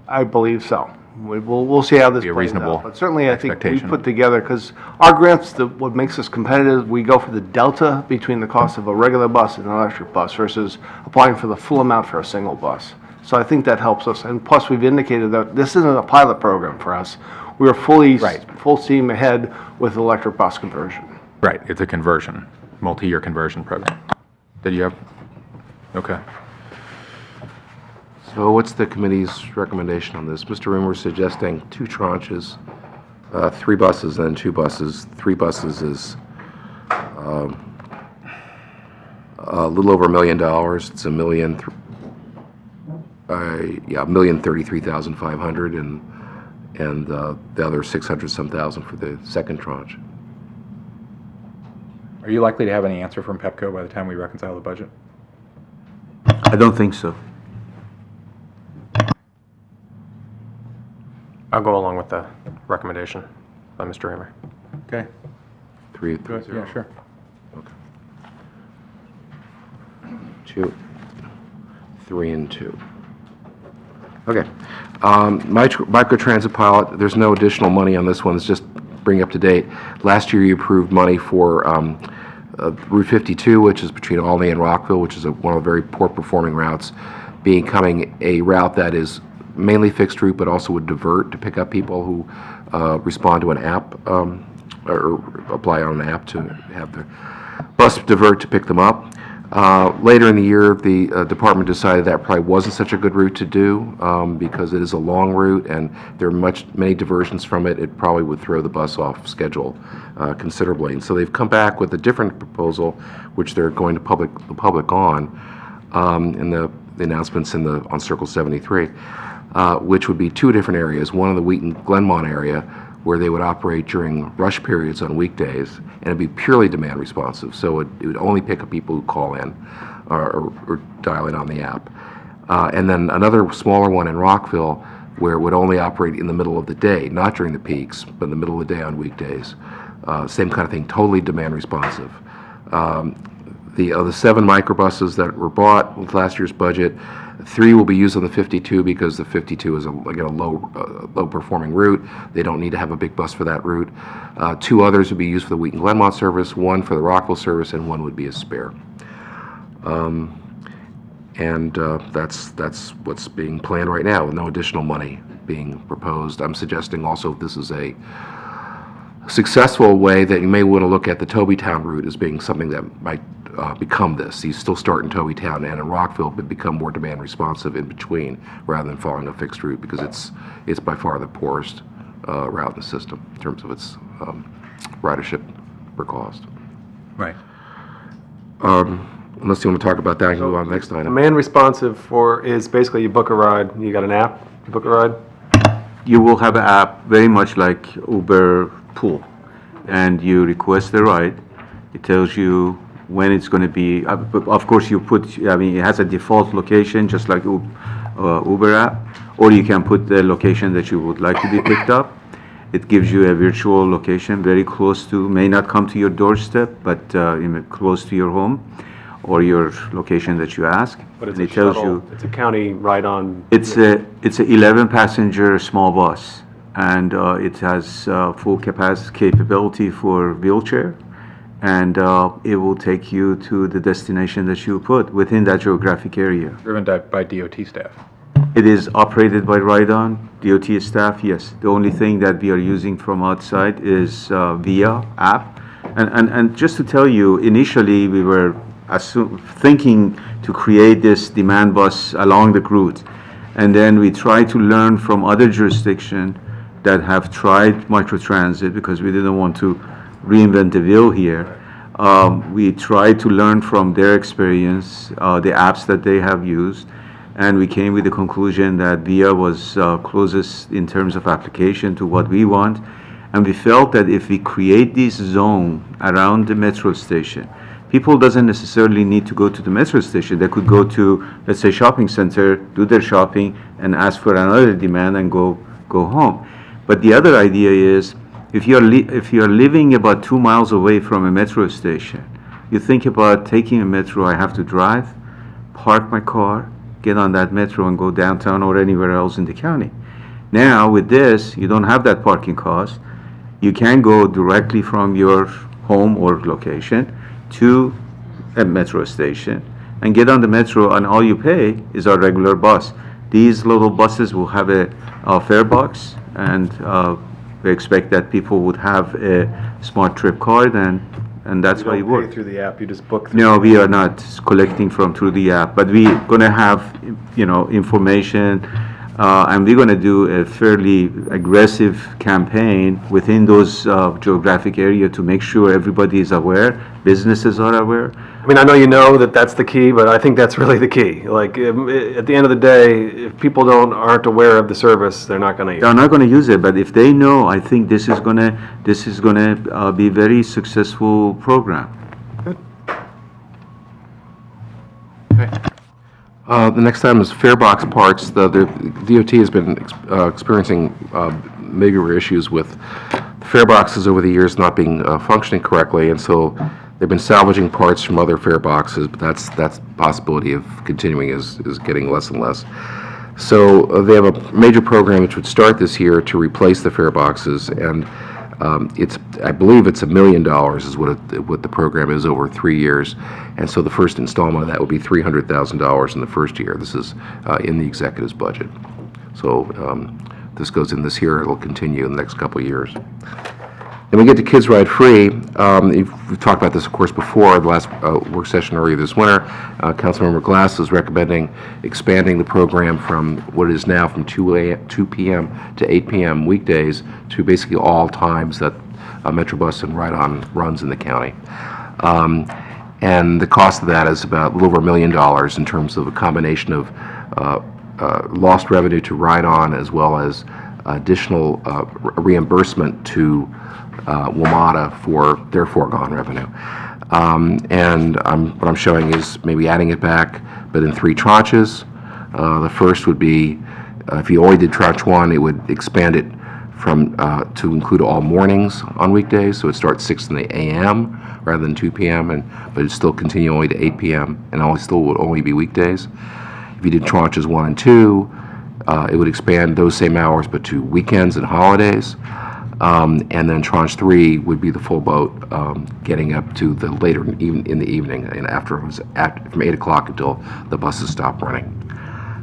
I believe so. We'll see how this Be a plays reasonable out. But certainly, I think we expectation. put together, because our grants, what makes us competitive, we go for the delta between the cost of a regular bus and an electric bus versus applying for the full amount for a single bus. So I think that helps us. And plus, we've indicated that this isn't a pilot program for us. We are full steam ahead with electric bus conversion. Right, it's a conversion, multi-year conversion program. Did you have? Okay. So what's the committee's recommendation on this? Mr. Rimmer's suggesting 2 tranches, 3 buses and 2 buses. 3 buses is a little over $1 million. It's $1,033,500, and the other 600-some thousand for the second tranche. Are you likely to have any answer from Pepco by the time we reconcile the budget? I don't think so. I'll go along with the recommendation by Mr. Raymer. Okay. 3, Yeah, sure. 2, 3, and 2. Okay. Microtransit pilot, there's no additional money on this one. It's just bring up to date. Last year, you approved money for Route 52, which is between Albany and Rockville, which is one of the very poor performing routes, becoming a route that is mainly fixed route, but also would divert to pick up people who respond to an app or apply on an app to have their bus divert to pick them up. Later in the year, the department decided that probably wasn't such a good route to do because it is a long route and there are many diversions from it. It probably would throw the bus off schedule considerably. And so they've come back with a different proposal, which they're going to the public on in the announcements on Circle 73, which would be 2 different areas. One in the Wheaton-Glenmont area, where they would operate during rush periods on weekdays, and it'd be purely demand responsive. So it would only pick up people who call in or dial in on the app. And then another smaller one in Rockville, where it would only operate in the middle of the day, not during the peaks, but in the middle of the day on weekdays. Same kind of thing, totally demand responsive. The 7 microbuses that were bought with last year's budget, 3 will be used on the 52 because the 52 is a low performing route. They don't need to have a big bus for that route. 2 others would be used for the Wheaton-Glenmont service, 1 for the Rockville service, and 1 would be a spare. That's what's being planned right now, with no additional money being proposed. I'm suggesting also, if this is a successful way, that you may want to look at the Tobytown route as being something that might become this. You still start in Tobytown and in Rockville, but become more demand responsive in between, rather than following a fixed route, because it's by far the poorest route in the system in terms of its ridership per cost. Right. Unless you want to talk about that, I can move on to the next item. Demand responsive is basically you book a ride, you got an app, you book a ride. you will have an app very much like Uber Pool, and you request the ride. It tells you when it's going to be. Of course, you put. I mean, it has a default location, just like Uber app, or you can put the location that you would like to be picked up. It gives you a virtual location very close to, may not come to your doorstep, but close to your home or your location that you ask. But it's And a it tells shuttle, you. it's a county ride-on. It's a 11-passenger small bus, and it has full capability for wheelchair, and it will take you to the destination that you put within that geographic area. Driven by DOT staff. It is operated by Ride-On, DOT staff, yes. The only thing that we are using from outside is VIA app. And just to tell you, initially, we were thinking to create this demand bus along the route. And then we tried to learn from other jurisdictions that have tried microtransit, because we didn't want to reinvent the wheel here. We tried to learn from their experience, the apps that they have used, and we came with the conclusion that VIA was closest in terms of application to what we want. And we felt that if we create this zone around the metro station, people doesn't necessarily need to go to the metro station. They could go to, let's say, shopping center, do their shopping, and ask for another demand and go home. But the other idea is, if you're living about 2 miles away from a metro station, you think about taking a metro. I have to drive, park my car, get on that metro and go downtown or anywhere else in the county. Now with this, you don't have that parking cost. You can go directly from your home or location to a metro station and get on the metro, and all you pay is our regular bus. These little buses will have a fare box, and we expect that people would have a smart trip card, and that's how it You don't works. pay through the app, you just book through. No, we are not collecting through the app, but we're going to have, information, and we're going to do a fairly aggressive campaign within those geographic area to make sure everybody is aware, businesses are aware. I mean, I know you know that that's the key, but I think that's really the key. Like, at the end of the day, if people aren't aware of the service, they're not going to use it. They're not going to use it, but if they know, I think this is going to be a very successful program. The next item is fare box parts. The DOT has been experiencing major issues with the fare boxes over the years not being functioning correctly, and so they've been salvaging parts from other fare boxes, but that's possibility of continuing is getting less and less. So they have a major program which would start this year to replace the fare boxes, and I believe it's $1 million is what the program is over 3 years, and so the first installment of that would be $300,000 in the first year. This is in the executive's budget. So this goes in this year. It'll continue in the next couple of years. Then we get to Kids Ride Free. We've talked about this, of course, before the last work session earlier this winter. Councilmember Glass is recommending expanding the program from what it is now from 2 p.m. to 8 p.m. weekdays to basically all times that Metrobus and Ride-On runs in the county. And the cost of that is about a little over $1 million in terms of a combination of lost revenue to Ride-On as well as additional reimbursement to WMATA for their foregone revenue. And what I'm showing is maybe adding it back, but in 3 tranches. The first would be, if you only did tranche 1, it would expand it from to include all mornings on weekdays, so it starts 6 in the a.m. rather than 2 p.m., but it'd still continue only to 8 p.m., and still would only be weekdays. If you did tranches 1 and 2, it would expand those same hours, but to weekends and holidays. And then tranche 3 would be the full boat, getting up to the later in the evening, and after it was from 8 o'clock until the buses stop running.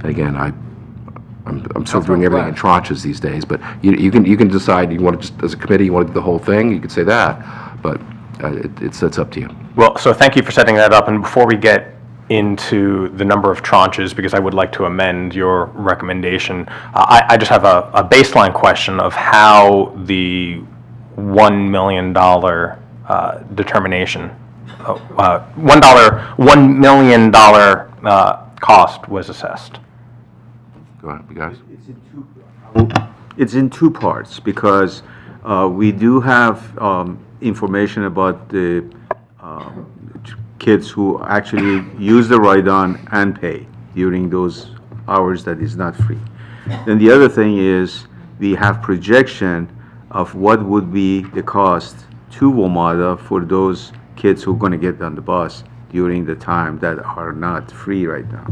And again, I'm still doing everything in tranches these days, but you can decide you want to just as a committee you want to do the whole thing. You could say that, but it's up to you. Well, so thank you for setting that up, and before we get into the number of tranches, because I would like to amend your recommendation, I just have a baseline question of how the $1 million determination, $1 million cost was assessed. Go ahead, you guys. It's in two parts, because we do have information about the kids who actually use the ride-on and pay during those hours that is not free. Then the other thing is, we have projection of what would be the cost to WMATA for those kids who are going to get on the bus during the time that are not free right now.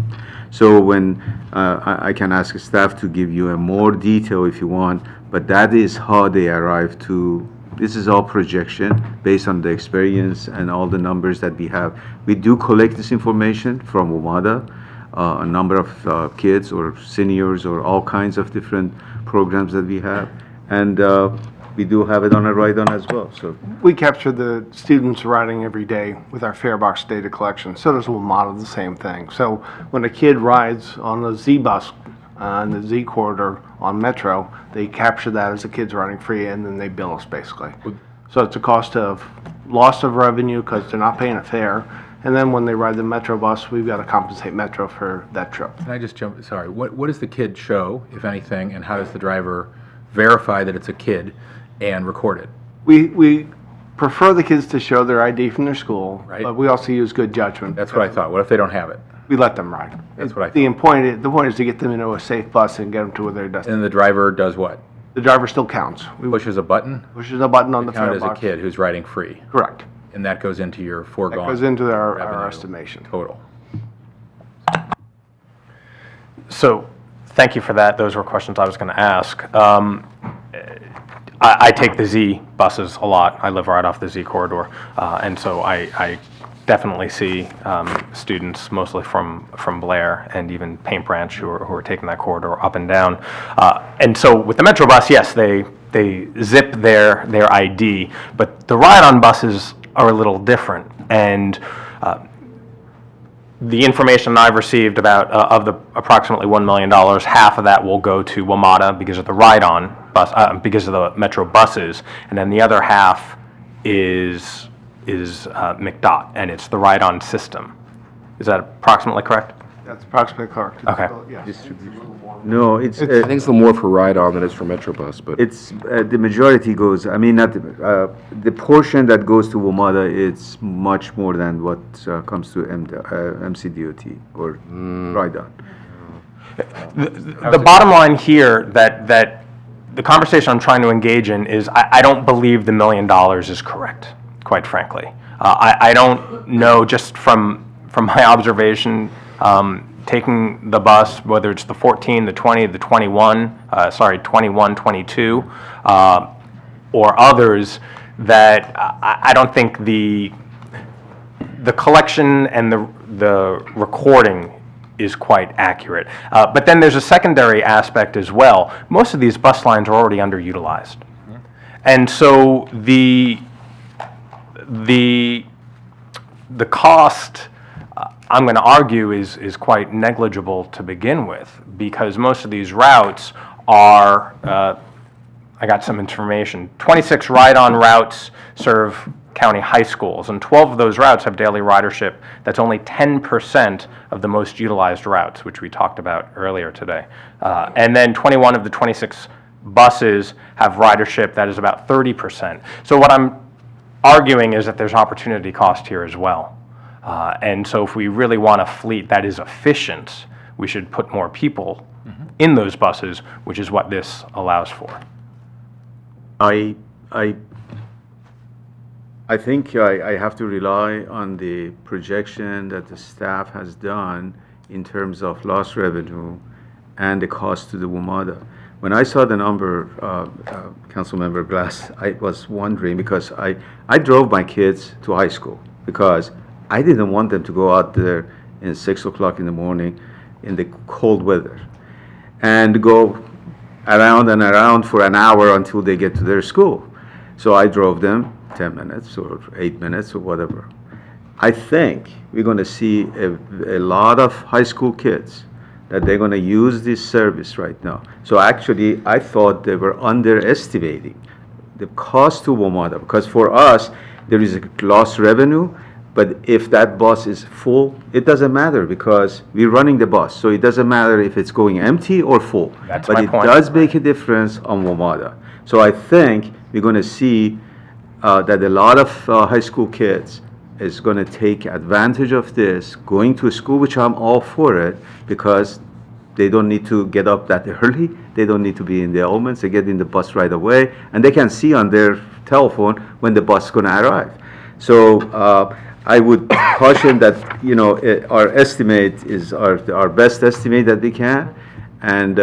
So when, I can ask staff to give you a more detail if you want, but that is how they arrive to, this is all projection based on the experience and all the numbers that we have. We do collect this information from WMATA, a number of kids or seniors or all kinds of different programs that we have. And we do have it on a ride-on as well, so. We capture the students riding every day with our fare box data collection. So does WMATA, the same thing. So when a kid rides on the Z bus on the Z corridor on Metro, they capture that as the kid's riding free, and then they bill us basically. So it's a cost of loss of revenue because they're not paying a fare. And then when they ride the Metro bus, we've got to compensate Metro for that trip. Can I just jump, sorry, what does the kid show, if anything, and how does the driver verify that it's a kid and record it? We prefer the kids to show their ID from their school, Right. but we also use good judgment. That's what I thought. What if they don't have it? We let them ride. That's what I The point is to get them into a safe bus and get them to where their destination. And the driver does what? The driver still counts. We Pushes a button? pushes a button on the Count fare as a box. kid who's riding free, Correct. and that goes into your That foregone goes into our revenue estimation. total. So, thank you for that. Those were questions I was going to ask. I take the Z buses a lot. I live right off the Z corridor, and so I definitely see students, mostly from Blair and even Paint Branch, who are taking that corridor up and down. And so with the Metro bus, yes, they zip their ID, but the ride-on buses are a little different. And the information I've received about, of the approximately $1 million, half of that will go to WMATA because of the ride-on bus, because of the Metro buses, and then the other half is McDOT, and it's the ride-on system. Is that approximately correct? That's approximately correct. Okay. Yes. No, it's, I think it's a little more for ride-on than it's for Metrobus, but it's, the majority goes, I mean, not, the portion that goes to WMATA, it's much more than what comes to MCDOT or ride-on. The bottom line here, that the conversation I'm trying to engage in is, I don't believe the $1 million is correct, quite frankly. I don't know, just from my observation, taking the bus, whether it's the 14, the 20, the 21, 22, or others, that I don't think the collection and the recording is quite accurate. But then there's a secondary aspect as well. Most of these bus lines are already underutilized. And so the cost, I'm going to argue, is quite negligible to begin with, because most of these routes are, I got some information, 26 ride-on routes serve county high schools, and 12 of those routes have daily ridership. That's only 10% of the most utilized routes, which we talked about earlier today. And then 21 of the 26 buses have ridership that is about 30%. So what I'm arguing is that there's opportunity cost here as well. And so if we really want a fleet that is efficient, we should put more people in those buses, which is what this allows for. I think I have to rely on the projection that the staff has done in terms of lost revenue and the cost to the WMATA. When I saw the number, Councilmember Glass, I was wondering, because I drove my kids to high school because I didn't want them to go out there in 6 o'clock in the morning in the cold weather and go around and around for an hour until they get to their school. So I drove them 10 minutes or 8 minutes or whatever. I think we're going to see a lot of high school kids that they're going to use this service right now. So actually, I thought they were underestimating the cost to WMATA, because for us, there is a lost revenue, But if that bus is full, it doesn't matter because we're running the bus. So it doesn't matter if it's going empty or full. That's but my it point. does make a difference on WMATA. So I think we're going to see that a lot of high school kids is going to take advantage of this, going to school, which I'm all for it, because they don't need to get up that early. They don't need to be in the elements. They get in the bus right away, and they can see on their telephone when the bus is going to arrive. So I would caution that, our estimate is our best estimate that we can, and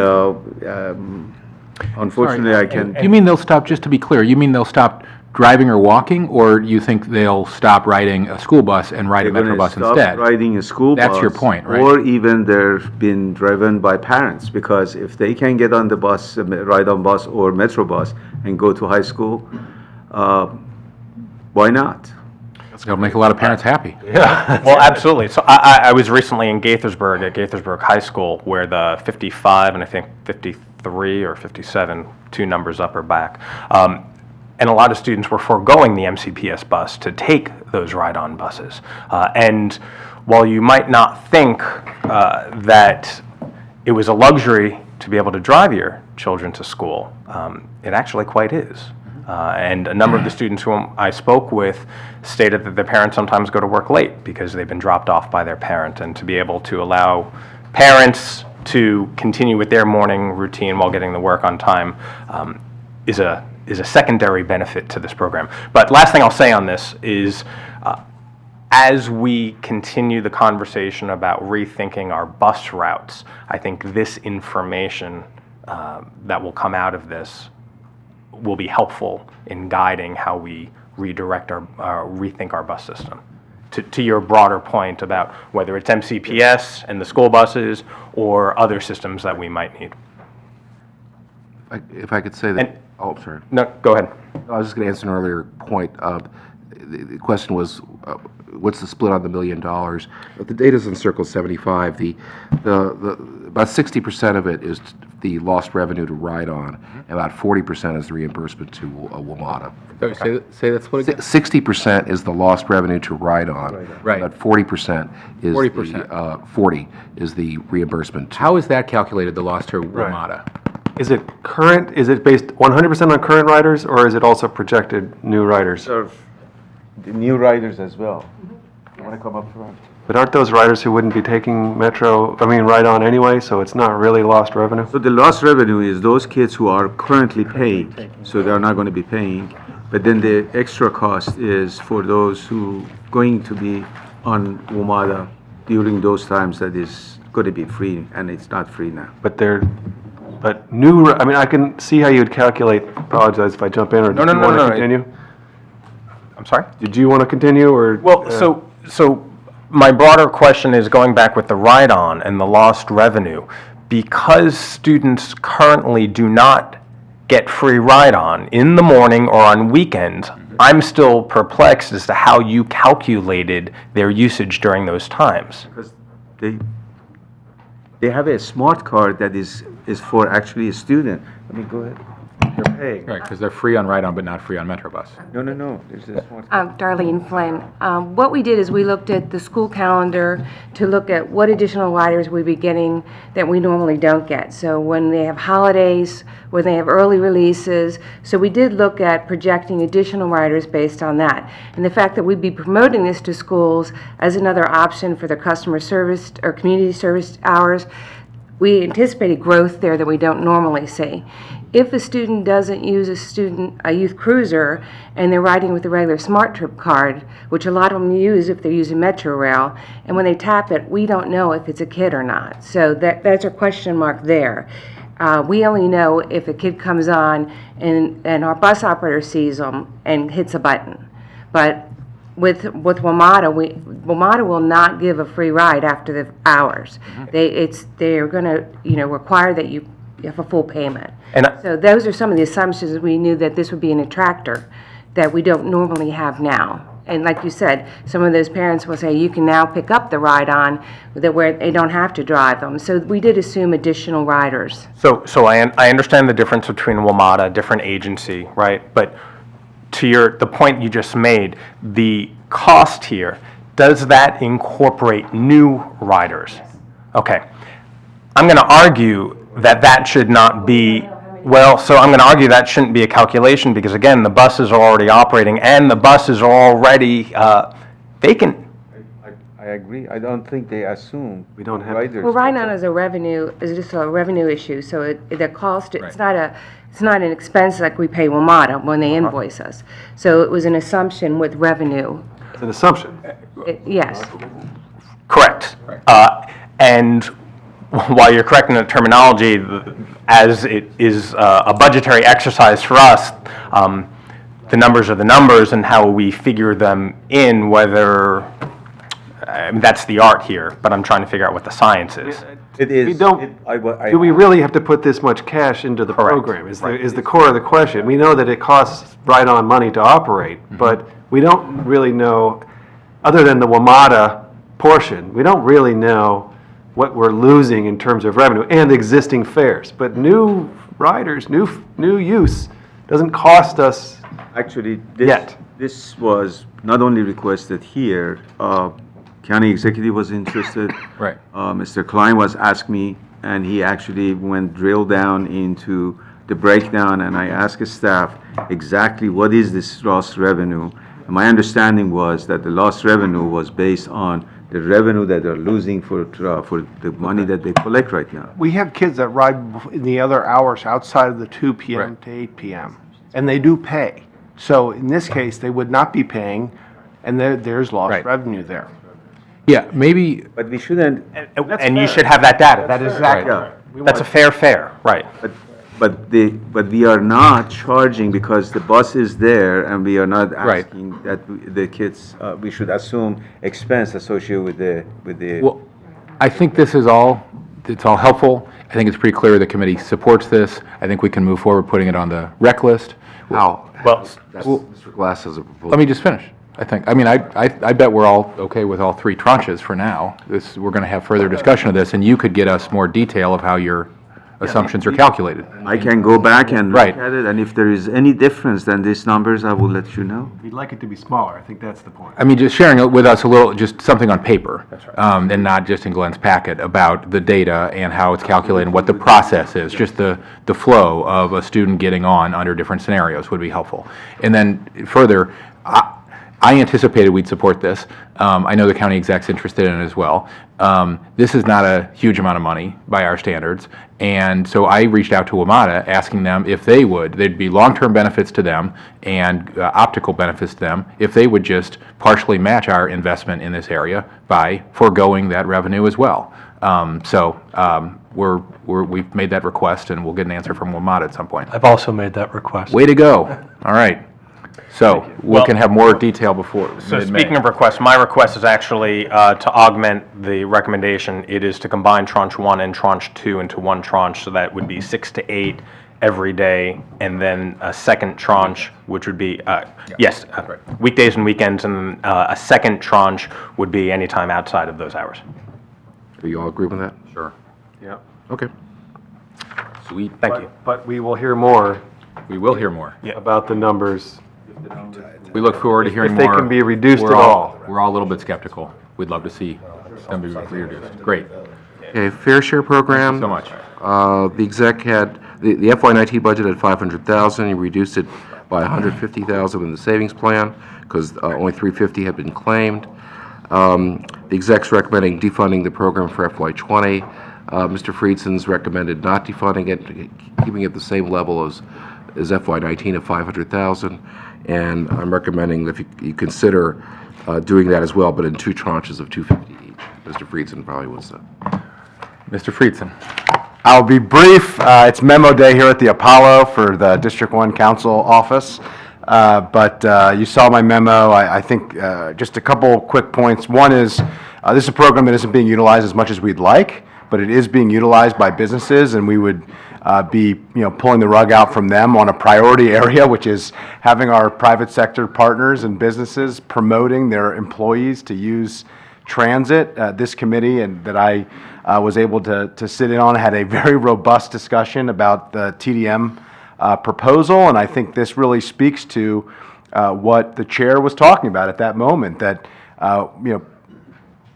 unfortunately, I can. You mean they'll stop, just to be clear, you mean they'll stop driving or walking, or you think they'll stop riding a school bus and ride a They're metro gonna bus stop instead? riding a school bus. That's your point, right? Or even they're being driven by parents, because if they can get on the bus, ride on bus or metro bus and go to high school, why not? It'll make a lot of parents happy. Well, absolutely. So I was recently in Gaithersburg, at Gaithersburg High School, where the 55 and I think 53 or 57, two numbers up or back, and a lot of students were foregoing the MCPS bus to take those ride-on buses. And while you might not think that it was a luxury to be able to drive your children to school, it actually quite is. And a number of the students whom I spoke with stated that their parents sometimes go to work late because they've been dropped off by their parent, and to be able to allow parents to continue with their morning routine while getting to work on time is a secondary benefit to this program. But last thing I'll say on this is, as we continue the conversation about rethinking our bus routes, I think this information that will come out of this will be helpful in guiding how we redirect rethink our bus system. To your broader point about whether it's MCPS and the school buses or other systems that we might need. If I could say that, sorry. No, go ahead. I was just going to answer an earlier point. The question was, what's the split on the $1 million? The data's in Circle 75. The about 60% of it is the lost revenue to ride on, and about 40% is the reimbursement to WMATA. Say that split again? 60% is the lost revenue to ride on. Right. About 40% is 40%. 40 is the reimbursement. How is that calculated, the loss to WMATA? Is it based 100% on current riders, or is it also projected new riders? Serve the new riders as well. You want to come up front? But aren't those riders who wouldn't be taking ride-on anyway, so it's not really lost revenue? So the lost revenue is those kids who are currently paying, so they're not going to be paying. But then the extra cost is for those who going to be on WMATA during those times that is going to be free, and it's not free now. I can see how you would calculate, apologize if I jump in, or did you want to continue? I'm sorry? Did you want to continue, or? Well, so my broader question is going back with the ride-on and the lost revenue. Because students currently do not get free ride-on in the morning or on weekends, I'm still perplexed as to how you calculated their usage during those times. Because they have a smart card that is for actually a student. Let me go ahead. They're paying. Right, because they're free on ride-on, but not free on Metrobus. No. There's a smart card. Darlene Flynn. What we did is we looked at the school calendar to look at what additional riders we'd be getting that we normally don't get. So when they have holidays, when they have early releases. So we did look at projecting additional riders based on that. And the fact that we'd be promoting this to schools as another option for their customer service or community service hours, we anticipated growth there that we don't normally see. If a student doesn't use a youth cruiser and they're riding with a regular Smart Trip card, which a lot of them use if they're using Metro Rail, and when they tap it, we don't know if it's a kid or not. So that's a question mark there. We only know if a kid comes on and our bus operator sees them and hits a button. But with WMATA, WMATA will not give a free ride after the hours. They're going to require that you have a full payment. So those are some of the assumptions. We knew that this would be an attractor that we don't normally have now. And like you said, some of those parents will say you can now pick up the ride-on where they don't have to drive them. So we did assume additional riders. So I understand the difference between WMATA, different agency, right? But to the point you just made, the cost here does that incorporate new riders? Okay. I'm going to argue that that should not be, well, so I'm going to argue that shouldn't be a calculation because, again, the buses are already operating and the buses are already vacant. I agree. I don't think they assume. We don't have- riders. Well, right now is just a revenue issue, so the cost, it's not an expense like we pay WMATA when they invoice us. So it was an assumption with revenue. It's an assumption. Yes. Correct. And while you're correct in the terminology, as it is a budgetary exercise for us, the numbers are the numbers and how we figure them in, whether, that's the art here, but I'm trying to figure out what the science is. It is. We don't, do we really have to put this much cash into the program? Is the core of the question. We know that it costs right-on money to operate, but we don't really know, other than the WMATA portion, we don't really know what we're losing in terms of revenue and existing fares. But new riders, new use doesn't cost us Actually, yet. this was not only requested here, county executive was interested. Right. Mr. Klein was asked me, and he actually went drill down into the breakdown, and I asked his staff exactly what is this lost revenue. And my understanding was that the lost revenue was based on the revenue that they're losing for the money that they collect right now. We have kids that ride in the other hours outside of the 2 p.m. to 8 p.m., and they do pay. So in this case, they would not be paying, and there's lost Right. revenue there. Yeah, maybe, But we shouldn't, And you should have that data. That is exactly, yeah. that's a fair fare, right. But we are not charging because the bus is there, and we are not Right. asking that the kids, we should assume expense associated with the. well, I think this is it's all helpful. I think it's pretty clear the committee supports this. I think we can move forward putting it on the rec list. How? Well, Mr. Glass has a proposal. Let me just finish. I mean, I bet we're all okay with all three tranches for now. We're going to have further discussion of this, and you could get us more detail of how your assumptions are calculated. I can go back and Right. look at it, and if there is any difference than these numbers, I will let you know. We'd like it to be smaller. I think that's the point. I mean, just sharing it with us a little, just something on paper. That's right. And not just in Glenn's packet about the data and how it's calculated and what the process is. Just the flow of a student getting on under different scenarios would be helpful. And then further, I anticipated we'd support this. I know the county exec's interested in it as well. This is not a huge amount of money by our standards, and so I reached out to WMATA asking them if they would, there'd be long-term benefits to them and optical benefits to them if they would just partially match our investment in this area by foregoing that revenue as well. We've made that request, and we'll get an answer from WMATA at some point. I've also made that request. Way to go. All right. So we Well- can have more detail before So mid-May. speaking of requests, my request is actually to augment the recommendation. It is to combine tranche 1 and tranche 2 into one tranche, so that would be 6 to 8 every day, and then a second tranche, which would be, weekdays and weekends, and a second tranche would be anytime outside of those hours. Do you all agree with that? Sure. Yeah. Okay. Sweet. Thank you. But we will hear more We will hear more. about the numbers. We look forward to hearing If more. they can be reduced We're at all. We're all a little bit skeptical. We'd love to see them be reduced. Great. Okay, fair share program. So much. The exec had, the FY19 budget had 500,000, he reduced it by 150,000 in the savings plan, because only 350 had been claimed. The exec's recommending defunding the program for FY20. Mr. Friedson's recommended not defunding it, keeping it the same level as FY19 of 500,000. And I'm recommending that you consider doing that as well, but in 2 tranches of 250 each. Mr. Friedson probably wants that. Mr. Friedson. I'll be brief. It's memo day here at the Apollo for the District 1 Council office. But you saw my memo. I think just a couple quick points. One is this is a program that isn't being utilized as much as we'd like, but it is being utilized by businesses, and we would be pulling the rug out from them on a priority area, which is having our private sector partners and businesses promoting their employees to use transit. This committee and that I was able to sit in on had a very robust discussion about the TDM proposal, and I think this really speaks to what the chair was talking about at that moment, that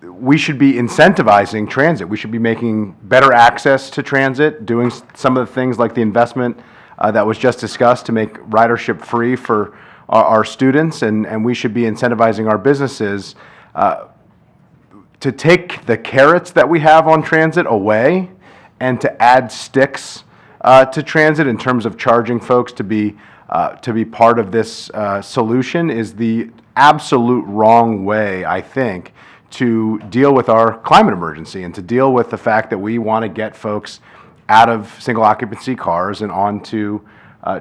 we should be incentivizing transit. We should be making better access to transit, doing some of the things like the investment that was just discussed to make ridership free for our students, and we should be incentivizing our businesses to take the carrots that we have on transit away and to add sticks to transit in terms of charging folks to be part of this solution is the absolute wrong way, I think, to deal with our climate emergency and to deal with the fact that we want to get folks out of single occupancy cars and onto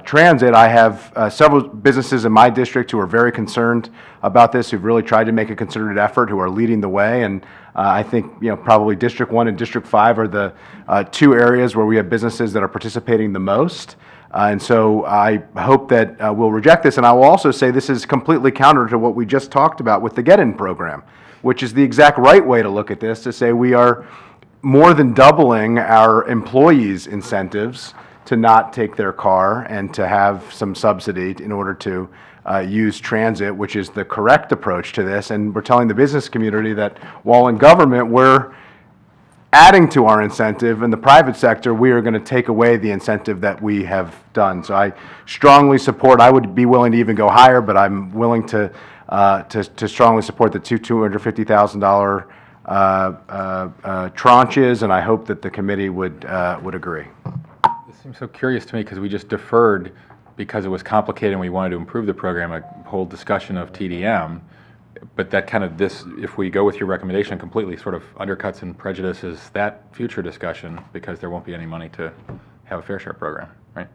transit. I have several businesses in my district who are very concerned about this, who've really tried to make a concerted effort, who are leading the way, and I think probably District 1 and District 5 are the two areas where we have businesses that are participating the most. And so I hope that we'll reject this, and I will also say this is completely counter to what we just talked about with the Get-In program, which is the exact right way to look at this, to say we are more than doubling our employees' incentives to not take their car and to have some subsidy in order to use transit, which is the correct approach to this. And we're telling the business community that while in government we're adding to our incentive, in the private sector we are going to take away the incentive that we have done. So I strongly support, I would be willing to even go higher, but I'm willing to strongly support the $250,000 tranches, and I hope that the committee would agree. This seems so curious to me because we just deferred because it was complicated and we wanted to improve the program, a whole discussion of TDM, but that kind of if we go with your recommendation, completely sort of undercuts and prejudices that future discussion because there won't be any money to have a fair share program, right?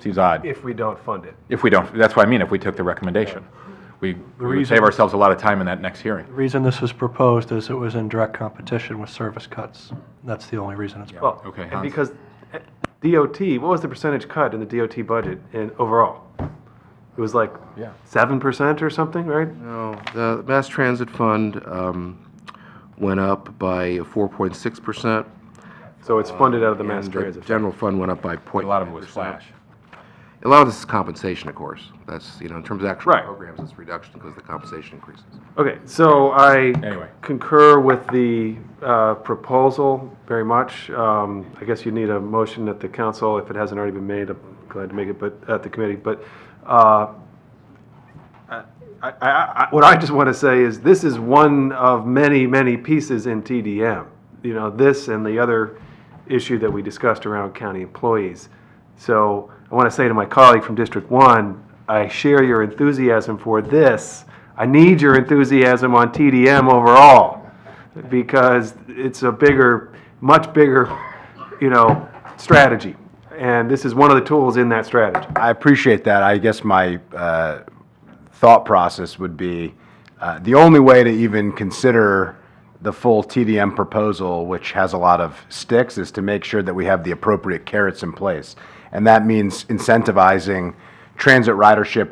Seems odd. If we don't fund it. If we don't, that's what I mean, if we took the recommendation. We would save ourselves a lot of time in that next hearing. The reason this was proposed is it was in direct competition with service cuts. That's the only reason it's proposed. Okay, And Hans? because DOT, what was the percentage cut in the DOT budget in overall? It was like 7% or something, right? No, the Mass Transit Fund went up by 4.6%. So it's funded out of the mass and transit. The general fund went up by A lot of it was flash. A lot of this is compensation, of course. That's, in terms of actual Right. programs, it's reduction because the compensation increases. Okay, so I Anyway. concur with the proposal very much. I guess you need a motion at the council. If it hasn't already been made, I'm glad to make it, but at the committee. But what I just want to say is this is one of many, many pieces in TDM. This and the other issue that we discussed around county employees. So I want to say to my colleague from District 1, I share your enthusiasm for this. I need your enthusiasm on TDM overall because it's a bigger, much bigger, strategy. And this is one of the tools in that strategy. I appreciate that. I guess my thought process would be the only way to even consider the full TDM proposal, which has a lot of sticks, is to make sure that we have the appropriate carrots in place. And that means incentivizing transit ridership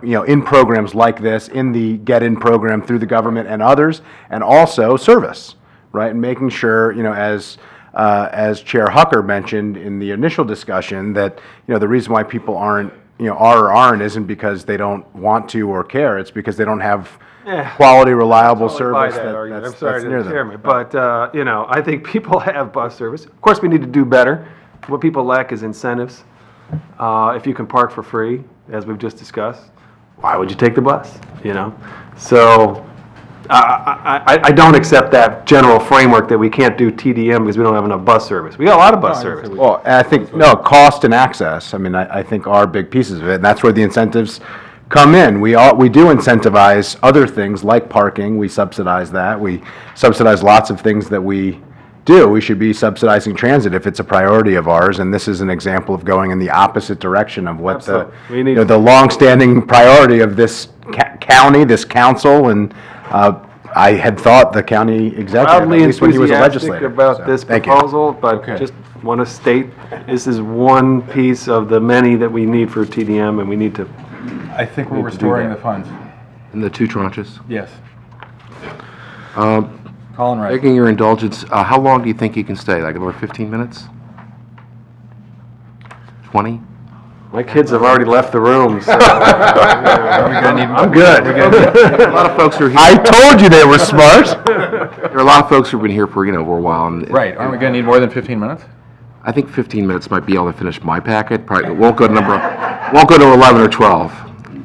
in programs like this, in the Get-In program through the government and others, and also service, right? And making sure, as Chair Hucker mentioned in the initial discussion, that, the reason why people aren't isn't because they don't want to or care, it's because they don't have quality, reliable service I'm sorry that's to near tear me, them. but, I think people have bus service. Of course, we need to do better. What people lack is incentives. If you can park for free, as we've just discussed, why would you take the bus, So I don't accept that general framework that we can't do TDM because we don't have enough bus service. We got a lot of bus service. Well, I think, cost and access, I think are big pieces of it, and that's where the incentives come in. We do incentivize other things like parking, we subsidize that, we subsidize lots of things that we do. We should be subsidizing transit if it's a priority of ours, and this is an example of going in the opposite direction of what the longstanding priority of this county, this council, and I had thought the county executive, at Proudly least when he was a enthusiastic legislator. about So, this thank you. proposal, but just want to state, this is one piece of the many that we need for TDM, and we need to. I think we're restoring the funds. In the two tranches. Yes. Colin Wright. Begging your indulgence, how long do you think you can stay? Like another 15 minutes? 20? My kids have already left the room, so I'm good. A lot of folks are here. I told you they were smart. There are a lot of folks who've been here for, for a while. And Right, aren't we going to need more than 15 minutes? I think 15 minutes might be able to finish my packet. Probably won't go to 11 or 12.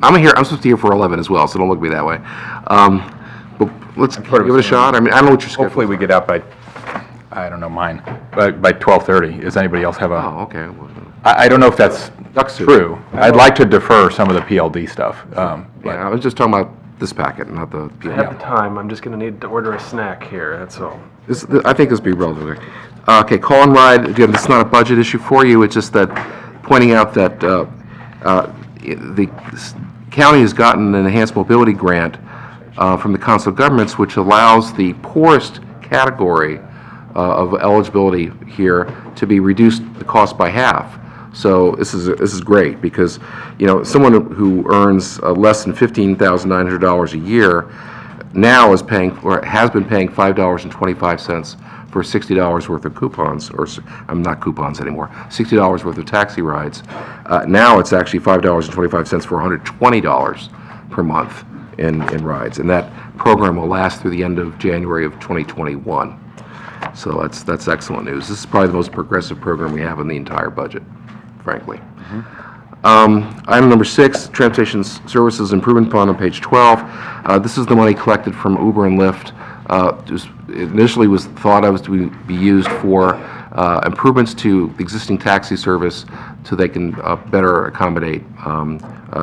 I'm supposed to be here for 11 as well, so don't look at me that way. But let's give it a shot. I mean, I don't know what your schedule. Hopefully we get out by, I don't know, mine, by 12:30. Does anybody else have a? Oh, okay. I don't know if that's true. I'd like to defer some of the PLD stuff. Yeah, I was just talking about this packet, not the. I have the time. I'm just going to need to order a snack here, that's all. I think this will be relatively. Okay, call and ride, again, this is not a budget issue for you, it's just that, pointing out that the county has gotten an enhanced mobility grant from the Council of Governments, which allows the poorest category of eligibility here to be reduced the cost by half. So this is great, because, someone who earns less than $15,900 a year now is paying, or has been paying $5.25 for $60 worth of coupons, or I'm not coupons anymore, $60 worth of taxi rides. Now it's actually $5.25 for $120 per month in rides, and that program will last through the end of January of 2021. So that's excellent news. This is probably the most progressive program we have in the entire budget, frankly. Item number 6, Transportation Services Improvement Fund on page 12. This is the money collected from Uber and Lyft. Initially was thought of to be used for improvements to the existing taxi service so they can better accommodate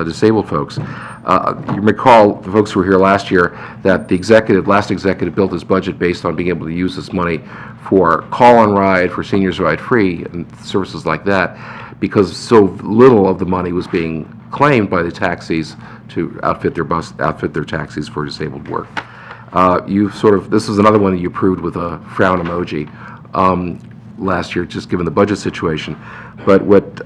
disabled folks. You recall, the folks who were here last year, that the last executive built his budget based on being able to use this money for call and ride, for seniors ride free, and services like that, because so little of the money was being claimed by the taxis to outfit their taxis for disabled work. This is another one that you approved with a frown emoji last year, just given the budget situation. But what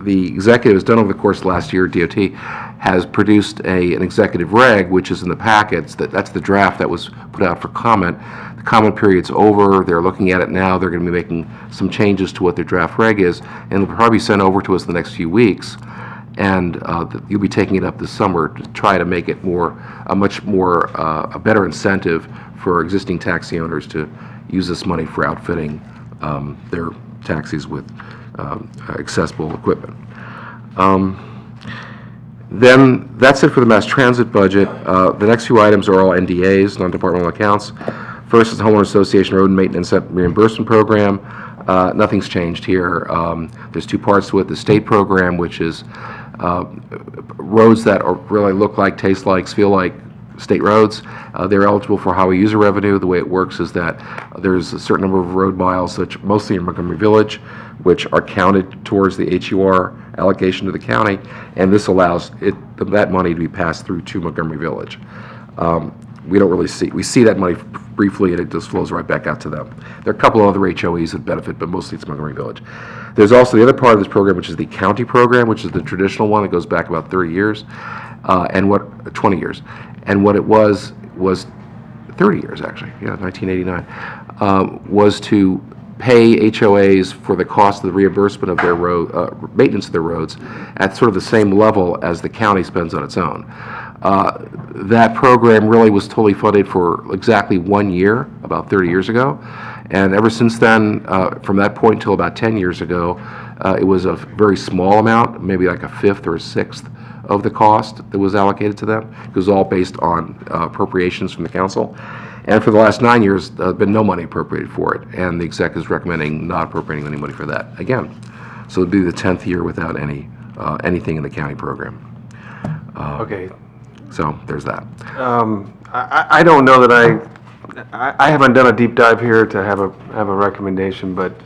the executive has done over the course of last year, DOT, has produced an executive reg, which is in the packets. That's the draft that was put out for comment. The comment period's over. They're looking at it now. They're going to be making some changes to what their draft reg is, and it'll probably be sent over to us in the next few weeks. And you'll be taking it up this summer to try to make it a better incentive for existing taxi owners to use this money for outfitting their taxis with accessible equipment. Then that's it for the mass transit budget. The next few items are all NDAs, non-departmental accounts. First is the Homeowner Association Road Maintenance Reimbursement Program. Nothing's changed here. There's two parts to it. The state program, which is roads that really look like, taste like, feel like state roads. They're eligible for highway user revenue. The way it works is that there's a certain number of road miles, mostly in Montgomery Village, which are counted towards the HUR allocation to the county, and this allows that money to be passed through to Montgomery Village. We see that money briefly, and it just flows right back out to them. There are a couple of other HOEs that benefit, but mostly it's Montgomery Village. There's also the other part of this program, which is the county program, which is the traditional one that goes back about 30 years, 20 years. And what it was 30 years, actually, 1989, was to pay HOAs for the cost of the reimbursement of their road, maintenance of their roads at sort of the same level as the county spends on its own. That program really was totally funded for exactly 1 year, about 30 years ago. And ever since then, from that point until about 10 years ago, it was a very small amount, maybe like a fifth or a sixth of the cost that was allocated to them. It was all based on appropriations from the council. And for the last 9 years, there's been no money appropriated for it, and the exec is recommending not appropriating any money for that again. So it'd be the 10th year without anything in the county program. Okay. So there's that. I don't know that I haven't done a deep dive here to have a recommendation, but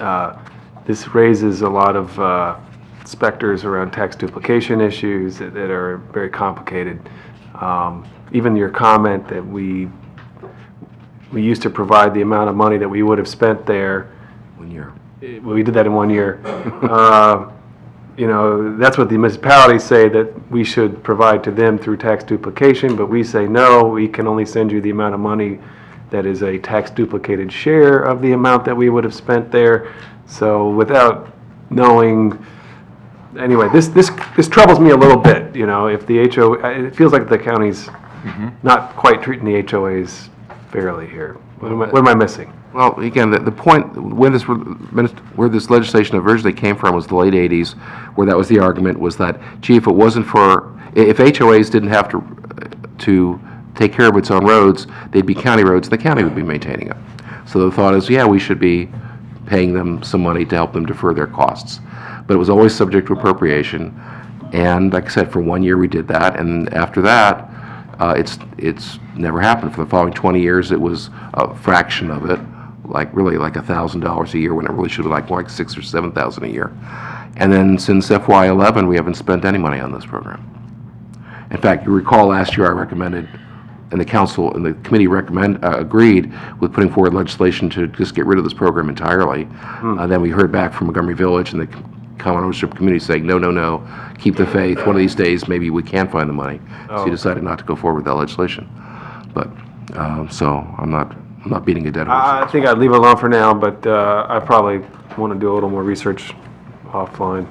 this raises a lot of specters around tax duplication issues that are very complicated. Even your comment that we used to provide the amount of money that we would have spent there. 1 year. We did that in 1 year. That's what the municipalities say that we should provide to them through tax duplication, but we say, no, we can only send you the amount of money that is a tax duplicated share of the amount that we would have spent there. So without knowing Anyway, this troubles me a little bit, you know, if the it feels like the county's not quite treating the HOAs fairly here. What am I missing? Well, again, the point, where this legislation originally came from was the late 80s, where that was the argument, was that, gee, if it wasn't for, if HOAs didn't have to take care of its own roads, they'd be county roads, and the county would be maintaining them. So the thought is, yeah, we should be paying them some money to help them defer their costs. But it was always subject to appropriation, and like I said, for 1 year we did that, and after that, it's never happened. For the following 20 years, it was a fraction of it, really like $1,000 a year, when it really should be like more like $6,000 or $7,000 a year. And then since FY11, we haven't spent any money on this program. In fact, you recall last year I recommended, and the council and the committee agreed with putting forward legislation to just get rid of this program entirely. Then we heard back from Montgomery Village and the common ownership community saying, no, keep the faith. One of these days, maybe we can find the money. So you decided not to go forward with that legislation. But, so I'm not beating a dead horse. I think I'd leave it alone for now, but I probably want to do a little more research offline.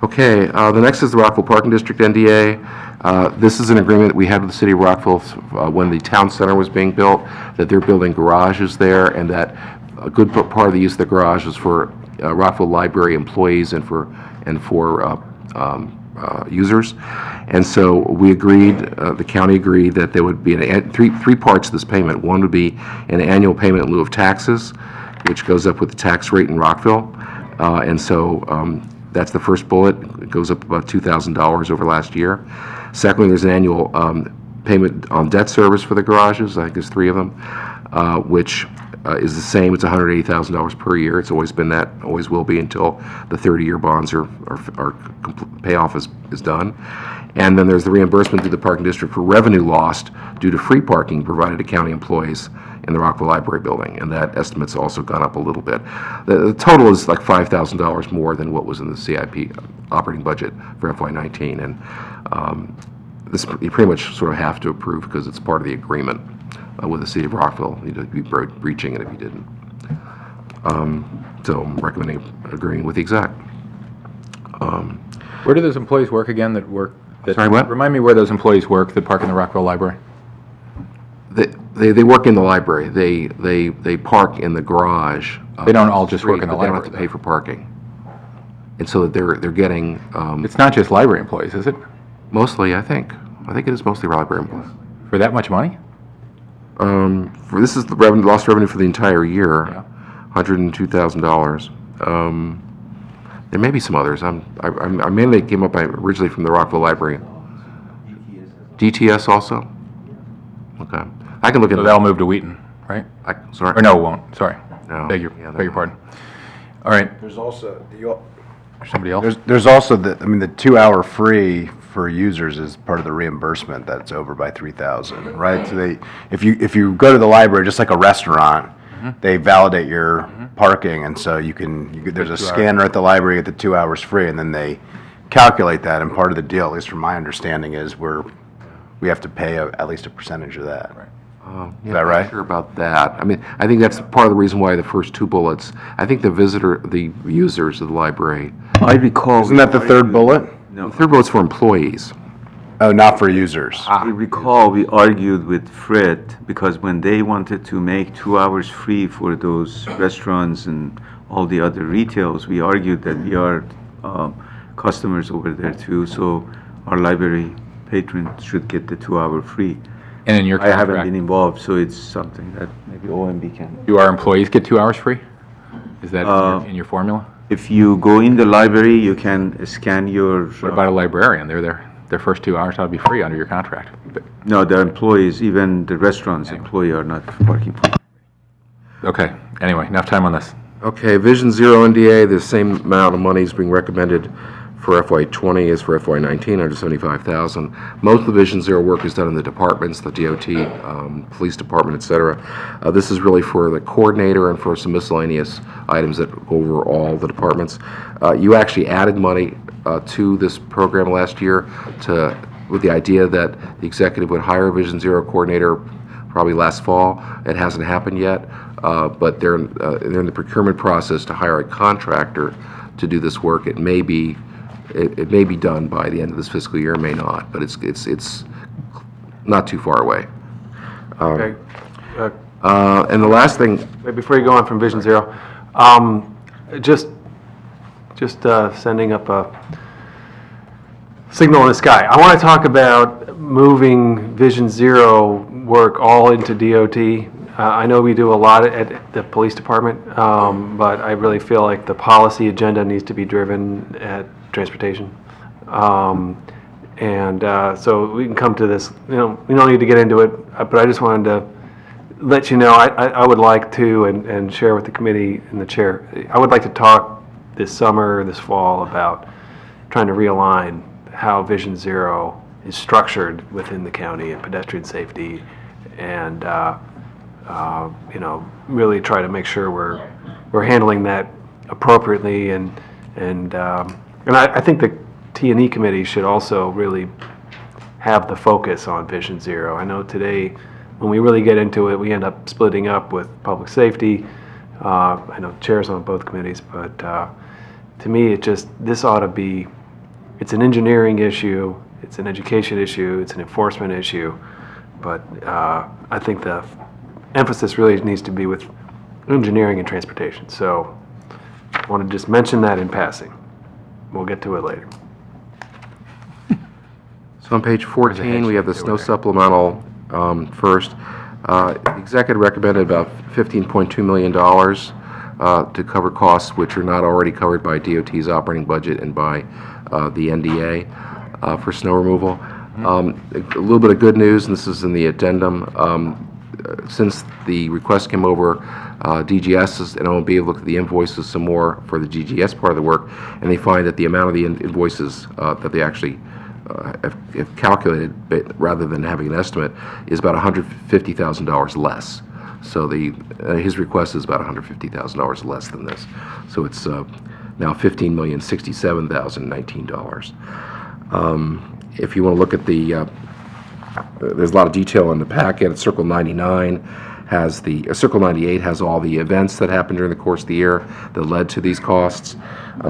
Okay, the next is the Rockville Parking District NDA. This is an agreement that we had with the city of Rockville when the town center was being built, that they're building garages there, and that a good part of the use of the garage is for Rockville Library employees and for users. And so we agreed, the county agreed, that there would be three parts of this payment. One would be an annual payment in lieu of taxes, which goes up with the tax rate in Rockville. And so that's the first bullet. It goes up about $2,000 over last year. Secondly, there's an annual payment on debt service for the garages. I think there's 3 of them, which is the same. It's $180,000 per year. It's always been that, always will be until the 30-year bonds payoff is done. And then there's the reimbursement to the parking district for revenue lost due to free parking provided to county employees in the Rockville Library building, and that estimate's also gone up a little bit. The total is like $5,000 more than what was in the CIP operating budget for FY19, and this you pretty much sort of have to approve because it's part of the agreement with the city of Rockville. You'd be breaching it if you didn't. So I'm recommending agreeing with the exec. Where do those employees work again that work? Sorry, what? Remind me where those employees work that park in the Rockville Library. They work in the library. They park in the garage. They don't all just work in the but they don't library, have to pay for parking. And so they're getting, It's not just library employees, is it? mostly, I think it is mostly library employees. For that much money? This is the lost revenue for the entire year, Yeah. $102,000. There may be some others. I mainly came up originally from the Rockville Library. DTS also? Okay. I can look So into they'll move to Wheaton, right? Sorry. Or no, it won't, sorry. No. Beg your pardon. All right, There's also, somebody else? there's also the 2-hour free for users is part of the reimbursement that's over by 3,000, right? So if you go to the library, just like a restaurant, they validate your parking, and so there's a scanner at the library, get the 2 hours free, and then they calculate that, and part of the deal, at least from my understanding, is we have to pay at least a percentage of that. Is that right? I'm not sure about that. I mean, I think that's part of the reason why the first 2 bullets, I think the users of the library, I recall. Isn't that the third bullet? the third bullet's for employees. Oh, not for users. I recall we argued with Fred because when they wanted to make 2 hours free for those restaurants and all the other retails, we argued that we are customers over there too, so our library patrons should get the 2 hour free. And in your I haven't contract, been involved, so it's something that maybe OMB can. do our employees get 2 hours free? Is that in your formula? If you go in the library, you can scan your. What about a librarian? Their first 2 hours ought to be free under your contract. But- No, the employees, even the restaurant's employee are not parking. Okay, anyway, enough time on this. Okay, Vision Zero NDA, the same amount of money is being recommended for FY20 as for FY19, under $75,000. Most of the Vision Zero work is done in the departments, the DOT, police department, et cetera. This is really for the coordinator and for some miscellaneous items that go over all the departments. You actually added money to this program last year with the idea that the executive would hire a Vision Zero coordinator probably last fall. It hasn't happened yet, but they're in the procurement process to hire a contractor to do this work. It may be done by the end of this fiscal year, it may not, but it's not too far away. Okay. And the last thing, Wait, before you go on from Vision Zero, just sending up a signal in the sky. I want to talk about moving Vision Zero work all into DOT. I know we do a lot at the police department, but I really feel like the policy agenda needs to be driven at transportation. So we can come to this, we don't need to get into it, but I just wanted to let you know, I would like to, and share with the committee and the chair, I would like to talk this summer, this fall, about trying to realign how Vision Zero is structured within the county and pedestrian safety, and really try to make sure we're handling that appropriately, and I think the T&E committee should also really have the focus on Vision Zero. I know today, when we really get into it, we end up splitting up with public safety. I know chairs on both committees, but to me, this ought to be, it's an engineering issue, it's an education issue, it's an enforcement issue, but I think the emphasis really needs to be with engineering and transportation. So I want to just mention that in passing. We'll get to it later. so on page 14, we have the snow supplemental first. The executive recommended about $15.2 million to cover costs which are not already covered by DOT's operating budget and by the NDA for snow removal. A little bit of good news, and this is in the addendum. Since the request came over, DGS and OMB looked at the invoices some more for the GGS part of the work, and they find that the amount of the invoices that they actually have calculated, rather than having an estimate, is about $150,000 less. So his request is about $150,000 less than this. So it's now $15,067,019. If you want to look at there's a lot of detail in the packet. Circle 99 has Circle 98 has all the events that happened during the course of the year that led to these costs.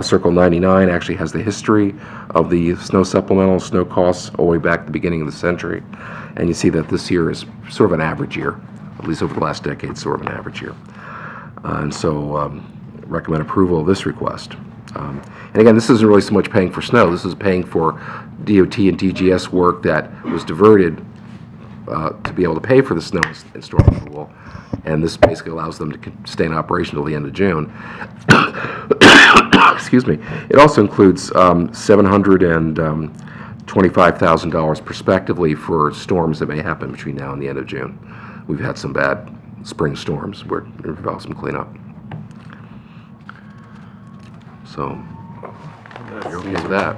Circle 99 actually has the history of the snow supplemental snow costs all the way back to the beginning of the century. And you see that this year is sort of an average year, at least over the last decade, sort of an average year. And so recommend approval of this request. And again, this isn't really so much paying for snow. This is paying for DOT and DGS work that was diverted to be able to pay for the snow and storm removal. And this basically allows them to stay in operation until the end of June. Excuse me. It also includes $725,000 prospectively for storms that may happen between now and the end of June. We've had some bad spring storms where it involves some cleanup. So, you're okay with that?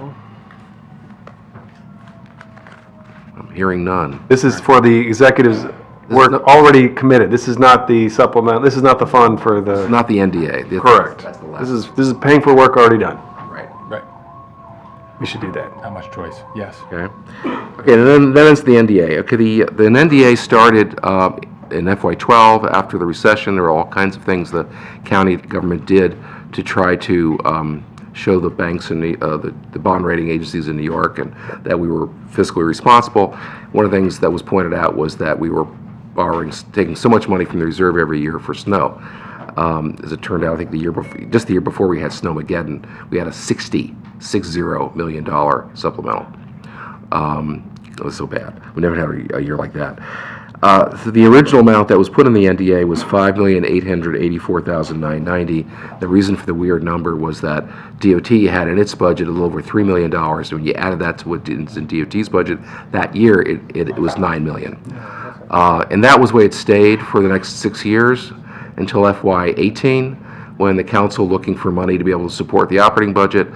I'm hearing none. This is for the executives' work already committed. This is not the supplement, this is not the fund for the... Not the NDA. Correct. That's the last. This is paying for work already done. Right. Right. We should do that. Not much choice. Yes. Okay. Okay, and then it's the NDA. Okay, the NDA started in FY12 after the recession. There were all kinds of things the county government did to try to show the banks and the bond rating agencies in New York and that we were fiscally responsible. One of the things that was pointed out was that we were taking so much money from the reserve every year for snow. As it turned out, I think the year before we had Snowmageddon, we had a $60 million supplemental. It was so bad. We never had a year like that. So the original amount that was put in the NDA was $5,884,990. The reason for the weird number was that DOT had in its budget a little over $3 million. And when you added that to what is in DOT's budget, that year it was $9 million. And that was the way it stayed for the next 6 years until FY18, when the council, looking for money to be able to support the operating budget,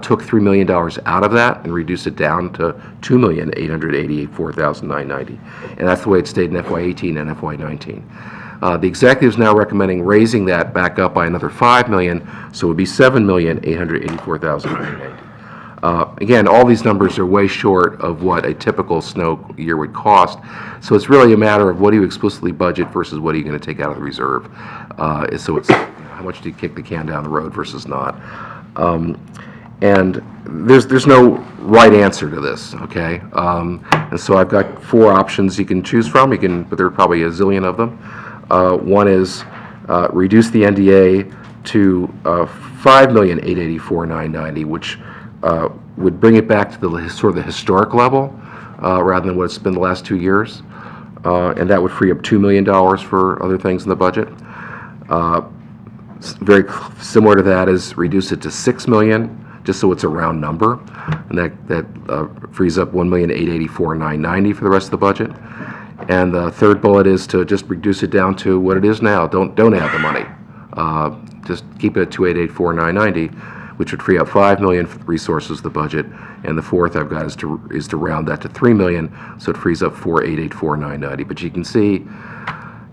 took $3 million out of that and reduced it down to $2,884,990. And that's the way it stayed in FY18 and FY19. The executive is now recommending raising that back up by another $5 million, so it would be $7,884,990. Again, all these numbers are way short of what a typical snow year would cost, so it's really a matter of what do you explicitly budget versus what are you going to take out of the reserve. So it's how much do you kick the can down the road versus not. And there's no right answer to this, okay? And so I've got 4 options you can choose from. But there are probably a zillion of them. One is reduce the NDA to $5,884,990, which would bring it back to the sort of the historic level rather than what it's been the last 2 years. And that would free up $2 million for other things in the budget. Very similar to that is reduce it to $6 million, just so it's a round number, and that frees up $1,884,990 for the rest of the budget. And the third bullet is to just reduce it down to what it is now. Don't add the money. Just keep it at $2,884,990, which would free up $5 million for the resources of the budget. And the fourth I've got is to round that to $3 million, so it frees up $4,884,990. But you can see,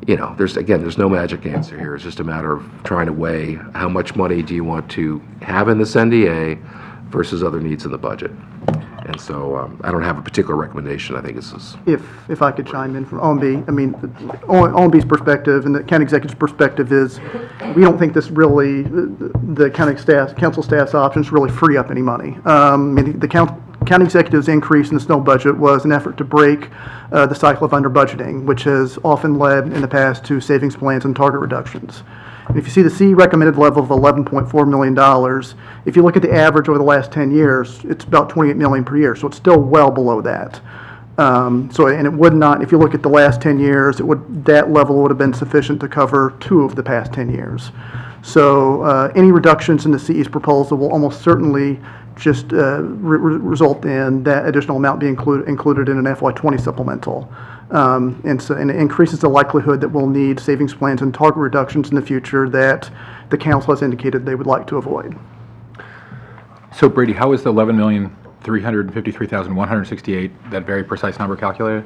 there's no magic answer here. It's just a matter of trying to weigh how much money do you want to have in this NDA versus other needs in the budget. And so I don't have a particular recommendation. I think this is... If I could chime in from OMB, I mean, OMB's perspective and the county executive's perspective is we don't think this really, the council staff's options really free up any money. I mean, the county executive's increase in the snow budget was an effort to break the cycle of under budgeting, which has often led in the past to savings plans and target reductions. And if you see the C recommended level of $11.4 million, if you look at the average over the last 10 years, it's about $28 million per year, so it's still well below that. And it would not, if you look at the last 10 years, that level would have been sufficient to cover 2 of the past 10 years. So any reductions in the CE's proposal will almost certainly just result in that additional amount being included in an FY20 supplemental. And it increases the likelihood that we'll need savings plans and target reductions in the future that the council has indicated they would like to avoid. So Brady, how is the $11,353,168, that very precise number, calculated?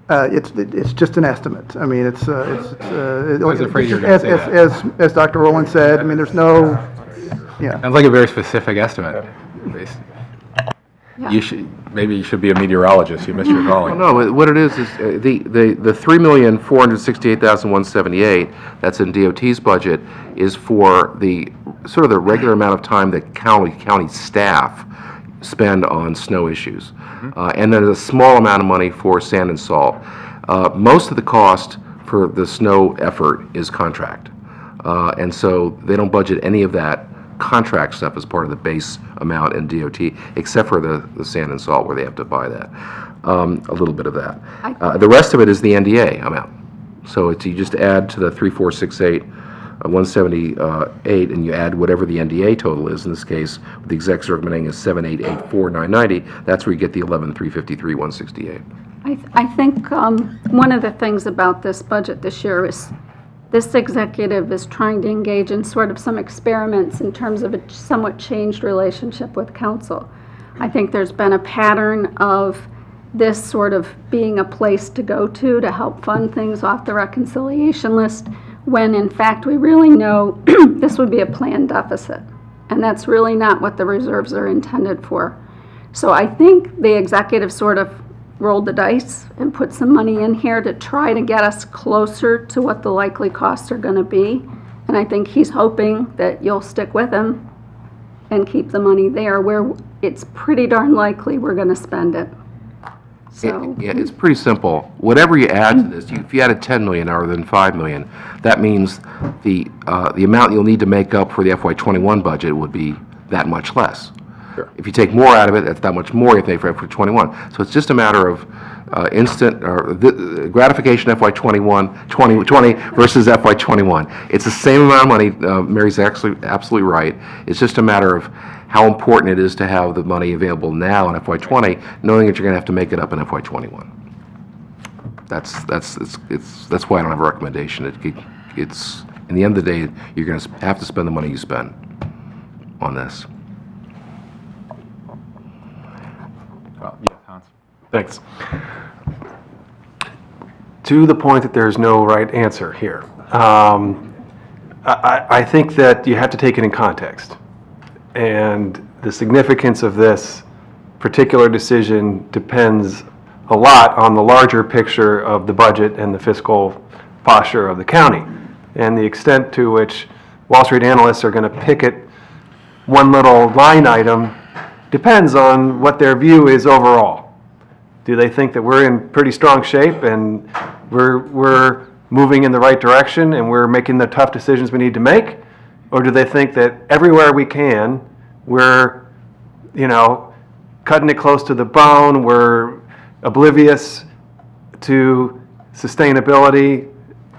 It's just an estimate. I mean, I was afraid you were going to say that. As Dr. Rowland said, I mean, there's no, yeah. Sounds like a very specific estimate. Maybe you should be a meteorologist. You missed your calling. No, what it is the $3,468,178 that's in DOT's budget is for the sort of the regular amount of time that county staff spend on snow issues. And then there's a small amount of money for sand and salt. Most of the cost for the snow effort is contract. And so they don't budget any of that contract stuff as part of the base amount in DOT, except for the sand and salt where they have to buy that, a little bit of that. The rest of it is the NDA amount. So you just add to the 3,468,178, and you add whatever the NDA total is. In this case, the exec's recommending is 7,884,990. That's where you get the 11,353,168. I think one of the things about this budget this year is this executive is trying to engage in sort of some experiments in terms of a somewhat changed relationship with council. I think there's been a pattern of this sort of being a place to go to help fund things off the reconciliation list, when in fact we really know this would be a planned deficit. And that's really not what the reserves are intended for. So I think the executive sort of rolled the dice and put some money in here to try to get us closer to what the likely costs are going to be. And I think he's hoping that you'll stick with him and keep the money there where it's pretty darn likely we're going to spend it. So yeah, it's pretty simple. Whatever you add to this, if you added $10 million rather than $5 million, that means the amount you'll need to make up for the FY21 budget would be that much less. Sure. If you take more out of it, that's that much more you pay for FY21. So it's just a matter of instant gratification FY21, 2020 versus FY21. It's the same amount of money. Mary's absolutely right. It's just a matter of how important it is to have the money available now in FY20, knowing that you're going to have to make it up in FY21. That's why I don't have a recommendation. It's in the end of the day, you're going to have to spend the money you spend on this. Yes, Hans. Thanks. To the point that there's no right answer here, I think that you have to take it in context. And the significance of this particular decision depends a lot on the larger picture of the budget and the fiscal posture of the county, and the extent to which Wall Street analysts are going to pick at one little line item depends on what their view is overall. Do they think that we're in pretty strong shape and we're moving in the right direction and we're making the tough decisions we need to make? Or do they think that everywhere we can, we're, cutting it close to the bone, we're oblivious to sustainability,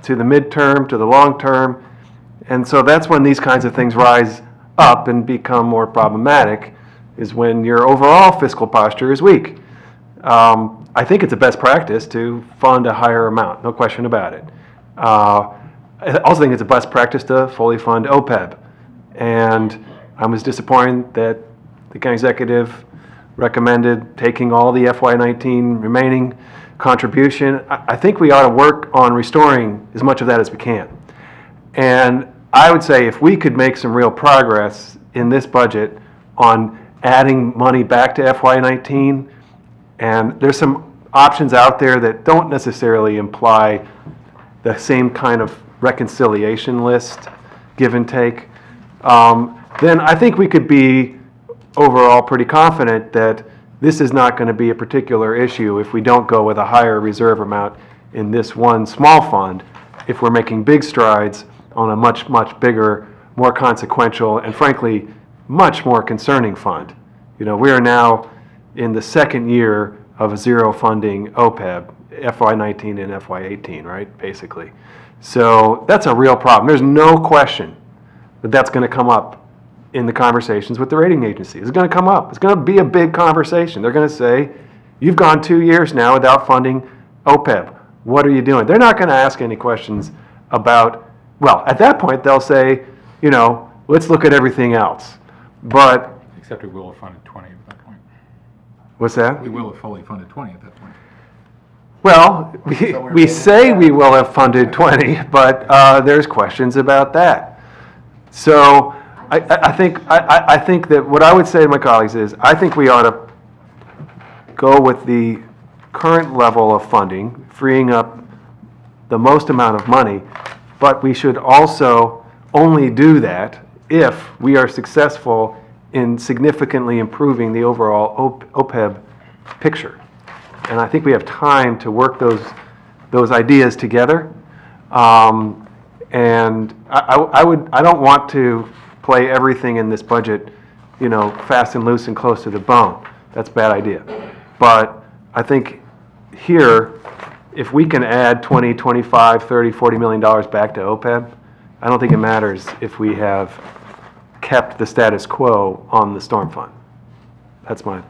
to the midterm, to the long term? And so that's when these kinds of things rise up and become more problematic, is when your overall fiscal posture is weak. I think it's a best practice to fund a higher amount, no question about it. I also think it's a best practice to fully fund OPEB. And I was disappointed that the county executive recommended taking all the FY19 remaining contribution. I think we ought to work on restoring as much of that as we can. And I would say if we could make some real progress in this budget on adding money back to FY19, and there's some options out there that don't necessarily imply the same kind of reconciliation list, give and take, then I think we could be overall pretty confident that this is not going to be a particular issue if we don't go with a higher reserve amount in this one small fund, if we're making big strides on a much, much bigger, more consequential, and frankly, much more concerning fund. We are now in the second year of zero funding OPEB, FY19 and FY18, right, basically. So that's a real problem. There's no question that that's going to come up in the conversations with the rating agency. It's going to come up. It's going to be a big conversation. They're going to say, you've gone 2 years now without funding OPEB. What are you doing? They're not going to ask any questions about, well, at that point, they'll say, let's look at everything else. But Except we will have funded 20 at that point. what's that? We will have fully funded 20 at that point. Well, we say we will have funded 20, but there's questions about that. So I think that what I would say to my colleagues is, I think we ought to go with the current level of funding, freeing up the most amount of money, but we should also only do that if we are successful in significantly improving the overall OPEB picture. And I think we have time to work those ideas together. And I don't want to play everything in this budget, fast and loose and close to the bone. That's a bad idea. But I think here, if we can add 20, 25, 30, $40 million back to OPEB, I don't think it matters if we have kept the status quo on the storm fund. That's my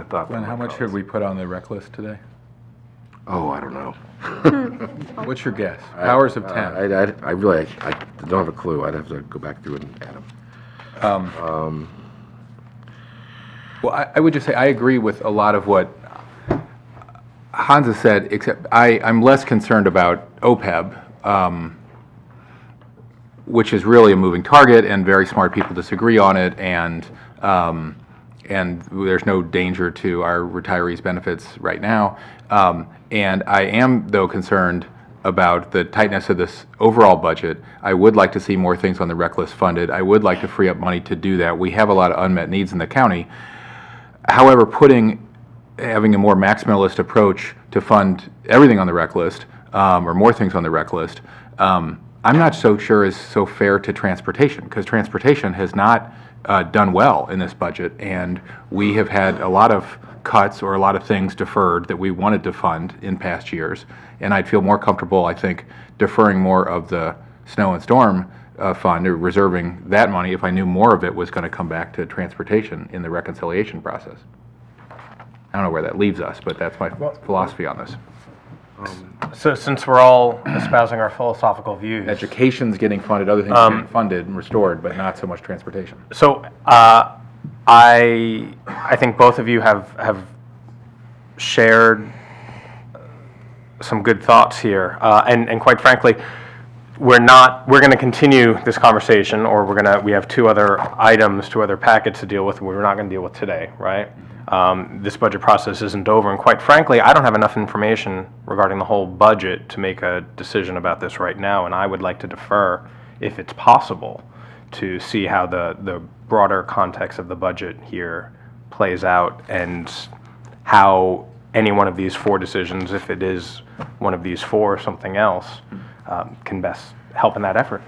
thought. Glenn, how much should we put on the rec list today? Oh, I don't know. What's your guess? Powers of 10. I really don't have a clue. I'd have to go back through and add them. Well, I would just say I agree with a lot of what Hans has said, except I'm less concerned about OPEB, which is really a moving target, and very smart people disagree on it, and there's no danger to our retirees' benefits right now. And I am, though, concerned about the tightness of this overall budget. I would like to see more things on the rec list funded. I would like to free up money to do that. We have a lot of unmet needs in the county. However, having a more maximalist approach to fund everything on the rec list, or more things on the rec list, I'm not so sure is so fair to transportation, because transportation has not done well in this budget, and we have had a lot of cuts or a lot of things deferred that we wanted to fund in past years, and I'd feel more comfortable, I think, deferring more of the snow and storm fund, or reserving that money if I knew more of it was going to come back to transportation in the reconciliation process. I don't know where that leaves us, but that's my philosophy on this. So since we're all espousing our philosophical views. Education's getting funded, other things are getting funded and restored, but not so much transportation. So I think both of you have shared some good thoughts here, and quite frankly, we're going to continue this conversation, or we have two other packets to deal with we're not going to deal with today, right? This budget process isn't over, and quite frankly, I don't have enough information regarding the whole budget to make a decision about this right now, and I would like to defer, if it's possible, to see how the broader context of the budget here plays out and how any one of these four decisions, if it is one of these four or something else, can best help in that effort.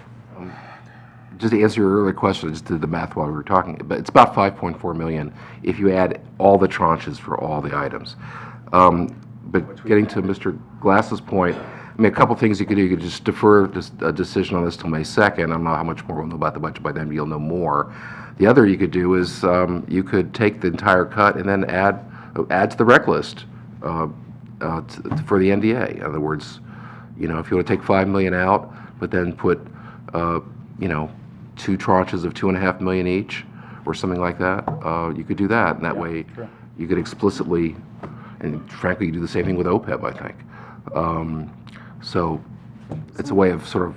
Just to answer your earlier question, I just did the math while we were talking, but it's about 5.4 million if you add all the tranches for all the items. But getting to Mr. Glass's point, I mean, a couple things you could do. You could just defer a decision on this till May 2nd. I don't know how much more we'll know about the budget by then, but you'll know more. The other you could do is you could take the entire cut and then add to the rec list for the NDA. In other words, you know, if you want to take 5 million out, but then put, you know, 2 tranches of 2.5 million each, or something like that, you could do that. And that way, you could explicitly, and frankly, you do the same thing with OPEB, I think. So it's a way of sort of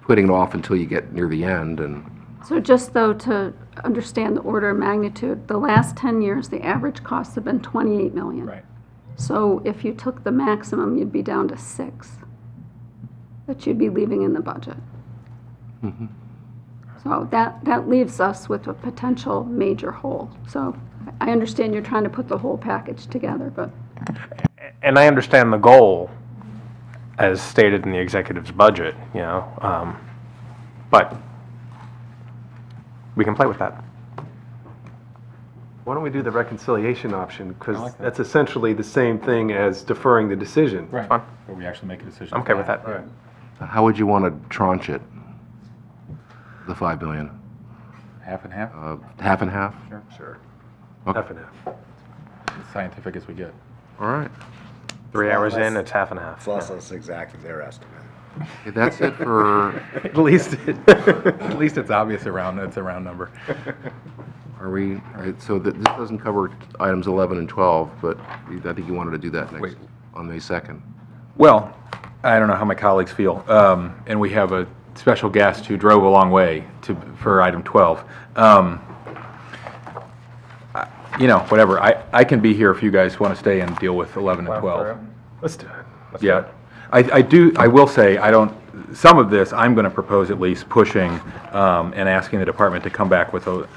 putting it off until you get near the end. And So just though to understand the order of magnitude, the last 10 years, the average costs have been 28 million. Right. So if you took the maximum, you'd be down to 6 that you'd be leaving in the budget. So that leaves us with a potential major hole. So I understand you're trying to put the whole package together, but. And I understand the goal as stated in the executive's budget, you know, but we can play with that. Why don't we do the reconciliation option? Because that's essentially the same thing as deferring the decision. Right. Where we actually make a decision. I'm okay with that. how would you want to tranche it? The 5 million? Half and half? Half and half? Sure. Okay. Half and half. As scientific as we get. All right. 3 hours in, it's half and half. Plus, that's exactly their estimate. Okay, that's it for, At least it's obvious it's a round number. are we, all right, so this doesn't cover items 11 and 12, but I think you wanted to do that next, on May 2nd. Well, I don't know how my colleagues feel, and we have a special guest who drove a long way for item 12. You know, whatever, I can be here if you guys want to stay and deal with 11 and 12. Let's do it. Yeah, I will say, some of this, I'm going to propose at least pushing and asking the department to come back with a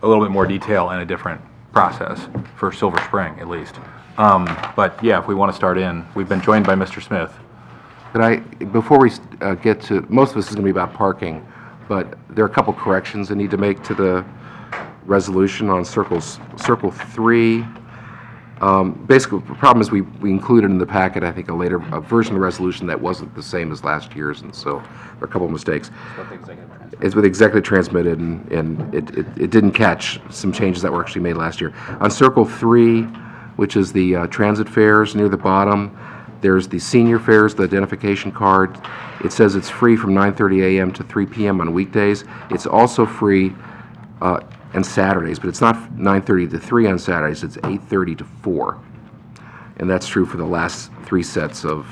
little bit more detail and a different process for Silver Spring, at least. But yeah, if we want to start in, we've been joined by Mr. Smith. Before we get to, most of this is going to be about parking, but there are a couple corrections I need to make to the resolution on Circle 3. Basically, the problem is we included in the packet, I think, a version of the resolution that wasn't the same as last year's, and so there are a couple of mistakes. It's with executive transmitted, and it didn't catch some changes that were actually made last year. On Circle 3, which is the transit fares, near the bottom, there's the senior fares, the identification card. It says it's free from 9:30 a.m. to 3 p.m. on weekdays. It's also free on Saturdays, but it's not 9:30 to 3 on Saturdays, it's 8:30 to 4. And that's true for the last 3 sets of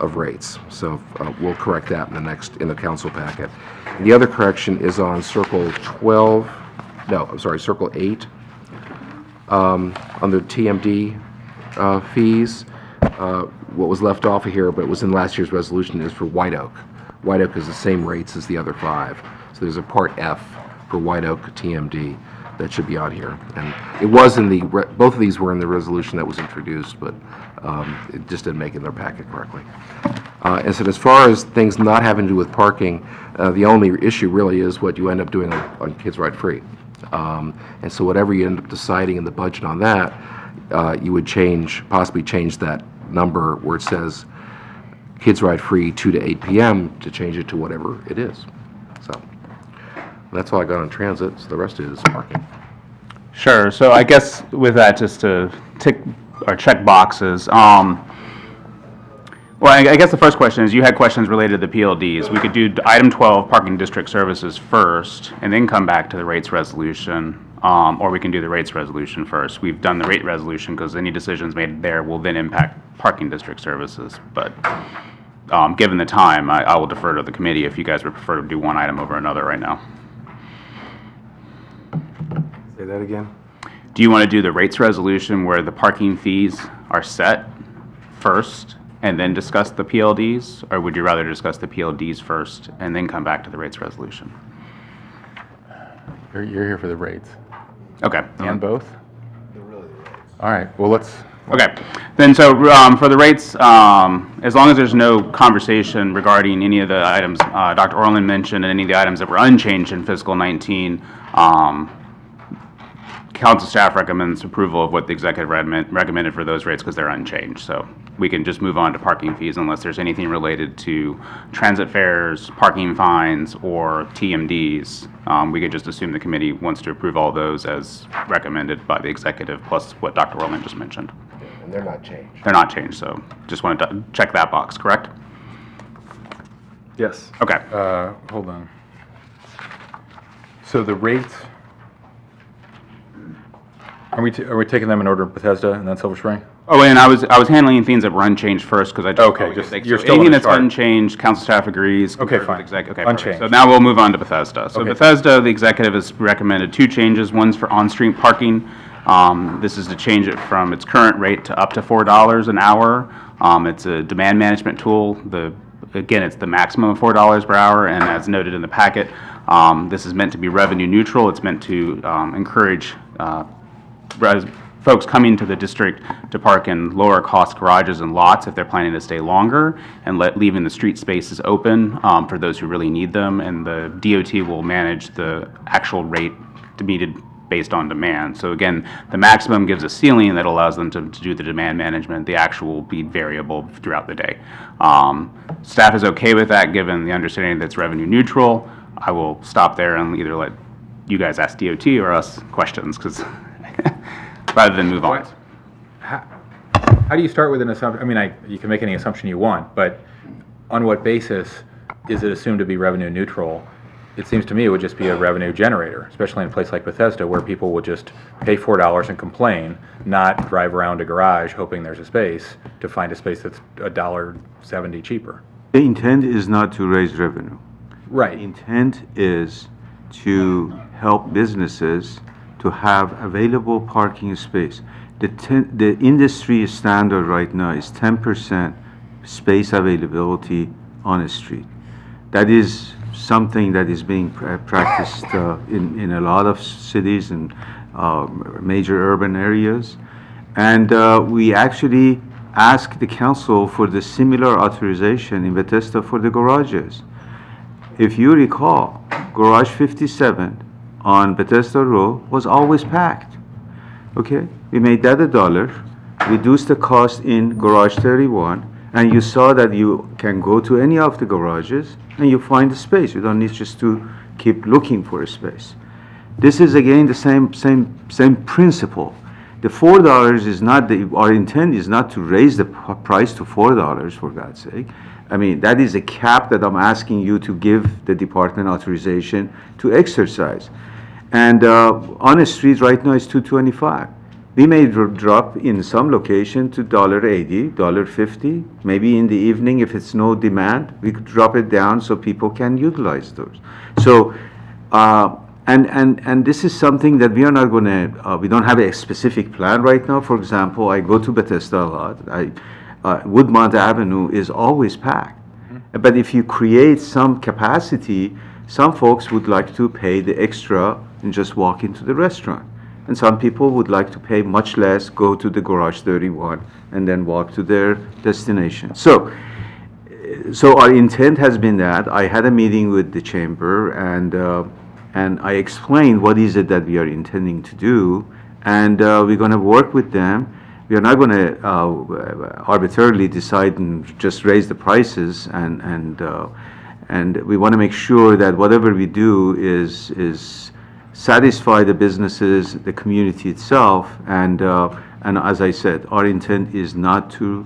rates. So we'll correct that in the council packet. And the other correction is on Circle 12, Circle 8. On the TMD fees, what was left off of here, but it was in last year's resolution, is for White Oak. White Oak is the same rates as the other 5. So there's a Part F for White Oak TMD that should be on here. And it was in both of these were in the resolution that was introduced, but it just didn't make it in their packet correctly. And so as far as things not having to do with parking, the only issue really is what you end up doing on Kids Ride Free. And so whatever you end up deciding in the budget on that, you would possibly change that number where it says Kids Ride Free 2 to 8 p.m. to change it to whatever it is. So that's all I got on transit, so the rest is parking. Sure, so I guess with that, just to tick or check boxes, well, I guess the first question is, you had questions related to the PLDs. We could do item 12, parking district services first, and then come back to the rates resolution, or we can do the rates resolution first. We've done the rate resolution because any decisions made there will then impact parking district services, but given the time, I will defer to the committee if you guys would prefer to do one item over another right now. Say that again? Do you want to do the rates resolution where the parking fees are set first and then discuss the PLDs? Or would you rather discuss the PLDs first and then come back to the rates resolution? You're here for the rates. Okay. And both? All right, well, let's, Okay, then so for the rates, as long as there's no conversation regarding any of the items Dr. Orland mentioned and any of the items that were unchanged in fiscal 19, council staff recommends approval of what the executive recommended for those rates because they're unchanged. So we can just move on to parking fees unless there's anything related to transit fares, parking fines, or TMDs. We could just assume the committee wants to approve all those as recommended by the executive, plus what Dr. Orland just mentioned. And they're not changed. They're not changed, so just wanted to check that box, correct? Yes. Okay. hold on. So the rates, are we taking them in order of Bethesda and then Silver Spring? Oh, and I was handling things that were unchanged first because I just. Okay, just- like, you're so still in anything the that's chart. unchanged, council staff agrees. Okay, confirmed with fine. okay, perfect. Unchanged. So now we'll move on to Bethesda. So Okay. Bethesda, the executive has recommended 2 changes. One's for on-street parking. This is to change it from its current rate to up to $4 an hour. It's a demand management tool. Again, it's the maximum of $4 per hour, and as noted in the packet, this is meant to be revenue neutral. It's meant to encourage folks coming to the district to park in lower cost garages and lots if they're planning to stay longer, and leaving the street spaces open for those who really need them, and the DOT will manage the actual rate to meet it based on demand. So again, the maximum gives a ceiling that allows them to do the demand management. The actual will be variable throughout the day. Staff is okay with that, given the understanding that it's revenue neutral. I will stop there and either let you guys ask DOT or us questions, because rather than move on. How do you start with an assumption? I mean, you can make any assumption you want, but on what basis is it assumed to be revenue neutral? It seems to me it would just be a revenue generator, especially in a place like Bethesda where people will just pay $4 and complain, not drive around a garage hoping there's a space to find a space that's $1.70 cheaper. The intent is not to raise revenue. Right. The intent is to help businesses to have available parking space. The industry standard right now is 10% space availability on a street. That is something that is being practiced in a lot of cities and major urban areas. And we actually asked the council for the similar authorization in Bethesda for the garages. If you recall, garage 57 on Bethesda Row was always packed. Okay, we made that $1, reduced the cost in garage 31, and you saw that you can go to any of the garages and you find a space. You don't need just to keep looking for a space. This is again the same principle. The $4 is not our intent is not to raise the price to $4, for God's sake. I mean, that is a cap that I'm asking you to give the department authorization to exercise. And on a street right now is $2.25. We may drop in some location to $1.80, $1.50. Maybe in the evening, if it's no demand, we could drop it down so people can utilize those. So, and this is something that we are not going to. We don't have a specific plan right now. For example, I go to Bethesda a lot. Woodmont Avenue is always packed. But if you create some capacity, some folks would like to pay the extra and just walk into the restaurant. And some people would like to pay much less, go to the garage 31, and then walk to their destination. So our intent has been that. I had a meeting with the chamber, and I explained what is it that we are intending to do, and we're going to work with them. We are not going to arbitrarily decide and just raise the prices, and we want to make sure that whatever we do is satisfy the businesses, the community itself, and as I said, our intent is not to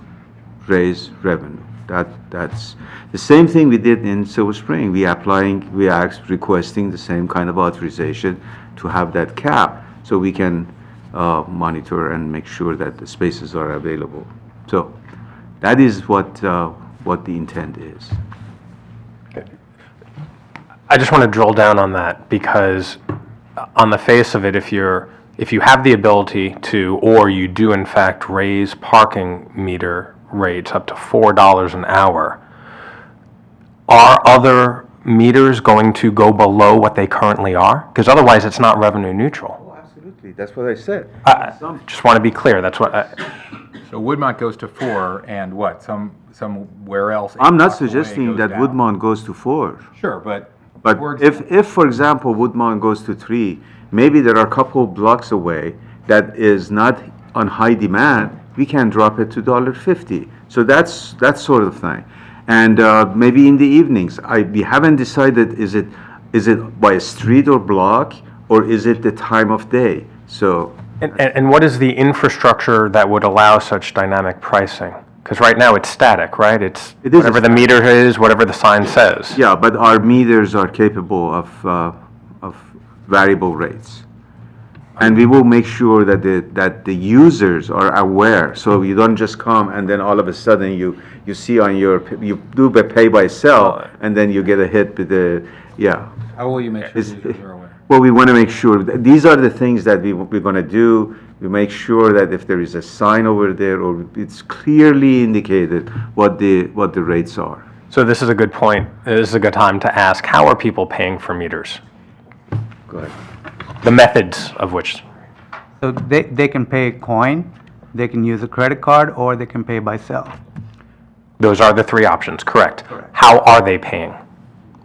raise revenue. That's the same thing we did in Silver Spring. We requesting the same kind of authorization to have that cap, so we can monitor and make sure that the spaces are available. So that is what the intent is. I just want to drill down on that because on the face of it, if you have the ability to, or you do in fact raise parking meter rates up to $4 an hour, are other meters going to go below what they currently are? Because otherwise, it's not revenue neutral. Absolutely, that's what I said. Just want to be clear, that's what, So Woodmont goes to 4, and what, somewhere else? I'm 8 not blocks away suggesting goes that down? Woodmont goes to 4. Sure, but. But for if, for example, Woodmont goes to 3, maybe there are a couple blocks away that is not on high demand, we can drop it to $1.50. So that's that sort of thing. And maybe in the evenings, we haven't decided, is it by street or block, or is it the time of day? So. and what is the infrastructure that would allow such dynamic pricing? Because right now, it's static, right? It's It is whatever the meter is, whatever the sign says. Yeah, but our meters are capable of variable rates. And we will make sure that the users are aware, so you don't just come and then all of a sudden you see on you do the pay by cell, and then you get a hit with the, yeah. How will you make sure users are aware? Well, we want to make sure, these are the things that we're going to do. We make sure that if there is a sign over there, or it's clearly indicated what the rates are. So this is a good point. This is a good time to ask, how are people paying for meters? Go ahead. The methods of which? So they can pay coin, they can use a credit card, or they can pay by cell. Those are the 3 options, correct? How are they paying?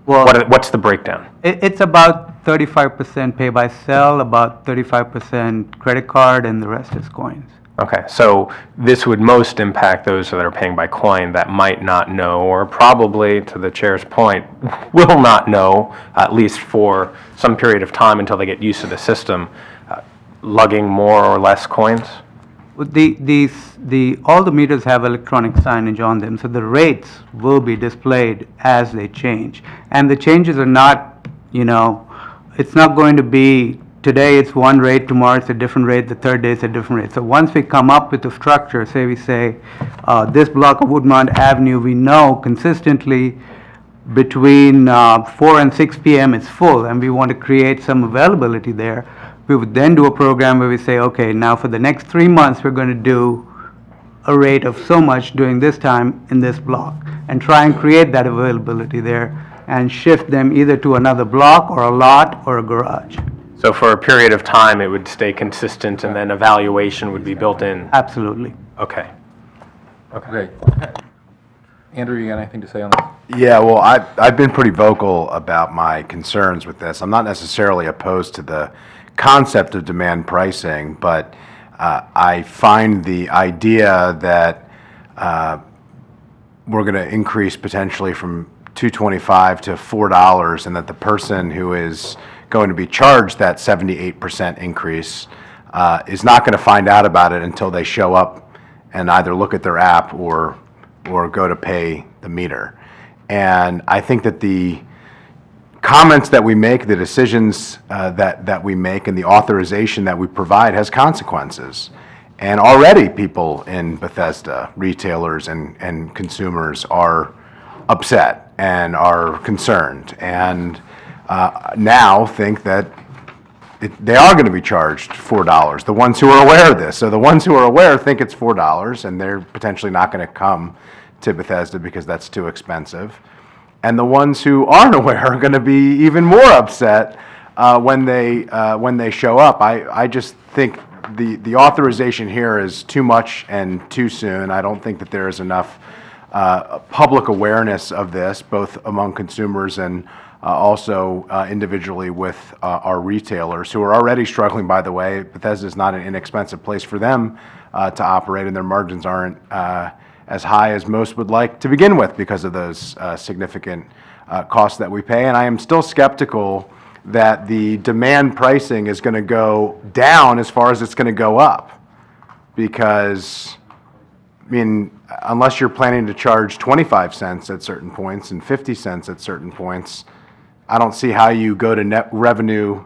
Well, What's the breakdown? it's about 35% pay by cell, about 35% credit card, and the rest is coins. Okay, so this would most impact those that are paying by coin that might not know, or probably, to the chair's point, will not know, at least for some period of time until they get used to the system, lugging more or less coins? All the meters have electronic signage on them, so the rates will be displayed as they change. And the changes are not, it's not going to be, today it's one rate, tomorrow it's a different rate, the third day it's a different rate. So once we come up with a structure, say this block of Woodmont Avenue, we know consistently between 4 and 6 p.m. it's full, and we want to create some availability there. We would then do a program where we say, okay, now for the next 3 months, we're going to do a rate of so much during this time in this block, and try and create that availability there and shift them either to another block or a lot or a garage. So for a period of time, it would stay consistent, and then evaluation would be built in? Absolutely. Okay. Great. Andrew, you got anything to say on this? Yeah, well, I've been pretty vocal about my concerns with this. I'm not necessarily opposed to the concept of demand pricing, but I find the idea that we're going to increase potentially from $2.25 to $4, and that the person who is going to be charged that 78% increase is not going to find out about it until they show up and either look at their app or go to pay the meter. And I think that the comments that we make, the decisions that we make, and the authorization that we provide has consequences. And already people in Bethesda, retailers and consumers, are upset and are concerned, and now think that they are going to be charged $4, the ones who are aware of this. So the ones who are aware think it's $4, and they're potentially not going to come to Bethesda because that's too expensive. And the ones who aren't aware are going to be even more upset when they show up. I just think the authorization here is too much and too soon. I don't think that there is enough public awareness of this, both among consumers and also individually with our retailers, who are already struggling, by the way. Bethesda is not an inexpensive place for them to operate, and their margins aren't as high as most would like to begin with because of those significant costs that we pay. And I am still skeptical that the demand pricing is going to go down as far as it's going to go up, because, I mean, unless you're planning to charge 25 cents at certain points and 50 cents at certain points, I don't see how you go to net revenue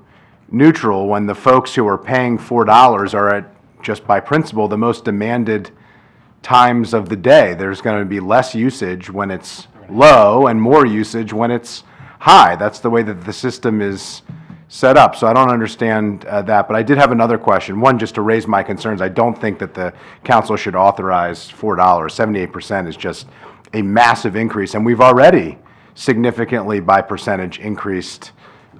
neutral when the folks who are paying $4 are at, just by principle, the most demanded times of the day. There's going to be less usage when it's low and more usage when it's high. That's the way that the system is set up. So I don't understand that. But I did have another question. One, just to raise my concerns, I don't think that the council should authorize $4. 78% is just a massive increase. And we've already significantly by percentage increased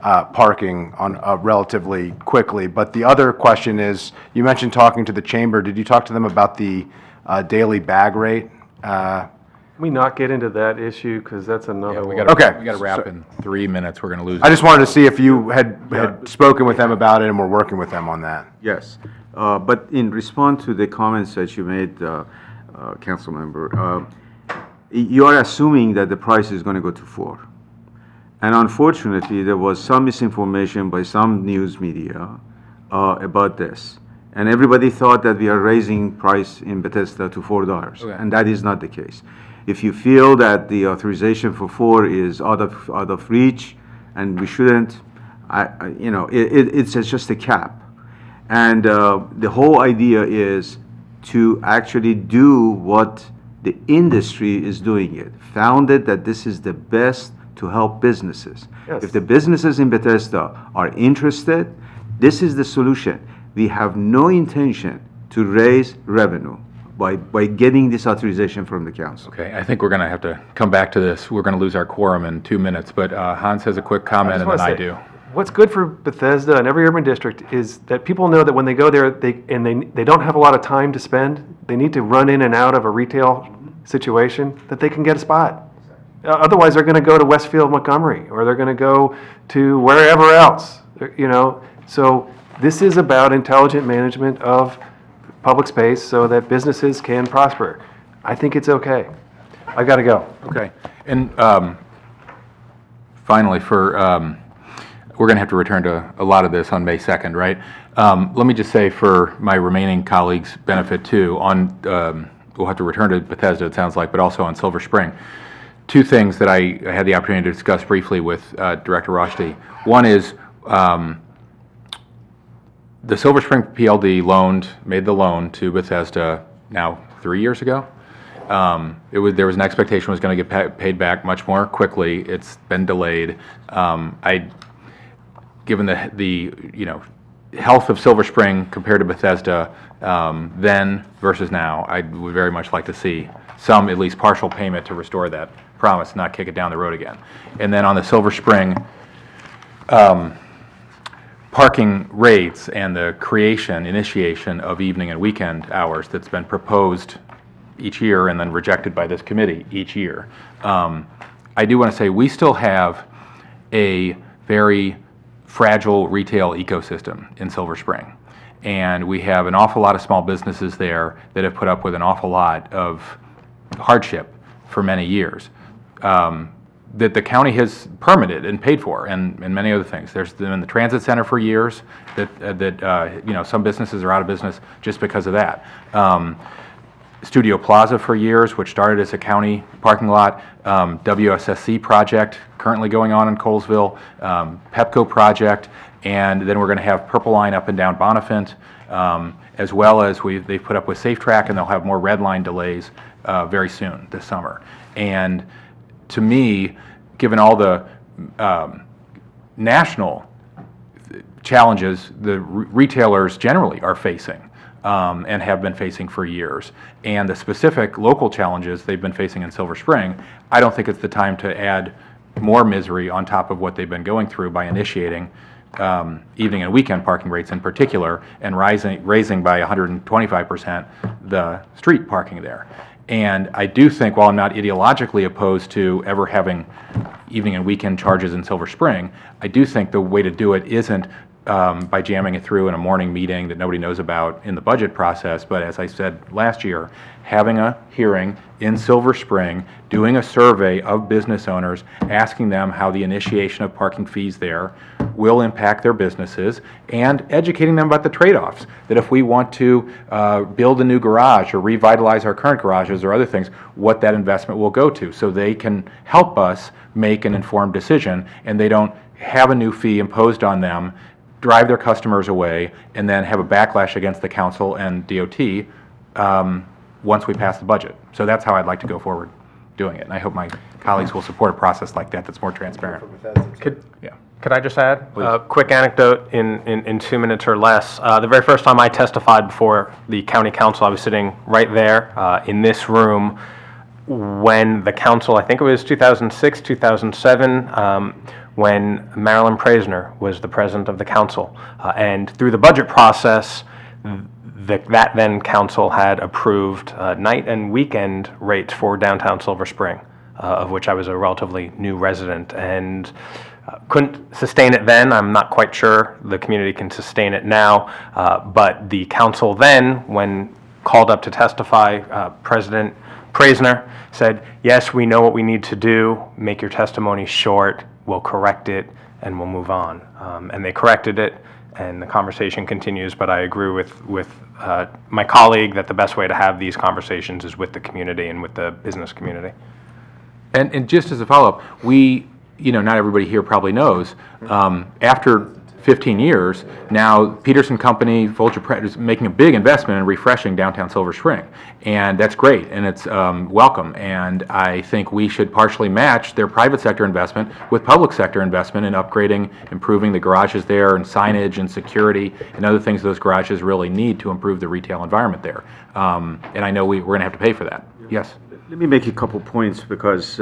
parking on relatively quickly. But the other question is, you mentioned talking to the chamber. Did you talk to them about the daily bag rate? Can we not get into that issue, because that's another one? Okay. We got to wrap in 3 minutes. We're going to lose. I just wanted to see if you had spoken with them about it and were working with them on that. Yes, but in response to the comments that you made, council member, you are assuming that the price is going to go to 4. And unfortunately, there was some misinformation by some news media about this. And everybody thought that we are raising price in Bethesda to $4, and that is not the case. If you feel that the authorization for 4 is out of reach, and we shouldn't, it's just a cap. And the whole idea is to actually do what the industry is doing it. Found it that this is the best to help businesses. Yes. If the businesses in Bethesda are interested, this is the solution. We have no intention to raise revenue by getting this authorization from the council. Okay, I think we're going to have to come back to this. We're going to lose our quorum in 2 minutes, but Hans has a quick comment, and then I do. What's good for Bethesda and every urban district is that people know that when they go there, they don't have a lot of time to spend. They need to run in and out of a retail situation, that they can get a spot. Otherwise, they're going to go to Westfield, Montgomery, or they're going to go to wherever else, So this is about intelligent management of public space so that businesses can prosper. I think it's okay. I got to go. Okay, and finally, we're going to have to return to a lot of this on May 2nd, right? Let me just say, for my remaining colleagues' benefit too, we'll have to return to Bethesda, it sounds like, but also on Silver Spring. 2 things that I had the opportunity to discuss briefly with Director Roshdi. One is the Silver Spring PLD made the loan to Bethesda now 3 years ago. There was an expectation it was going to get paid back much more quickly. It's been delayed. Given the health of Silver Spring compared to Bethesda then versus now, I would very much like to see some, at least partial payment to restore that promise, not kick it down the road again. And then on the Silver Spring parking rates and the initiation of evening and weekend hours that's been proposed each year and then rejected by this committee each year. I do want to say we still have a very fragile retail ecosystem in Silver Spring. And we have an awful lot of small businesses there that have put up with an awful lot of hardship for many years. That the county has permitted and paid for, and many other things. There's been the transit center for years that some businesses are out of business just because of that. Studio Plaza for years, which started as a county parking lot. WSSC project currently going on in Colesville. Pepco project, and then we're going to have Purple Line up and down Bonifant, as well as they've put up with Safe Track, and they'll have more red line delays very soon this summer. And to me, given all the national challenges the retailers generally are facing and have been facing for years, and the specific local challenges they've been facing in Silver Spring, I don't think it's the time to add more misery on top of what they've been going through by initiating evening and weekend parking rates in particular, and raising by 125% the street parking there. And I do think, while I'm not ideologically opposed to ever having evening and weekend charges in Silver Spring, I do think the way to do it isn't by jamming it through in a morning meeting that nobody knows about in the budget process, but as I said last year, having a hearing in Silver Spring, doing a survey of business owners, asking them how the initiation of parking fees there will impact their businesses, and educating them about the trade-offs, that if we want to build a new garage or revitalize our current garages or other things, what that investment will go to, so they can help us make an informed decision, and they don't have a new fee imposed on them, drive their customers away, and then have a backlash against the council and DOT once we pass the budget. So that's how I'd like to go forward doing it, and I hope my colleagues will support a process like that that's more transparent. Could I just add a quick anecdote in 2 minutes or less? The very first time I testified before the county council, I was sitting right there in this room when the council, I think it was 2006, 2007, when Marilyn Praisner was the president of the council. And through the budget process, that then council had approved night and weekend rates for downtown Silver Spring, of which I was a relatively new resident, and couldn't sustain it then. I'm not quite sure the community can sustain it now, but the council then, when called up to testify, President Praisner said, yes, we know what we need to do, make your testimony short, we'll correct it, and we'll move on. And they corrected it, and the conversation continues, but I agree with my colleague that the best way to have these conversations is with the community and with the business community. And just as a follow-up, not everybody here probably knows, after 15 years, now Peterson Company, Folger Pratt is making a big investment in refreshing downtown Silver Spring. And that's great, and it's welcome. And I think we should partially match their private sector investment with public sector investment in upgrading, improving the garages there, and signage and security and other things those garages really need to improve the retail environment there. And I know we're going to have to pay for that. Yes? Let me make a couple points because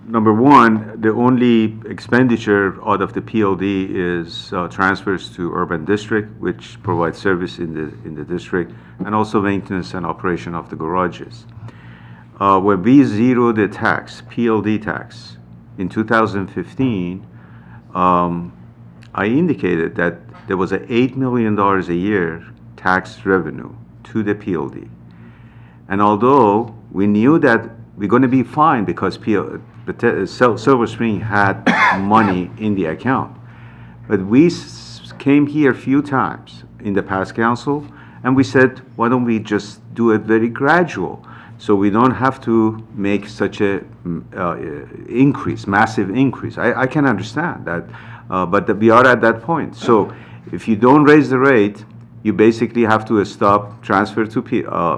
number one, the only expenditure out of the PLD is transfers to urban district, which provides service in the district, and also maintenance and operation of the garages. When we zeroed the tax, PLD tax, in 2015, I indicated that there was an $8 million a year tax revenue to the PLD. And although we knew that we're going to be fine because Silver Spring had money in the account. But we came here a few times in the past council, and we said, why don't we just do it very gradual, so we don't have to make such a massive increase. I can understand that, but we are at that point. So if you don't raise the rate, you basically have to stop transfer to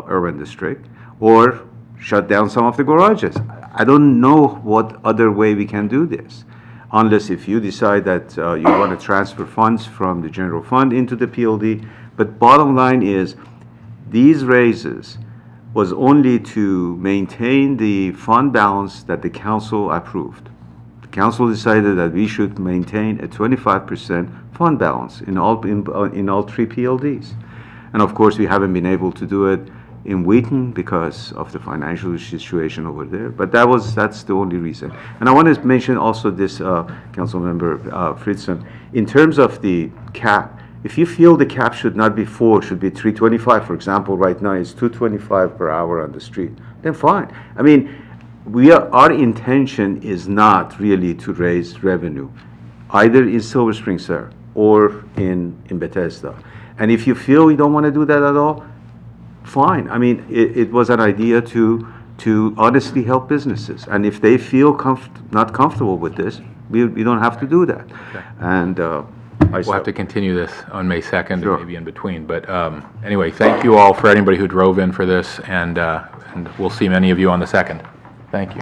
urban district or shut down some of the garages. I don't know what other way we can do this, unless if you decide that you want to transfer funds from the general fund into the PLD. But bottom line is, these raises was only to maintain the fund balance that the council approved. The council decided that we should maintain a 25% fund balance in all three PLDs. And of course, we haven't been able to do it in Wheaton because of the financial situation over there. But that's the only reason. And I want to mention also this, Councilmember Friedson, in terms of the cap, if you feel the cap should not be 4, should be 325, for example, right now it's 225 per hour on the street, then fine. I mean, our intention is not really to raise revenue, either in Silver Spring, sir, or in Bethesda. And if you feel you don't want to do that at all, fine. I mean, it was an idea to honestly help businesses. And if they feel not comfortable with this, we don't have to do that. Okay. And We'll have to continue this on May 2nd, Sure. and maybe in between. But anyway, thank you all for anybody who drove in for this, and we'll see many of you on the 2nd. Thank you.